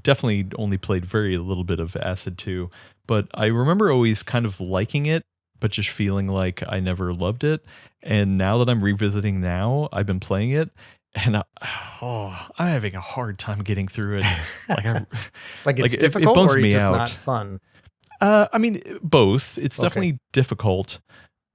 Speaker 1: definitely only played very little bit of Acid 2, but I remember always kind of liking it, but just feeling like I never loved it. And now that I'm revisiting now, I've been playing it, and I'm having a hard time getting through it.
Speaker 2: Like it's difficult,
Speaker 1: it bums
Speaker 2: or
Speaker 1: me
Speaker 2: just
Speaker 1: out.
Speaker 2: Not fun.
Speaker 1: I mean, both. It's definitely difficult,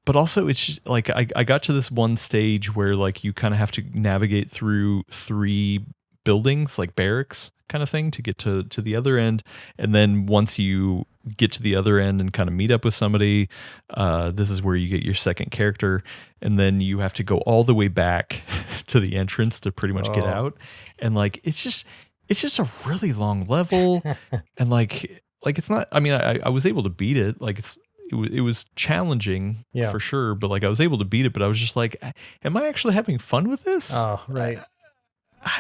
Speaker 1: but also it's just, like I got to this one stage where like you kind of have to navigate through 3 buildings, like barracks kind of thing, to get to the other end. And then once you get to the other end and kind of meet up with somebody, this is where you get your second character, and then you have to go all the way back to the entrance to pretty much get out. And like it's just a really long level. And like it's not, I mean, I was able to beat it. Like it was challenging for sure, but like I was able to beat it, but I was just like, am I actually having fun with this?
Speaker 2: Oh, right.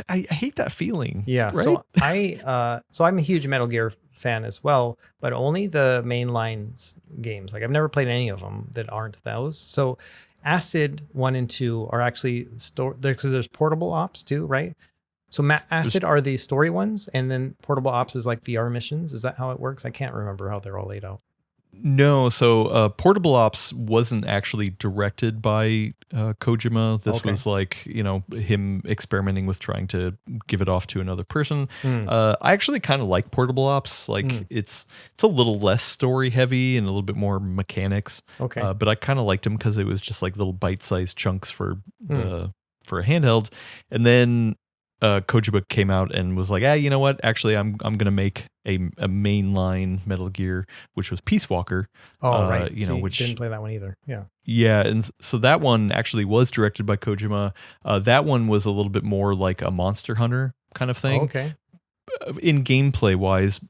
Speaker 1: I hate that feeling.
Speaker 2: Yeah. Right? So I'm a huge Metal Gear fan as well, but only the mainline games. Like I've never played any of them that aren't those. So Acid 1 and 2 are actually because there's portable ops too, right? So Acid are the story ones, and then portable ops is like VR missions. Is that how it works? I can't remember how they're all laid out.
Speaker 1: No, so Portable Ops wasn't actually directed by Kojima. This was like, him experimenting with trying to give it off to another person. I actually kind of like Portable Ops. Like it's a little less story heavy and a little bit more mechanics. But I kind of liked him because it was just like little bite-sized chunks for a handheld. And then Kojima came out and was like, you know what? Actually, I'm gonna make a mainline Metal Gear, which was Peace Walker.
Speaker 2: Right.
Speaker 1: Which
Speaker 2: didn't play that one either. Yeah.
Speaker 1: Yeah, and so that one actually was directed by Kojima. That one was a little bit more like a Monster Hunter kind of thing.
Speaker 2: Okay.
Speaker 1: In gameplay wise,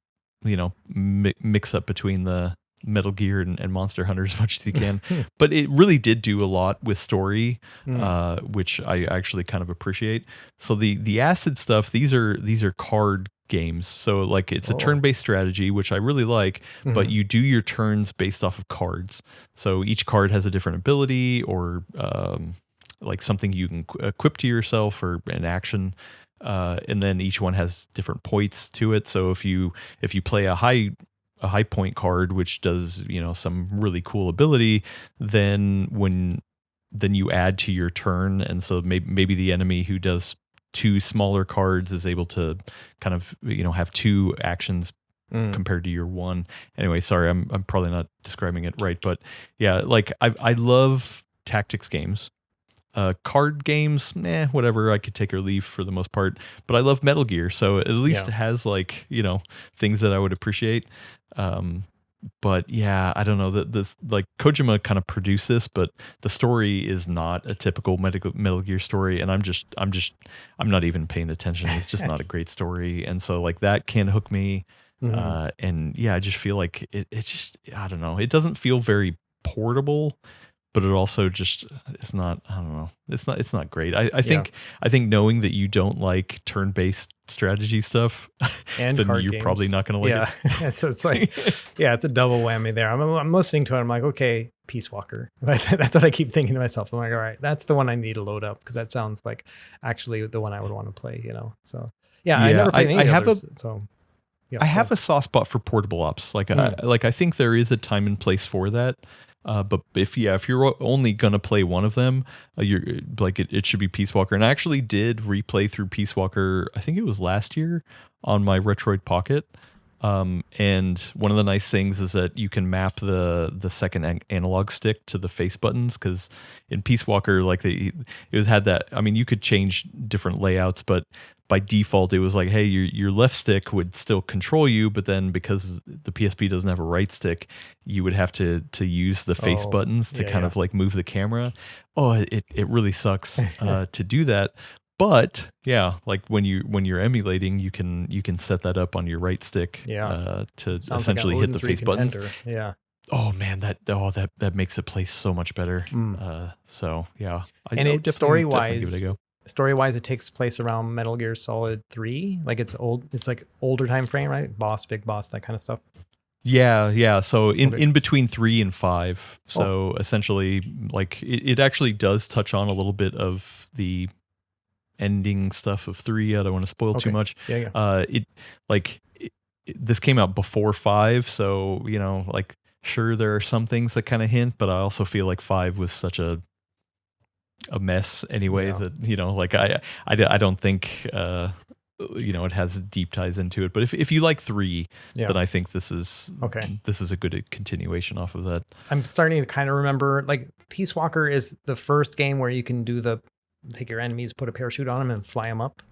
Speaker 1: mix up between the Metal Gear and Monster Hunter as much as you can. But it really did do a lot with story, which I actually kind of appreciate. So the acid stuff, these are card games. So like it's a turn-based strategy, which I really like, but you do your turns based off of cards. So each card has a different ability or like something you can equip to yourself or an action. And then each one has different points to it. So if you play a high point card, which does, some really cool ability, then you add to your turn. And so maybe the enemy who does two smaller cards is able to kind of, have two actions compared to your one. Anyway, sorry, I'm probably not describing it right, but yeah, like I love tactics games. Card games, whatever, I could take or leave for the most part, but I love Metal Gear, so at least it has like, things that I would appreciate. But yeah, I don't know, this like Kojima kind of produced this, but the story is not a typical Metal Gear story, and I'm not even paying attention. It's just not a great story, and so like that can hook me. And yeah, I just feel like it just, I don't know, it doesn't feel very portable, but it also just, it's not, I don't know, it's not great. I think knowing that you don't like turn-based strategy stuff,
Speaker 2: and
Speaker 1: then
Speaker 2: card
Speaker 1: you're
Speaker 2: games.
Speaker 1: probably not going to like it.
Speaker 2: it's like, it's a double whammy there. I'm listening to it. I'm like, okay, Peace Walker. That's what I keep thinking to myself. I'm like, all right, that's the one I need to load up because that sounds like actually the one I would want to play. So I never played any others.
Speaker 1: I have a soft spot for Portable Ops. Like I think there is a time and place for that. But if you're only gonna play one of them, you're like it should be Peace Walker. And I actually did replay through Peace Walker. I think it was last year on my Retroid Pocket. And one of the nice things is that you can map the second analog stick to the face buttons, because in Peace Walker, like had that. I mean, you could change different layouts, but by default, it was like, hey, your left stick would still control you, but then because the PSP doesn't have a right stick, you would have to use the face buttons to kind of like move the camera. It really sucks to do that. But yeah, like when you're emulating, you can set that up on your right stick to essentially hit the face buttons.
Speaker 2: Yeah.
Speaker 1: Oh man, that makes it play so much better. So yeah,
Speaker 2: and story-wise, give it a go. Story-wise, it takes place around Metal Gear Solid 3. Like it's old. It's like older time frame, right? Big boss, that kind of stuff.
Speaker 1: Yeah. So in between 3 and 5. So essentially, like it actually does touch on a little bit of the ending stuff of 3. I don't want to spoil too much. This came out before 5, so like sure there are some things that kind of hint, but I also feel like 5 was such a mess anyway that like I don't think it has deep ties into it. But if you like 3, then I think this is a good continuation off of that.
Speaker 2: I'm starting to kind of remember, like, Peace Walker is the first game where you can do take your enemies, put a parachute on them, and fly them up.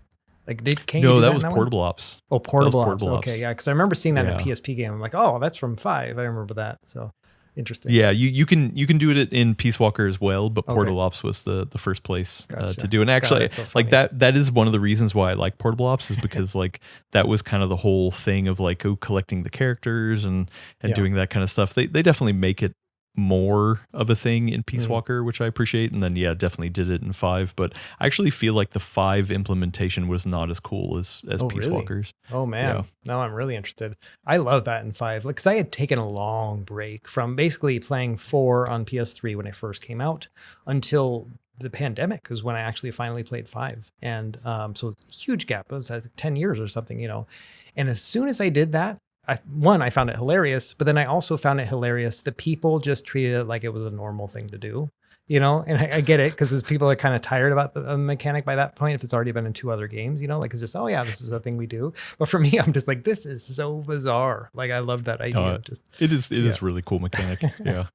Speaker 2: Like,
Speaker 1: that was Portable Ops.
Speaker 2: Oh, Portable Ops. Okay, yeah, because I remember seeing that in a PSP game. I'm like, oh, that's from 5. I remember that. So interesting.
Speaker 1: Yeah, you can do it in Peace Walker as well, but Portable Ops was the first place to do. And actually, so like that is one of the reasons why I like Portable Ops, is because like that was kind of the whole thing of like collecting the characters and doing that kind of stuff. They definitely make it more of a thing in Peace Walker, which I appreciate, and then definitely did it in 5. But I actually feel like the 5 implementation was not as cool as Peace Walker's.
Speaker 2: Oh man, now I'm really interested. I love that in 5, like, because I had taken a long break from basically playing 4 on PS3 when it first came out until the pandemic was when I actually finally played 5, and so huge gap. It was like 10 years or something, And as soon as I did that, I found it hilarious, but then I also found it hilarious that people just treated it like it was a normal thing to do. And I get it because people are kind of tired about the mechanic by that point if it's already been in 2 other games, like it's just, oh yeah, this is a thing we do. But for me, I'm just like, this is so bizarre. Like I love that idea.
Speaker 1: It is really cool mechanic. Yeah.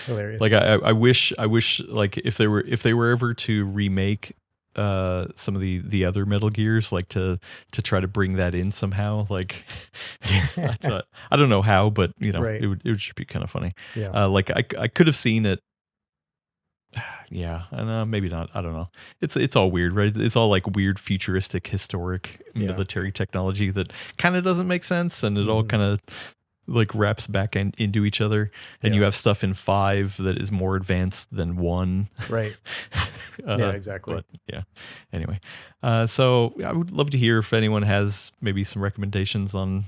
Speaker 2: Hilarious.
Speaker 1: Like I wish like if they were ever to remake some of the other Metal Gears, like to try to bring that in somehow, like I don't know how, but
Speaker 2: right.
Speaker 1: it would just be kind of funny.
Speaker 2: Yeah.
Speaker 1: Like I could have seen it. Yeah, and maybe not. I don't know. It's all weird, right? It's all like weird, futuristic, historic military technology that kind of doesn't make sense, and it all kind of like wraps back into each other. And you have stuff in 5 that is more advanced than 1.
Speaker 2: Right. Yeah, exactly.
Speaker 1: But yeah. Anyway, so I would love to hear if anyone has maybe some recommendations on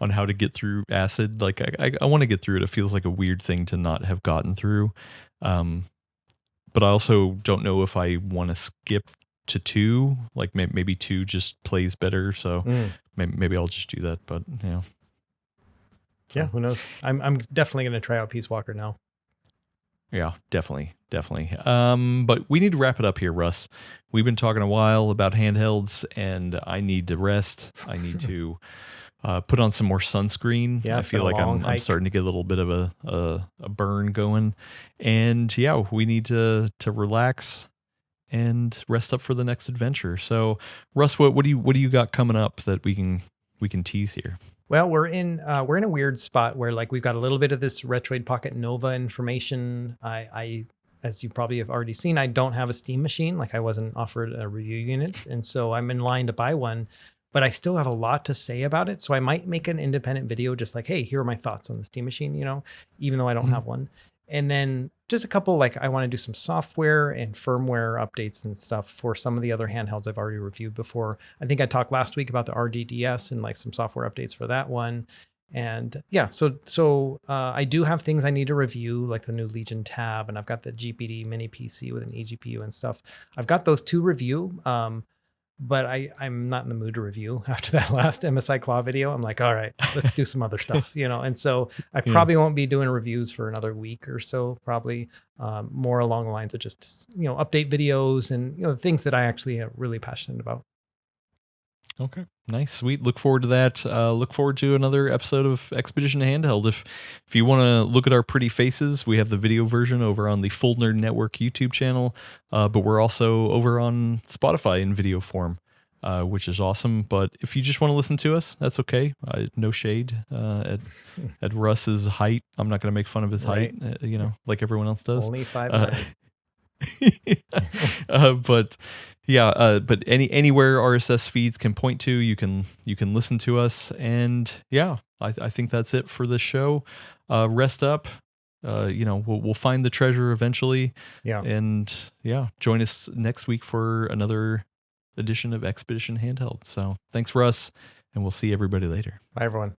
Speaker 1: how to get through Acid. Like I want to get through it. It feels like a weird thing to not have gotten through. But I also don't know if I want to skip to 2. Like maybe 2 just plays better. So maybe I'll just do that. But
Speaker 2: yeah, who knows? I'm definitely going to try out Peace Walker now.
Speaker 1: Yeah, definitely. But we need to wrap it up here, Russ. We've been talking a while about handhelds, and I need to rest. I need to put on some more sunscreen.
Speaker 2: Yeah,
Speaker 1: I feel like I'm starting to get a little bit of a burn going. And yeah, we need to relax and rest up for the next adventure. So Russ, what do you got coming up that we can tease here?
Speaker 2: Well, we're in a weird spot where like we've got a little bit of this Retroid Pocket Nova information. I as you probably have already seen, I don't have a Steam machine. Like I wasn't offered a review unit, and so I'm in line to buy one. But I still have a lot to say about it. So I might make an independent video just like, hey, here are my thoughts on the Steam machine, even though I don't have one. And then just a couple, like I want to do some software and firmware updates and stuff for some of the other handhelds I've already reviewed before. I think I talked last week about the RDDS and like some software updates for that one. And yeah, so I do have things I need to review, like the new Legion tab, and I've got the GPD mini PC with an eGPU and stuff. I've got those to review. But I'm not in the mood to review after that last MSI Claw video. I'm like, all right, let's do some other stuff, and so I probably won't be doing reviews for another week or so, probably more along the lines of just, update videos and, things that I actually am really passionate about.
Speaker 1: Okay. Nice. Sweet. Look forward to that. Look forward to another episode of Expedition Handheld. If you want to look at our pretty faces, we have the video version over on the Full Nerd Network YouTube channel, but we're also over on Spotify in video form, which is awesome. But if you just want to listen to us, that's okay. No shade at Russ's height. I'm not going to make fun of his height, like everyone else does.
Speaker 2: Only 5'9".
Speaker 1: But yeah, but anywhere RSS feeds can point to, you can listen to us. And yeah, I think that's it for this show. Rest up. We'll find the treasure eventually.
Speaker 2: Yeah.
Speaker 1: And yeah, join us next week for another edition of Expedition Handheld. So thanks for us, and we'll see everybody later.
Speaker 2: Bye, everyone.